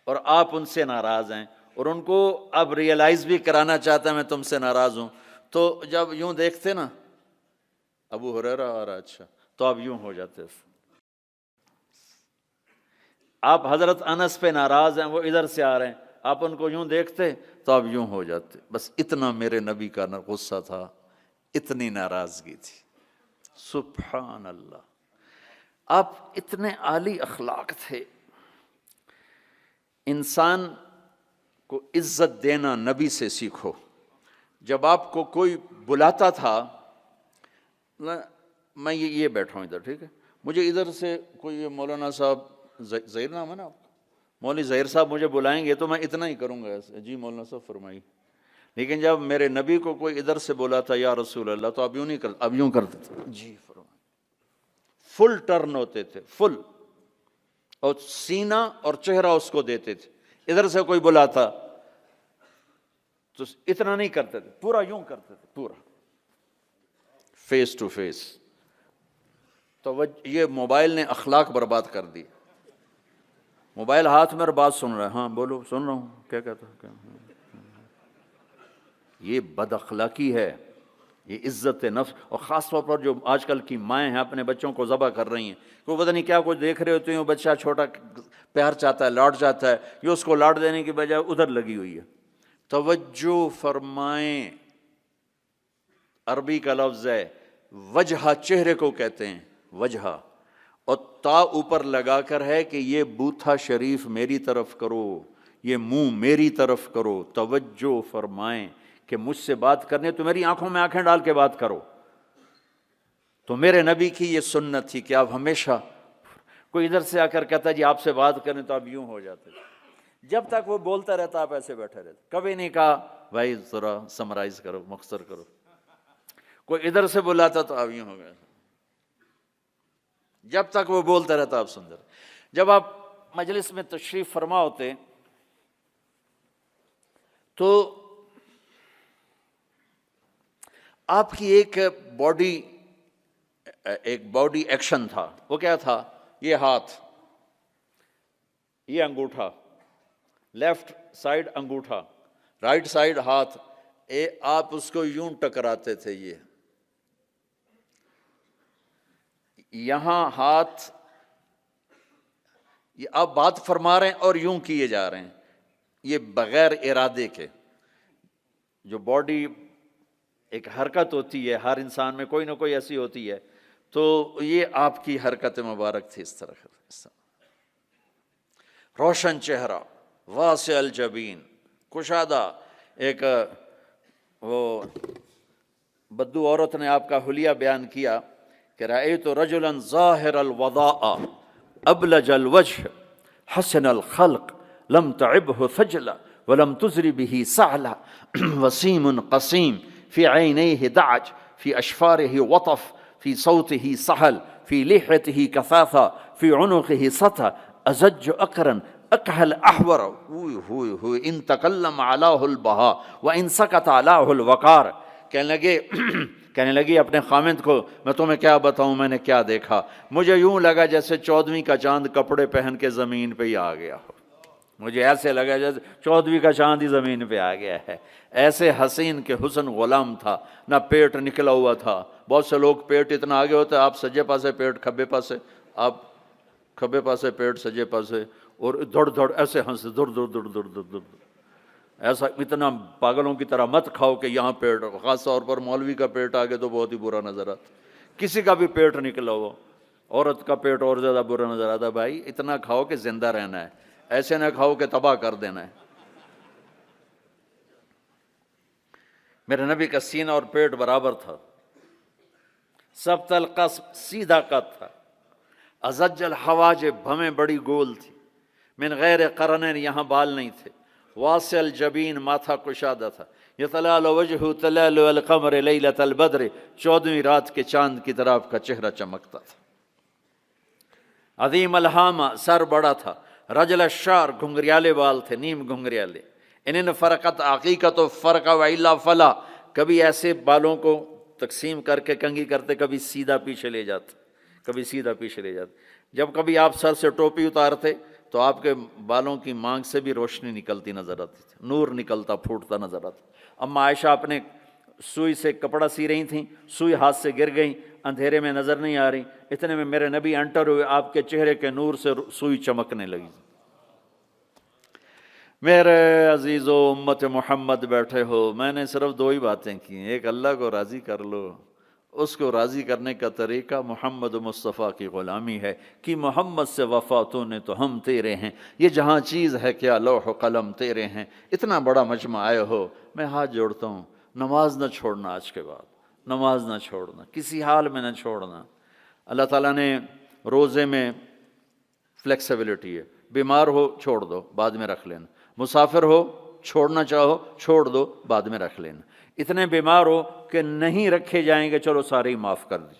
A: اور آپ ان سے ناراض ہیں، اور ان کو اب ریئلائز بھی کرانا چاہتا ہے میں تم سے ناراض ہوں، تو جب یوں دیکھتے نا ابو ہریرہ آ رہا، اچھا، تو آپ یوں ہو جاتے۔ آپ حضرت انس پہ ناراض ہیں، وہ ادھر سے آ رہے ہیں، آپ ان کو یوں دیکھتے تو آپ یوں ہو جاتے۔ بس اتنا میرے نبی کا غصہ تھا، اتنی ناراضگی تھی، سبحان اللہ۔ آپ اتنے عالی اخلاق تھے۔ انسان کو عزت دینا نبی سے سیکھو۔ جب آپ کو کوئی بلاتا تھا، میں یہ بیٹھا ہوں ادھر، ٹھیک ہے، مجھے ادھر سے کوئی مولانا صاحب، ظہیر نام ہے نا آپ کا، مولوی ظہیر صاحب مجھے بلائیں گے تو میں اتنا ہی کروں گا ایسے، جی مولانا صاحب فرمائیے۔ لیکن جب میرے نبی کو کوئی ادھر سے بولا تھا یا رسول اللہ، تو اب یوں نہیں کرتے، اب یوں کرتے تھے، جی فرمائیے، فل ٹرن ہوتے تھے، فل، اور سینہ اور چہرہ اس کو دیتے تھے۔ ادھر سے کوئی بلاتا تو اتنا نہیں کرتے تھے، پورا یوں کرتے تھے، پورا فیس ٹو فیس۔ تو یہ موبائل نے اخلاق برباد کر دی۔ موبائل ہاتھ میں اور بات سن رہا ہے، ہاں بولو، سن رہا ہوں، کیا کہتا ہے، یہ بد اخلاقی ہے، یہ عزت نفس۔ اور خاص طور پر جو آج کل کی مائیں ہیں اپنے بچوں کو ذبح کر رہی ہیں، کوئی پتہ نہیں کیا کچھ دیکھ رہے ہوتے ہیں، بچہ چھوٹا پیار چاہتا ہے، لاڈ چاہتا ہے، یہ اس کو لاڈ دینے کی بجائے ادھر لگی ہوئی ہے۔ توجہ فرمائیں، عربی کا لفظ ہے وجہ، چہرے کو کہتے ہیں وجہ، اور تا اوپر لگا کر ہے کہ یہ بوتھا شریف میری طرف کرو، یہ منہ میری طرف کرو۔ توجہ فرمائیں کہ مجھ سے بات کرنے تو میری آنکھوں میں آنکھیں ڈال کے بات کرو۔ تو میرے نبی کی یہ سنت تھی کہ آپ ہمیشہ، کوئی ادھر سے آ کر کہتا جی آپ سے بات کریں تو آپ یوں ہو جاتے، جب تک وہ بولتا رہتا آپ ایسے بیٹھے رہتے، کبھی نہیں کہا بھائی ذرا سمرائز کرو، مختصر کرو۔ کوئی ادھر سے بلاتا تو آپ یوں ہو گئے، جب تک وہ بولتا رہتا آپ سن رہے۔ جب آپ مجلس میں تشریف فرما ہوتے تو آپ کی ایک باڈی ایکشن تھا، وہ کیا تھا؟ یہ ہاتھ، یہ انگوٹھا، لیفٹ سائیڈ انگوٹھا، رائٹ سائیڈ ہاتھ، آپ اس کو یوں ٹکراتے تھے، یہ یہاں ہاتھ، یہ آپ بات فرما رہے ہیں اور یوں کیے جا رہے ہیں، یہ بغیر ارادے کے۔ جو باڈی ایک حرکت ہوتی ہے ہر انسان میں، کوئی نہ کوئی ایسی ہوتی ہے، تو یہ آپ کی حرکت مبارک تھی، اس طرح روشن چہرہ، واسع الجبین، کشادہ۔ ایک وہ بدو عورت نے آپ کا حلیہ بیان کیا کہ رأیت رجلا ظاہر الوضاء ابلج الوجه حسن الخلق لم تعبه ثجلا ولم تزر به سعلا وسيم قسيم في عينيه دعج في أشفاره وطف في صوته سهل في لحيته كثافة في عنقه سطى أزج أقرا أكحل أحور إن تكلم علاه البهاء وإن سكت علاه الوقار۔ کہنے لگی اپنے خامند کو، میں تمہیں کیا بتاؤں میں نے کیا دیکھا، مجھے یوں لگا جیسے 14ویں کا چاند کپڑے پہن کے زمین پہ ہی آ گیا ہو، مجھے ایسے لگا جیسے 14ویں کا چاند ہی زمین پہ آ گیا ہے۔ ایسے حسین کے حسن غلام تھا، نہ پیٹ نکلا ہوا تھا۔ بہت سے لوگ پیٹ اتنا آگے ہوتا ہے، آپ سجے پاسے پیٹ کھبے پاسے، آپ کھبے پاسے پیٹ سجے پاسے، اور دھڑ دھڑ ایسے ہنس دھڑ دھڑ دھڑ دھڑ دھڑ دھڑ، ایسا اتنا پاگلوں کی طرح مت کھاؤ کہ یہاں پیٹ، خاص طور پر مولوی کا پیٹ آگے تو بہت ہی برا نظر آتا، کسی کا بھی پیٹ نکلا ہو، عورت کا پیٹ اور زیادہ برا نظر آتا. بھائی اتنا کھاؤ کہ زندہ رہنا ہے، ایسے نہ کھاؤ کہ تباہ کر دینا ہے. میرے نبی کا سینہ اور پیٹ برابر تھا، سبط القصب سیدھا قد تھا، ازج الحواجب بھویں بڑی گول تھی، من غیر قرنین یہاں بال نہیں تھے، واسع الجبین ماتھا کشادہ تھا، یتلال وجہ تلال القمر لیلۃ البدر 14ویں رات کے چاند کی طرح آپ کا چہرہ چمکتا تھا. عظیم الہامہ سر بڑا تھا، رجل الشعر گھنگریالے بال تھے، نیم گھنگریالے. ان فرقت عقیقت و فرق و الا فلا، کبھی ایسے بالوں کو تقسیم کر کے کنگھی کرتے، کبھی سیدھا پیچھے لے جاتے، کبھی سیدھا پیچھے لے جاتے. جب کبھی آپ سر سے ٹوپی اتارتے تو آپ کے بالوں کی مانگ سے بھی روشنی نکلتی نظر آتی تھی، نور نکلتا پھوٹتا نظر آتا. اما عائشہ اپنے سوئی سے کپڑا سی رہی تھیں، سوئی ہاتھ سے گر گئی، اندھیرے میں نظر نہیں آ رہی، اتنے میں میرے نبی انٹر ہوئے، آپ کے چہرے کے نور سے سوئی چمکنے لگی. میرے عزیزو امت محمد بیٹھے ہو، میں نے صرف 2 ہی باتیں کی ہیں. ایک اللہ کو راضی کر لو، اس کو راضی کرنے کا طریقہ محمد مصطفیٰ کی غلامی ہے کہ محمد سے وفا تو نے تو ہم تیرے ہیں، یہ جہاں چیز ہے کیا لوح و قلم تیرے ہیں. اتنا بڑا مجمع آئے ہو، میں ہاتھ جوڑتا ہوں، نماز نہ چھوڑنا، آج کے بعد نماز نہ چھوڑنا، کسی حال میں نہ چھوڑنا. اللہ تعالیٰ نے روزے میں فلیکسیبلٹی ہے، بیمار ہو چھوڑ دو بعد میں رکھ لینا، مسافر ہو چھوڑنا چاہو چھوڑ دو بعد میں رکھ لینا. اتنے بیمار ہو کہ نہیں رکھے جائیں گے، چلو سارے ہی معاف کر دی.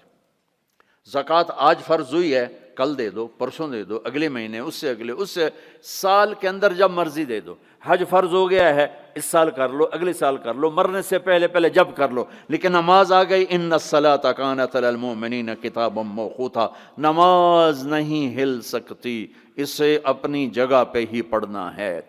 A: زکوٰۃ آج فرض ہوئی ہے، کل دے دو، پرسوں دے دو، اگلے مہینے، اس سے اگلے، اس سے سال کے اندر جب مرضی دے دو. حج فرض ہو گیا ہے، اس سال کر لو، اگلے سال کر لو، مرنے سے پہلے پہلے جب کر لو. لیکن نماز آ گئی، ان الصلاۃ کانت علی المؤمنین کتابا موقوتا، نماز نہیں ہل سکتی، اسے اپنی جگہ پہ ہی پڑھنا ہے.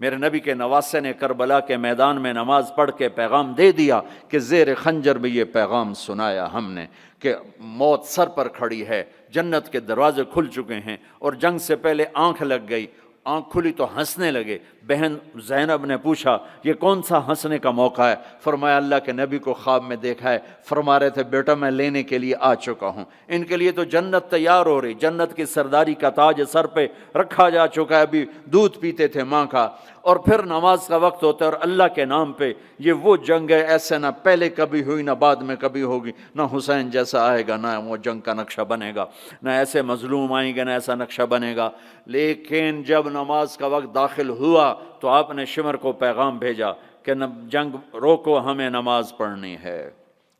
A: میرے نبی کے نواسے نے کربلا کے میدان میں نماز پڑھ کے پیغام دے دیا کہ زیر خنجر بھی یہ پیغام سنایا ہم نے کہ موت سر پر کھڑی ہے، جنت کے دروازے کھل چکے ہیں. اور جنگ سے پہلے آنکھ لگ گئی، آنکھ کھلی تو ہنسنے لگے. بہن زینب نے پوچھا یہ کون سا ہنسنے کا موقع ہے؟ فرمایا اللہ کے نبی کو خواب میں دیکھا ہے، فرما رہے تھے بیٹا میں لینے کے لیے آ چکا ہوں. ان کے لیے تو جنت تیار ہو رہی، جنت کی سرداری کا تاج سر پہ رکھا جا چکا ہے، ابھی دودھ پیتے تھے ماں کا. اور پھر نماز کا وقت ہوتا ہے اور اللہ کے نام پہ یہ وہ جنگ ہے، ایسے نہ پہلے کبھی ہوئی نہ بعد میں کبھی ہوگی، نہ حسین جیسا آئے گا، نہ وہ جنگ کا نقشہ بنے گا، نہ ایسے مظلوم آئیں گے، نہ ایسا نقشہ بنے گا. لیکن جب نماز کا وقت داخل ہوا تو آپ نے شمر کو پیغام بھیجا کہ جنگ روکو، ہمیں نماز پڑھنی ہے.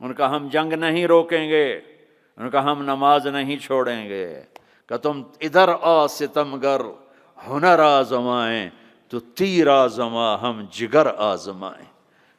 A: ان کا ہم جنگ نہیں روکیں گے، ان کا ہم نماز نہیں چھوڑیں گے. کہ تم ادھر آ ستمگر ہنر آزمائیں، تو تیر آزما ہم جگر آزمائیں.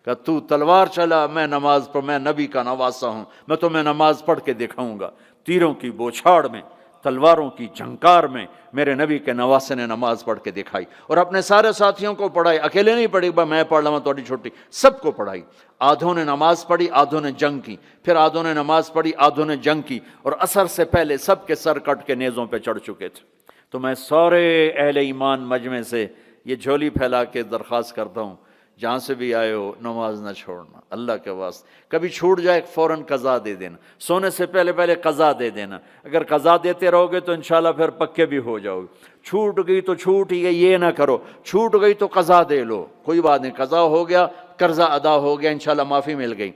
A: کہ تو تلوار چلا، میں نماز پڑھ، میں نبی کا نواسا ہوں، میں تمہیں نماز پڑھ کے دکھاؤں گا. تیروں کی بوچھاڑ میں، تلواروں کی جھنکار میں میرے نبی کے نواسے نے نماز پڑھ کے دکھائی. اور اپنے سارے ساتھیوں کو پڑھائی، اکیلے نہیں پڑھی میں پڑھ لوں تھوڑی چھوٹی، سب کو پڑھائی. آدھوں نے نماز پڑھی، آدھوں نے جنگ کی، پھر آدھوں نے نماز پڑھی، آدھوں نے جنگ کی. اور عصر سے پہلے سب کے سر کٹ کے نیزوں پہ چڑھ چکے تھے. تو میں سارے اہل ایمان مجمع سے یہ جھولی پھیلا کے درخواست کرتا ہوں، جہاں سے بھی آئے ہو نماز نہ چھوڑنا، اللہ کے واسطے. کبھی چھوٹ جائے فوراً قضا دے دینا، سونے سے پہلے پہلے قضا دے دینا. اگر قضا دیتے رہو گے تو انشاءاللہ پھر پکے بھی ہو جاؤ گے. چھوٹ گئی تو چھوٹ ہی گئی، یہ نہ کرو. چھوٹ گئی تو قضا دے لو، کوئی بات نہیں، قضا ہو گیا، قرضہ ادا ہو گیا، انشاءاللہ معافی مل گئی.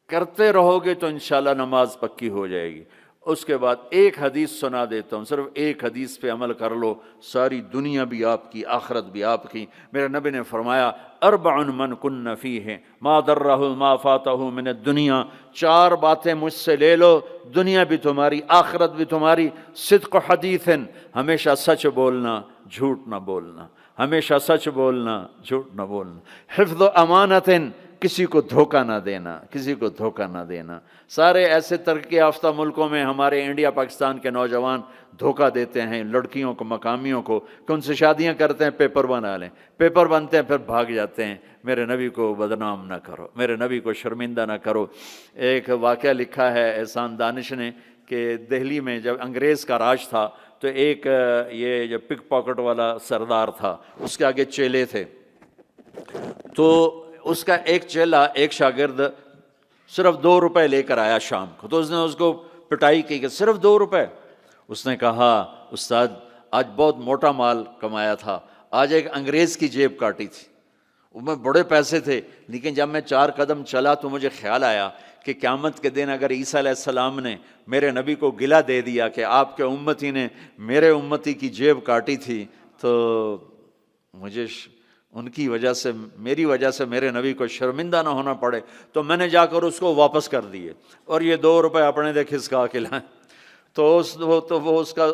A: کرتے رہو گے تو انشاءاللہ نماز پکی ہو جائے گی. اس کے بعد ایک حدیث سنا دیتا ہوں، صرف ایک حدیث پہ عمل کر لو، ساری دنیا بھی آپ کی، آخرت بھی آپ کی. میرے نبی نے فرمایا اربع من کن فیہ ما ضرہ ما فاتہ من الدنیا، 4 باتیں مجھ سے لے لو، دنیا بھی تمہاری، آخرت بھی تمہاری. صدق حدیث، ہمیشہ سچ بولنا، جھوٹ نہ بولنا، ہمیشہ سچ بولنا، جھوٹ نہ بولنا. حفظ امانت، کسی کو دھوکہ نہ دینا، کسی کو دھوکہ نہ دینا. سارے ایسے ترقی یافتہ ملکوں میں ہمارے انڈیا پاکستان کے نوجوان دھوکہ دیتے ہیں لڑکیوں کو، مقامیوں کو، کہ ان سے شادیاں کرتے ہیں، پیپر بنا لیں، پیپر بنتے ہیں پھر بھاگ جاتے ہیں. میرے نبی کو بدنام نہ کرو، میرے نبی کو شرمندہ نہ کرو. ایک واقعہ لکھا ہے احسان دانش نے کہ دہلی میں جب انگریز کا راج تھا تو ایک یہ جو پک پاکٹ والا سردار تھا اس کے آگے چیلے تھے، تو اس کا ایک چیلا، ایک شاگرد صرف 2 روپے لے کر آیا شام کو، تو اس نے اس کو پٹائی کی کہ صرف 2 روپے۔ اس نے کہا استاد آج بہت موٹا مال کمایا تھا، آج ایک انگریز کی جیب کاٹی تھی، ان میں بڑے پیسے تھے، لیکن جب میں 4 قدم چلا تو مجھے خیال آیا کہ قیامت کے دن اگر عیسیٰ علیہ السلام نے میرے نبی کو گلہ دے دیا کہ آپ کے امتی نے میرے امتی کی جیب کاٹی تھی، تو مجھے ان کی وجہ سے، میری وجہ سے میرے نبی کو شرمندہ نہ ہونا پڑے، تو میں نے جا کر اس کو واپس کر دیے اور یہ 2 روپے اپنے دے کھسکا کے لائیں۔ تو وہ اس کا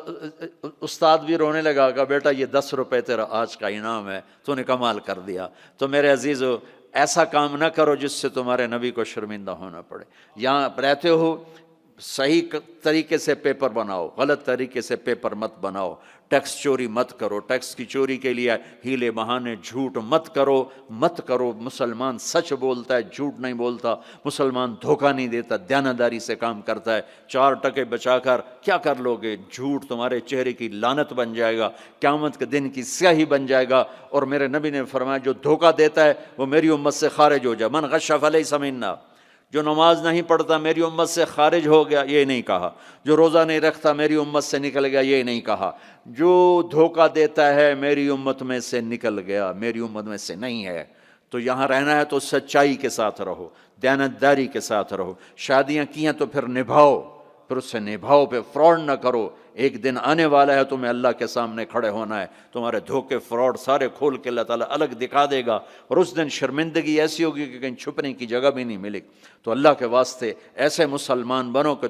A: استاد بھی رونے لگا کہ بیٹا یہ 10 روپے تیرا آج کا انعام ہے، تو نے کمال کر دیا۔ تو میرے عزیزو، ایسا کام نہ کرو جس سے تمہارے نبی کو شرمندہ ہونا پڑے۔ یہاں رہتے ہو صحیح طریقے سے پیپر بناؤ، غلط طریقے سے پیپر مت بناؤ، ٹیکس چوری مت کرو، ٹیکس کی چوری کے لیے ہیلے بہانے جھوٹ مت کرو۔ مسلمان سچ بولتا ہے، جھوٹ نہیں بولتا، مسلمان دھوکہ نہیں دیتا، دیانتداری سے کام کرتا ہے۔ 4 ٹکے بچا کر کیا کر لو گے؟ جھوٹ تمہارے چہرے کی لعنت بن جائے گا، قیامت کے دن کی سیاہی بن جائے گا۔ اور میرے نبی نے فرمایا جو دھوکہ دیتا ہے وہ میری امت سے خارج ہو جائے، من غش فلیس منا۔ جو نماز نہیں پڑھتا میری امت سے خارج ہو گیا، یہ نہیں کہا۔ جو روزہ نہیں رکھتا میری امت سے نکل گیا، یہ نہیں کہا۔ جو دھوکہ دیتا ہے میری امت میں سے نکل گیا، میری امت میں سے نہیں ہے۔ تو یہاں رہنا ہے تو سچائی کے ساتھ رہو، دیانتداری کے ساتھ رہو۔ شادیاں کی ہیں تو پھر نبھاؤ، پھر اس سے نبھاؤ، پہ فراڈ نہ کرو۔ ایک دن آنے والا ہے تمہیں اللہ کے سامنے کھڑے ہونا ہے، تمہارے دھوکے فراڈ سارے کھول کے اللہ تعالیٰ الگ دکھا دے گا، اور اس دن شرمندگی ایسی ہوگی کہ کہیں چھپنے کی جگہ بھی نہیں ملے۔ تو اللہ کے واسطے ایسے مسلمان بنو کہ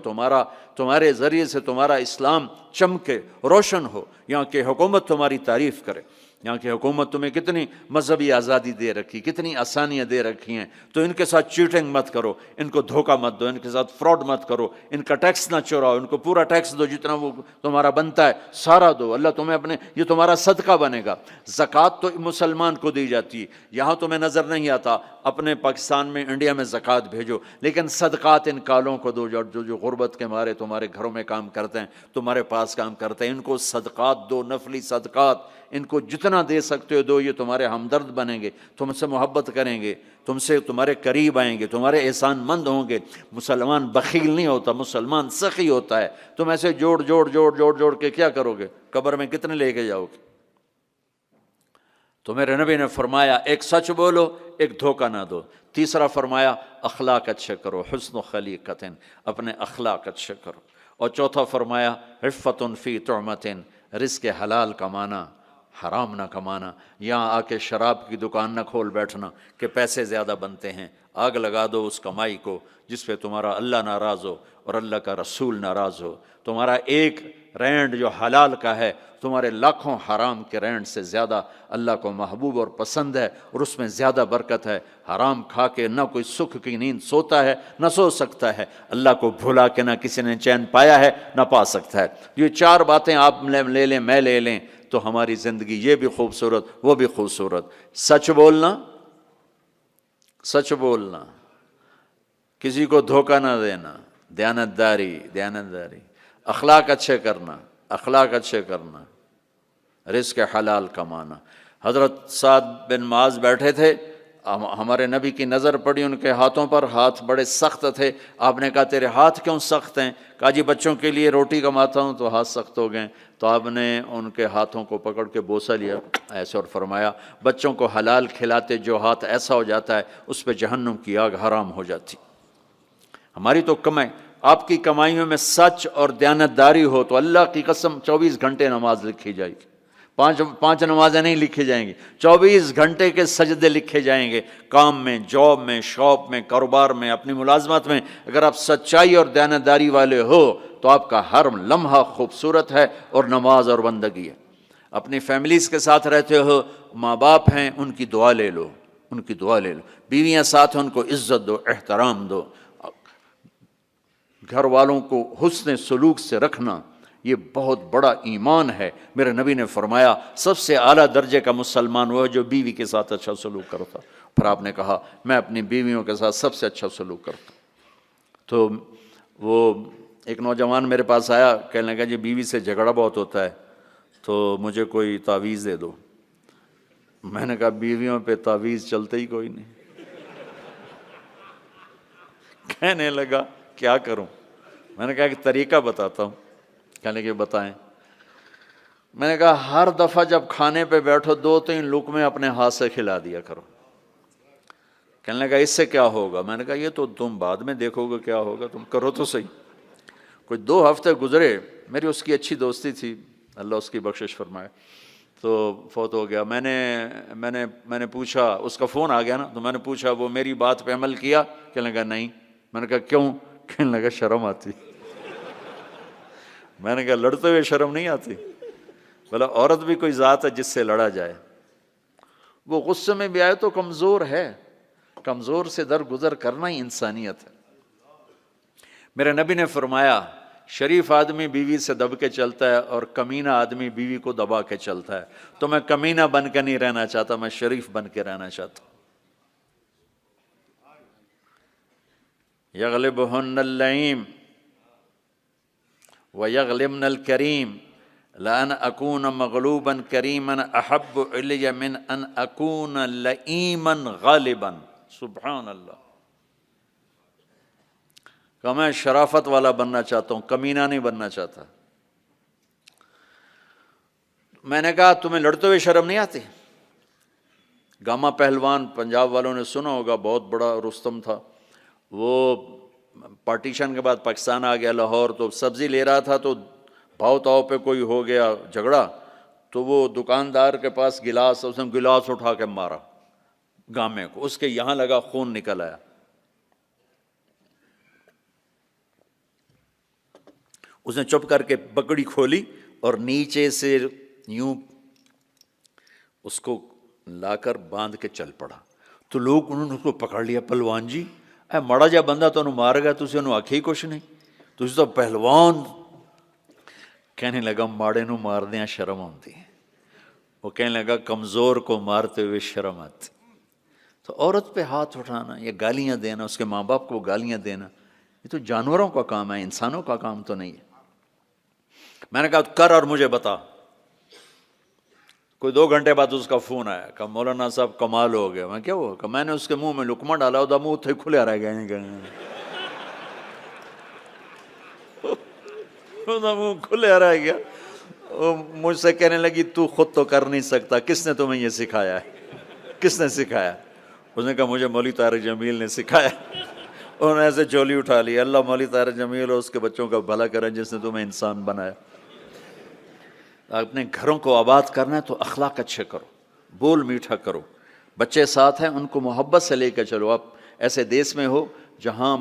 A: تمہارے ذریعے سے تمہارا اسلام چمکے، روشن ہو، یہاں کی حکومت تمہاری تعریف کرے۔ یہاں کی حکومت تمہیں کتنی مذہبی آزادی دے رکھی، کتنی آسانیاں دے رکھی ہیں، تو ان کے ساتھ چیٹنگ مت کرو، ان کو دھوکہ مت دو، ان کے ساتھ فراڈ مت کرو، ان کا ٹیکس نہ چوراؤ، ان کو پورا ٹیکس دو، جتنا وہ تمہارا بنتا ہے سارا دو۔ اللہ تمہیں یہ تمہارا صدقہ بنے گا۔ زکوٰۃ تو مسلمان کو دی جاتی ہے، یہاں تمہیں نظر نہیں آتا، اپنے پاکستان میں، انڈیا میں زکوٰۃ بھیجو، لیکن صدقات ان کالوں کو دو جو غربت کے مارے تمہارے گھروں میں کام کرتے ہیں، تمہارے پاس کام کرتے ہیں، ان کو صدقات دو، نفلی صدقات، ان کو جتنا دے سکتے ہو دو، یہ تمہارے ہمدرد بنیں گے، تم سے محبت کریں گے، تم سے تمہارے قریب آئیں گے، تمہارے احسان مند ہوں گے۔ مسلمان بخیل نہیں ہوتا، مسلمان سخی ہوتا ہے۔ تم ایسے جوڑ کے کیا کرو گے؟ قبر میں کتنے لے کے جاؤ گے؟ تو میرے نبی نے فرمایا ایک سچ بولو، ایک دھوکہ نہ دو۔ تیسرا فرمایا اخلاق اچھے کرو، حسن خلیقۃ، اپنے اخلاق اچھے کرو۔ اور چوتھا فرمایا عفۃ فی طعمۃ، رزق حلال کمانا، حرام نہ کمانا۔ یہاں آ کے شراب کی دکان نہ کھول بیٹھنا کہ پیسے زیادہ بنتے ہیں، آگ لگا دو اس کمائی کو جس پہ تمہارا اللہ ناراض ہو اور اللہ کا رسول ناراض ہو۔ تمہارا ایک رینڈ جو حلال کا ہے تمہارے لاکھوں حرام کے رینڈ سے زیادہ اللہ کو محبوب اور پسند ہے، اور اس میں زیادہ برکت ہے۔ حرام کھا کے نہ کوئی سکھ کی نیند سوتا ہے، نہ سو سکتا ہے۔ اللہ کو بھلا کے نہ کسی نے چین پایا ہے، نہ پا سکتا ہے۔ یہ 4 باتیں آپ لے لیں، میں لے لیں، تو ہماری زندگی یہ بھی خوبصورت، وہ بھی خوبصورت۔ سچ بولنا، کسی کو دھوکہ نہ دینا، دیانتداری، اخلاق اچھے کرنا، رزق حلال کمانا۔ حضرت سعد بن معاذ بیٹھے تھے، ہمارے نبی کی نظر پڑی ان کے ہاتھوں پر، ہاتھ بڑے سخت تھے۔ آپ نے کہا تیرے ہاتھ کیوں سخت ہیں؟ کہا جی بچوں کے لیے روٹی کماتا ہوں تو ہاتھ سخت ہو گئے۔ تو آپ نے ان کے ہاتھوں کو پکڑ کے بوسہ لیا ایسے اور فرمایا بچوں کو حلال کھلاتے جو ہاتھ ایسا ہو جاتا ہے اس پہ جہنم کی آگ حرام ہو جاتی۔ ہماری تو کمائی، آپ کی کمائیوں میں سچ اور دیانتداری ہو تو اللہ کی قسم 24 گھنٹے نماز لکھی جائے گی۔ 5 نمازیں نہیں لکھی جائیں گی، 24 گھنٹے کے سجدے لکھے جائیں گے۔ کام میں، جاب میں، شاپ میں، کاروبار میں، اپنی ملازمت میں اگر آپ سچائی اور دیانتداری والے ہو تو آپ کا ہر لمحہ خوبصورت ہے اور نماز اور بندگی ہے۔ اپنی فیملیز کے ساتھ رہتے ہو، ماں باپ ہیں، ان کی دعا لے لو، بیویاں ساتھ ہیں، ان کو عزت دو، احترام دو، گھر والوں کو حسن سلوک سے رکھنا، یہ بہت بڑا ایمان ہے۔ میرے نبی نے فرمایا سب سے اعلیٰ درجے کا مسلمان وہ ہے جو بیوی کے ساتھ اچھا سلوک کرتا۔ پھر آپ نے کہا میں اپنی بیویوں کے ساتھ سب سے اچھا سلوک کرتا ہوں۔ تو وہ ایک نوجوان میرے پاس آیا، کہنے لگا جی بیوی سے جھگڑا بہت ہوتا ہے تو مجھے کوئی تعویذ دے دو۔ میں نے کہا بیویوں پہ تعویذ چلتے ہی کوئی نہیں۔ کہنے لگا کیا کروں؟ میں نے کہا ایک طریقہ بتاتا ہوں۔ کہنے لگے بتائیں۔ میں نے کہا ہر دفعہ جب کھانے پہ بیٹھو 2-3 لقمے اپنے ہاتھ سے کھلا دیا کرو۔ کہنے لگا اس سے کیا ہوگا؟ میں نے کہا یہ تو تم بعد میں دیکھو گے کیا ہوگا، تم کرو تو صحیح۔ کوئی 2 ہفتے گزرے، میری اس کی اچھی دوستی تھی، اللہ اس کی بخشش فرمائے، تو فوت ہو گیا۔ میں نے پوچھا، اس کا فون آ گیا نا، تو میں نے پوچھا وہ میری بات پہ عمل کیا؟ کہنے لگا نہیں۔ میں نے کہا کیوں؟ کہنے لگا شرم آتی۔ میں نے کہا لڑتے ہوئے شرم نہیں آتی؟ بولا عورت بھی کوئی ذات ہے جس سے لڑا جائے، وہ غصے میں بھی آئے تو کمزور ہے، کمزور سے درگزر کرنا ہی انسانیت ہے۔ میرے نبی نے فرمایا شریف آدمی بیوی سے دب کے چلتا ہے اور کمینہ آدمی بیوی کو دبا کے چلتا ہے، تو میں کمینہ بن کے نہیں رہنا چاہتا، میں شریف بن کے رہنا چاہتا ہوں۔ یغلبہن اللئیم ویغلبن الکریم لأن اکون مغلوبا کریما احب الی من ان اکون لئیما غالبا۔ سبحان اللہ۔ کہ میں شرافت والا بننا چاہتا ہوں، کمینہ نہیں بننا چاہتا۔ میں نے کہا تمہیں لڑتے ہوئے شرم نہیں آتی؟ گاما پہلوان پنجاب والوں نے سنا ہوگا، بہت بڑا رستم تھا، وہ پارٹیشن کے بعد پاکستان آ گیا لاہور، تو سبزی لے رہا تھا تو بھاؤ تاؤ پہ کوئی ہو گیا جھگڑا، تو وہ دکاندار کے پاس گلاس، اس نے گلاس اٹھا کے مارا گامے کو، اس کے یہاں لگا، خون نکل آیا۔ اس نے چپ کر کے پگڑی کھولی اور نیچے سے یوں اس کو لا کر باندھ کے چل پڑا، تو لوگ انہوں نے اس کو پکڑ لیا، پہلوان جی اے ماڑا جا بندہ تو انہوں مار گیا، تسی انہوں آکھے ہی کچھ نہیں، تسی تو پہلوان۔ کہنے لگا ماڑے نو مار دیاں شرم آتی ہے۔ وہ کہنے لگا کمزور کو مارتے ہوئے شرم آتی۔ تو عورت پہ ہاتھ اٹھانا یا گالیاں دینا، اس کے ماں باپ کو گالیاں دینا، یہ تو جانوروں کا کام ہے، انسانوں کا کام تو نہیں ہے۔ میں نے کہا کر اور مجھے بتا۔ کوئی 2 گھنٹے بعد اس کا فون آیا کہ مولانا صاحب کمال ہو گیا۔ میں کیا ہوا؟ کہ میں نے اس کے منہ میں لقمہ ڈالا، وہ منہ تھے کھلے رہ گئے، منہ کھلے رہ گیا۔ مجھ سے کہنے لگی تو خود تو کر نہیں سکتا، کس نے تمہیں یہ سکھایا ہے؟ کس نے سکھایا؟ اس نے کہا مجھے مولوی طارق جمیل نے سکھایا۔ انہوں نے ایسے چولی اٹھا لی، اللہ مولوی طارق جمیل اور اس کے بچوں کا بھلا کرے جس نے تمہیں انسان بنایا۔ اپنے گھروں کو آباد کرنا ہے تو اخلاق اچھے کرو، بول میٹھا کرو، بچے ساتھ ہیں ان کو محبت سے لے کے چلو۔ آپ ایسے دیس میں ہو جہاں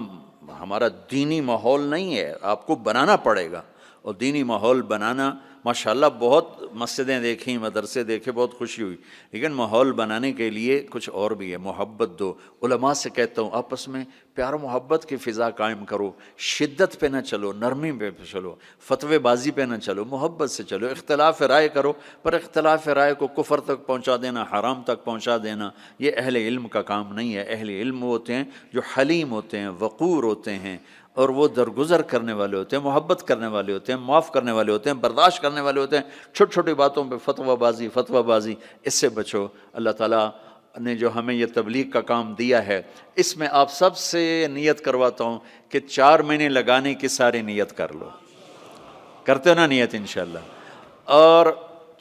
A: ہمارا دینی ماحول نہیں ہے، آپ کو بنانا پڑے گا، اور دینی ماحول بنانا ماشاءاللہ بہت مسجدیں دیکھیں، مدرسے دیکھے، بہت خوشی ہوئی، لیکن ماحول بنانے کے لیے کچھ اور بھی ہے، محبت دو۔ علماء سے کہتا ہوں آپس میں پیار و محبت کی فضا قائم کرو، شدت پہ نہ چلو، نرمی پہ چلو، فتوے بازی پہ نہ چلو، محبت سے چلو، اختلاف رائے کرو، پر اختلاف رائے کو کفر تک پہنچا دینا، حرام تک پہنچا دینا، یہ اہل علم کا کام نہیں ہے۔ اہل علم ہوتے ہیں جو حلیم ہوتے ہیں، وقور ہوتے ہیں، اور وہ درگزر کرنے والے ہوتے ہیں، محبت کرنے والے ہوتے ہیں، معاف کرنے والے ہوتے ہیں، برداشت کرنے والے ہوتے ہیں۔ چھوٹی چھوٹی باتوں پہ فتویٰ بازی اس سے بچو۔ اللہ تعالیٰ نے جو ہمیں یہ تبلیغ کا کام دیا ہے، اس میں آپ سب سے نیت کرواتا ہوں کہ 4 مہینے لگانے کی ساری نیت کر لو۔ کرتے ہو نا نیت انشاءاللہ؟ اور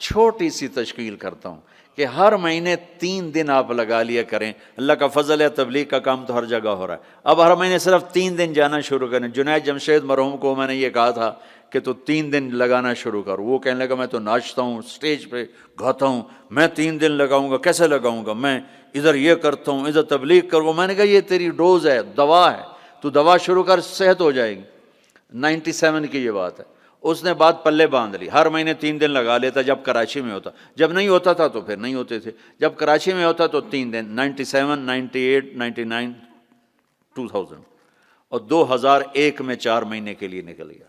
A: چھوٹی سی تشکیل کرتا ہوں کہ ہر مہینے 3 دن آپ لگا لیا کریں۔ اللہ کا فضل ہے، تبلیغ کا کام تو ہر جگہ ہو رہا ہے، اب ہر مہینے صرف 3 دن جانا شروع کریں۔ جنید جمشید مرحوم کو میں نے یہ کہا تھا کہ تو 3 دن لگانا شروع کر، وہ کہنے لگا میں تو ناچتا ہوں، اسٹیج پہ گاتا ہوں، میں 3 دن لگاؤں گا، کیسے لگاؤں گا؟ میں ادھر یہ کرتا ہوں، ادھر تبلیغ کروں۔ میں نے کہا یہ تیری ڈوز ہے، دوا ہے، تو دوا شروع کر، صحت ہو جائے گی۔ 97 کی یہ بات ہے۔ اس نے بات پلے باندھ لی، ہر مہینے 3 دن لگا لیتا جب کراچی میں ہوتا، جب نہیں ہوتا تھا تو پھر نہیں ہوتے تھے، جب کراچی میں ہوتا تو 3 دن، 97 98 99 2000، اور 2001 میں 4 مہینے کے لیے نکل گیا۔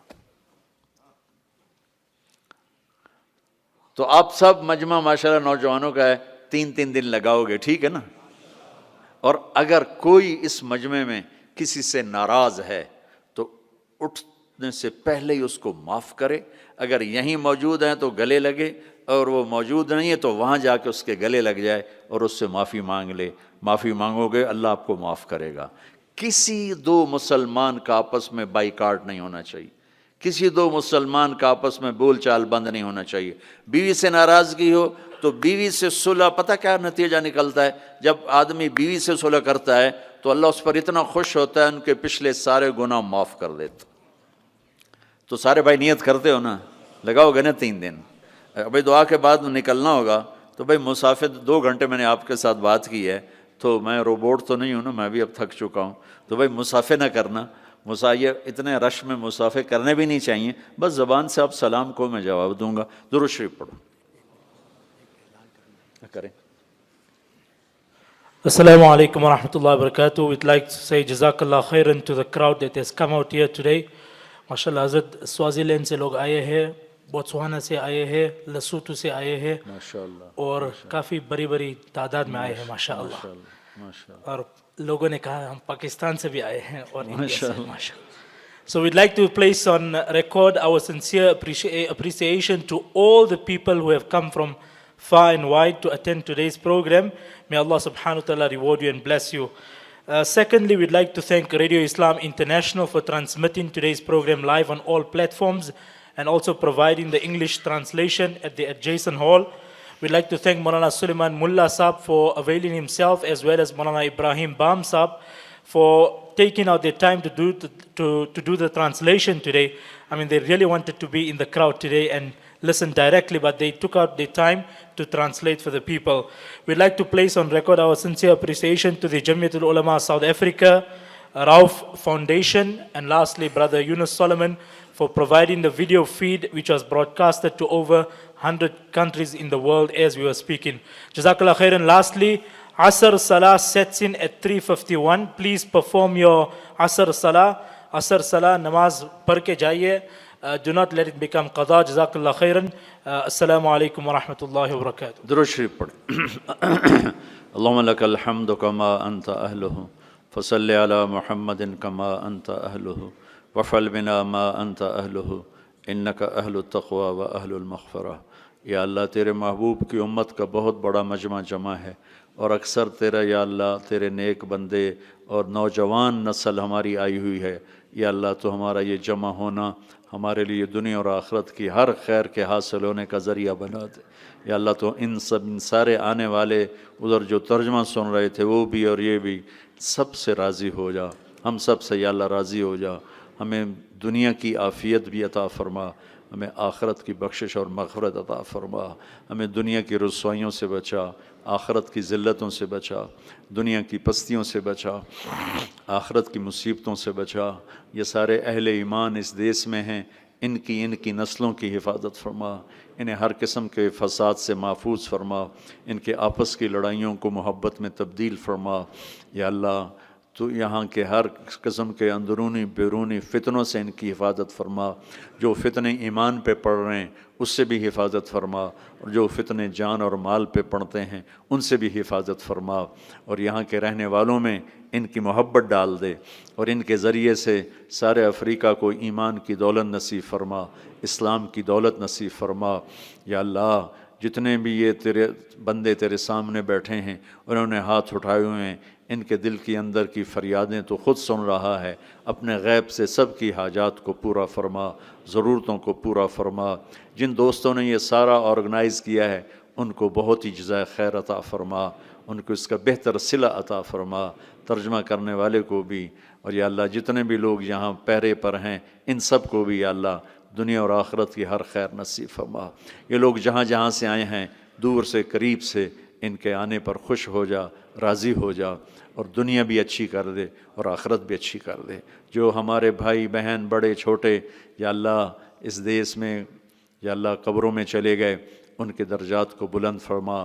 A: تو آپ سب مجمع ماشاءاللہ نوجوانوں کا ہے، 3 دن لگاؤ گے، ٹھیک ہے نا؟ اور اگر کوئی اس مجمع میں کسی سے ناراض ہے تو مرنے سے پہلے ہی اس کو معاف کرے. اگر یہیں موجود ہیں تو گلے لگے، اور وہ موجود نہیں ہے تو وہاں جا کے اس کے گلے لگ جائے اور اس سے معافی مانگ لے. معافی مانگو گے اللہ آپ کو معاف کرے گا. کسی دو مسلمان کا آپس میں بائیکاٹ نہیں ہونا چاہیے، کسی دو مسلمان کا آپس میں بول چال بند نہیں ہونا چاہیے. بیوی سے ناراضگی ہو تو بیوی سے صلح، پتہ کیا نتیجہ نکلتا ہے؟ جب آدمی بیوی سے صلح کرتا ہے تو اللہ اس پر اتنا خوش ہوتا ہے، ان کے پچھلے سارے گناہ معاف کر دیتا. تو سارے بھائی نیت کرتے ہو نا، لگاؤ گے نا 3 دن. ابھی دعا کے بعد نکلنا ہوگا تو بھائی مسافر 2 گھنٹے میں نے آپ کے ساتھ بات کی ہے، تو میں روبوٹ تو نہیں ہوں نا، میں بھی اب تھک چکا ہوں. تو بھائی مسافر نہ کرنا، یہ اتنے رش میں مسافر کرنے بھی نہیں چاہیے. بس زبان سے آپ سلام کو میں جواب دوں گا. درود شریف پڑھو کریں.
B: Assalamu alaikum wa rahmatullahi wa barakatuh. We'd like to say Jazakallah khairan to the crowd that has come out here today. MashaAllah, Hazrat Swaziland se log aaye hain, Botswana se aaye hain, Lesotho se aaye hain,
A: MashaAllah,
B: اور کافی بڑی بڑی تعداد میں آئے ہیں ماشاءاللہ. اور لوگوں نے کہا ہم پاکستان سے بھی آئے ہیں اور انڈیا سے ماشاءاللہ. So we'd like to place on record our sincere appreciation to all the people who have come from far and wide to attend today's program. May Allah subhanahu wa ta'ala reward you and bless you. Secondly, we'd like to thank Radio Islam International for transmitting today's program live on all platforms and also providing the English translation at the adjacent hall. We'd like to thank Maulana Suleiman Mullah Saab for availing himself, as well as Maulana Ibrahim Bam Saab for taking out their time to do the translation today. I mean, they really wanted to be in the crowd today and listen directly, but they took out their time to translate for the people. We'd like to place on record our sincere appreciation to the Jamiatul Ulama South Africa, Rauf Foundation, and lastly, Brother Yunus Solomon for providing the video feed which was broadcasted to over 100 countries in the world as we were speaking. Jazakallah khairan. Lastly, Asr Salah sets in at 3:51. Please perform your Asr Salah. Asr Salah, namaz padh ke jaiye. Do not let it become qada. Jazakallah khairan. Assalamu alaikum wa rahmatullahi wa barakatuh.
A: درود شریف پڑھ. اللهم لك الحمد كما أنت أهله فصل على محمد كما أنت أهله وفعل بنا ما أنت أهله إنك أهل التقوى وأهل المغفرة. یا اللہ تیرے محبوب کی امت کا بہت بڑا مجمع جمع ہے، اور اکثر تیرا یا اللہ تیرے نیک بندے اور نوجوان نسل ہماری آئی ہوئی ہے. یا اللہ تو ہمارا یہ جمع ہونا ہمارے لیے دنیا اور آخرت کی ہر خیر کے حاصل ہونے کا ذریعہ بنا دے. یا اللہ تو ان سارے آنے والے ادھر جو ترجمہ سن رہے تھے وہ بھی اور یہ بھی، سب سے راضی ہو جا. ہم سب سے یا اللہ راضی ہو جا. ہمیں دنیا کی عافیت بھی عطا فرما، ہمیں آخرت کی بخشش اور مغفرت عطا فرما. ہمیں دنیا کی رسوائیوں سے بچا، آخرت کی ذلتوں سے بچا، دنیا کی پستیوں سے بچا، آخرت کی مصیبتوں سے بچا. یہ سارے اہل ایمان اس دیس میں ہیں، ان کی نسلوں کی حفاظت فرما. انہیں ہر قسم کے فساد سے محفوظ فرما. ان کے آپس کی لڑائیوں کو محبت میں تبدیل فرما. یا اللہ تو یہاں کے ہر قسم کے اندرونی بیرونی فتنوں سے ان کی حفاظت فرما. جو فتنے ایمان پہ پڑھ رہے ہیں اس سے بھی حفاظت فرما، اور جو فتنے جان اور مال پہ پڑھتے ہیں ان سے بھی حفاظت فرما. اور یہاں کے رہنے والوں میں ان کی محبت ڈال دے، اور ان کے ذریعے سے سارے افریقہ کو ایمان کی دولت نصیب فرما، اسلام کی دولت نصیب فرما. یا اللہ جتنے بھی یہ تیرے بندے تیرے سامنے بیٹھے ہیں انہوں نے ہاتھ اٹھائے ہوئے ہیں، ان کے دل کی اندر کی فریادیں تو خود سن رہا ہے. اپنے غیب سے سب کی حاجات کو پورا فرما، ضرورتوں کو پورا فرما. جن دوستوں نے یہ سارا آرگنائز کیا ہے ان کو بہت ہی جزائے خیر عطا فرما، ان کو اس کا بہتر صلہ عطا فرما، ترجمہ کرنے والے کو بھی. اور یا اللہ جتنے بھی لوگ یہاں پہرے پر ہیں ان سب کو بھی یا اللہ دنیا اور آخرت کی ہر خیر نصیب فرما. یہ لوگ جہاں جہاں سے آئے ہیں دور سے قریب سے، ان کے آنے پر خوش ہو جا، راضی ہو جا، اور دنیا بھی اچھی کر دے اور آخرت بھی اچھی کر دے. جو ہمارے بھائی بہن بڑے چھوٹے یا اللہ اس دیس میں یا اللہ قبروں میں چلے گئے ان کے درجات کو بلند فرما،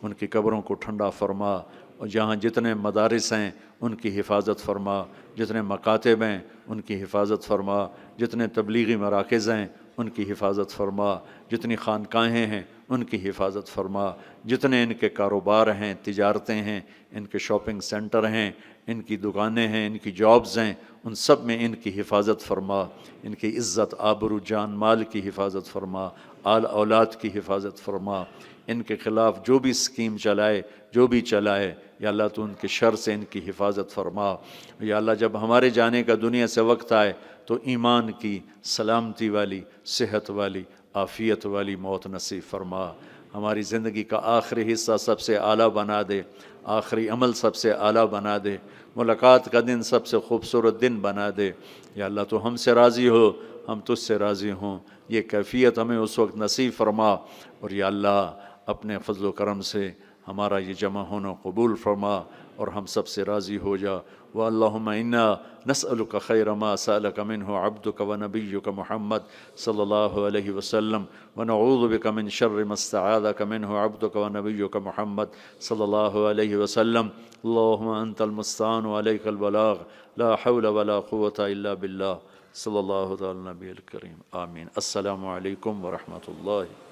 A: ان کی قبروں کو ٹھنڈا فرما. اور جہاں جتنے مدارس ہیں ان کی حفاظت فرما، جتنے مکاتب ہیں ان کی حفاظت فرما، جتنے تبلیغی مراکز ہیں ان کی حفاظت فرما، جتنی خانقاہیں ہیں ان کی حفاظت فرما، جتنے ان کے کاروبار ہیں، تجارتیں ہیں، ان کے شاپنگ سینٹر ہیں، ان کی دکانیں ہیں، ان کی جابز ہیں، ان سب میں ان کی حفاظت فرما، ان کی عزت، آبرو، جان مال کی حفاظت فرما، آل اولاد کی حفاظت فرما، ان کے خلاف جو بھی اسکیم چلائے، جو بھی چلائے، یا اللہ تو ان کے شر سے ان کی حفاظت فرما۔ یا اللہ جب ہمارے جانے کا دنیا سے وقت آئے تو ایمان کی سلامتی والی، صحت والی، عافیت والی موت نصیب فرما۔ ہماری زندگی کا آخری حصہ سب سے اعلیٰ بنا دے، آخری عمل سب سے اعلیٰ بنا دے، ملاقات کا دن سب سے خوبصورت دن بنا دے۔ یا اللہ تو ہم سے راضی ہو، ہم تجھ سے راضی ہوں، یہ کیفیت ہمیں اس وقت نصیب فرما۔ اور یا اللہ اپنے فضل و کرم سے ہمارا یہ جمع ہونا قبول فرما اور ہم سب سے راضی ہو جا۔ وَاللَّهُمَّ إِنَّا نَسْأَلُكَ خَيْرَ مَا سَأَلَكَ مِنْهُ عَبْدُكَ وَنَبِيُّكَ محمد صلی اللہ علیہ وسلم، وَنَعُوذُ بِكَ مِنْ شَرِّ مَا اسْتَعَاذَكَ مِنْهُ عَبْدُكَ وَنَبِيُّكَ محمد صلی اللہ علیہ وسلم۔ اللهم أنت المستعان وعليك البلاغ، لا حول ولا قوة إلا بالله، صلی اللہ تعالی نبی الکریم، آمین۔ السلام علیکم ورحمۃ اللہ۔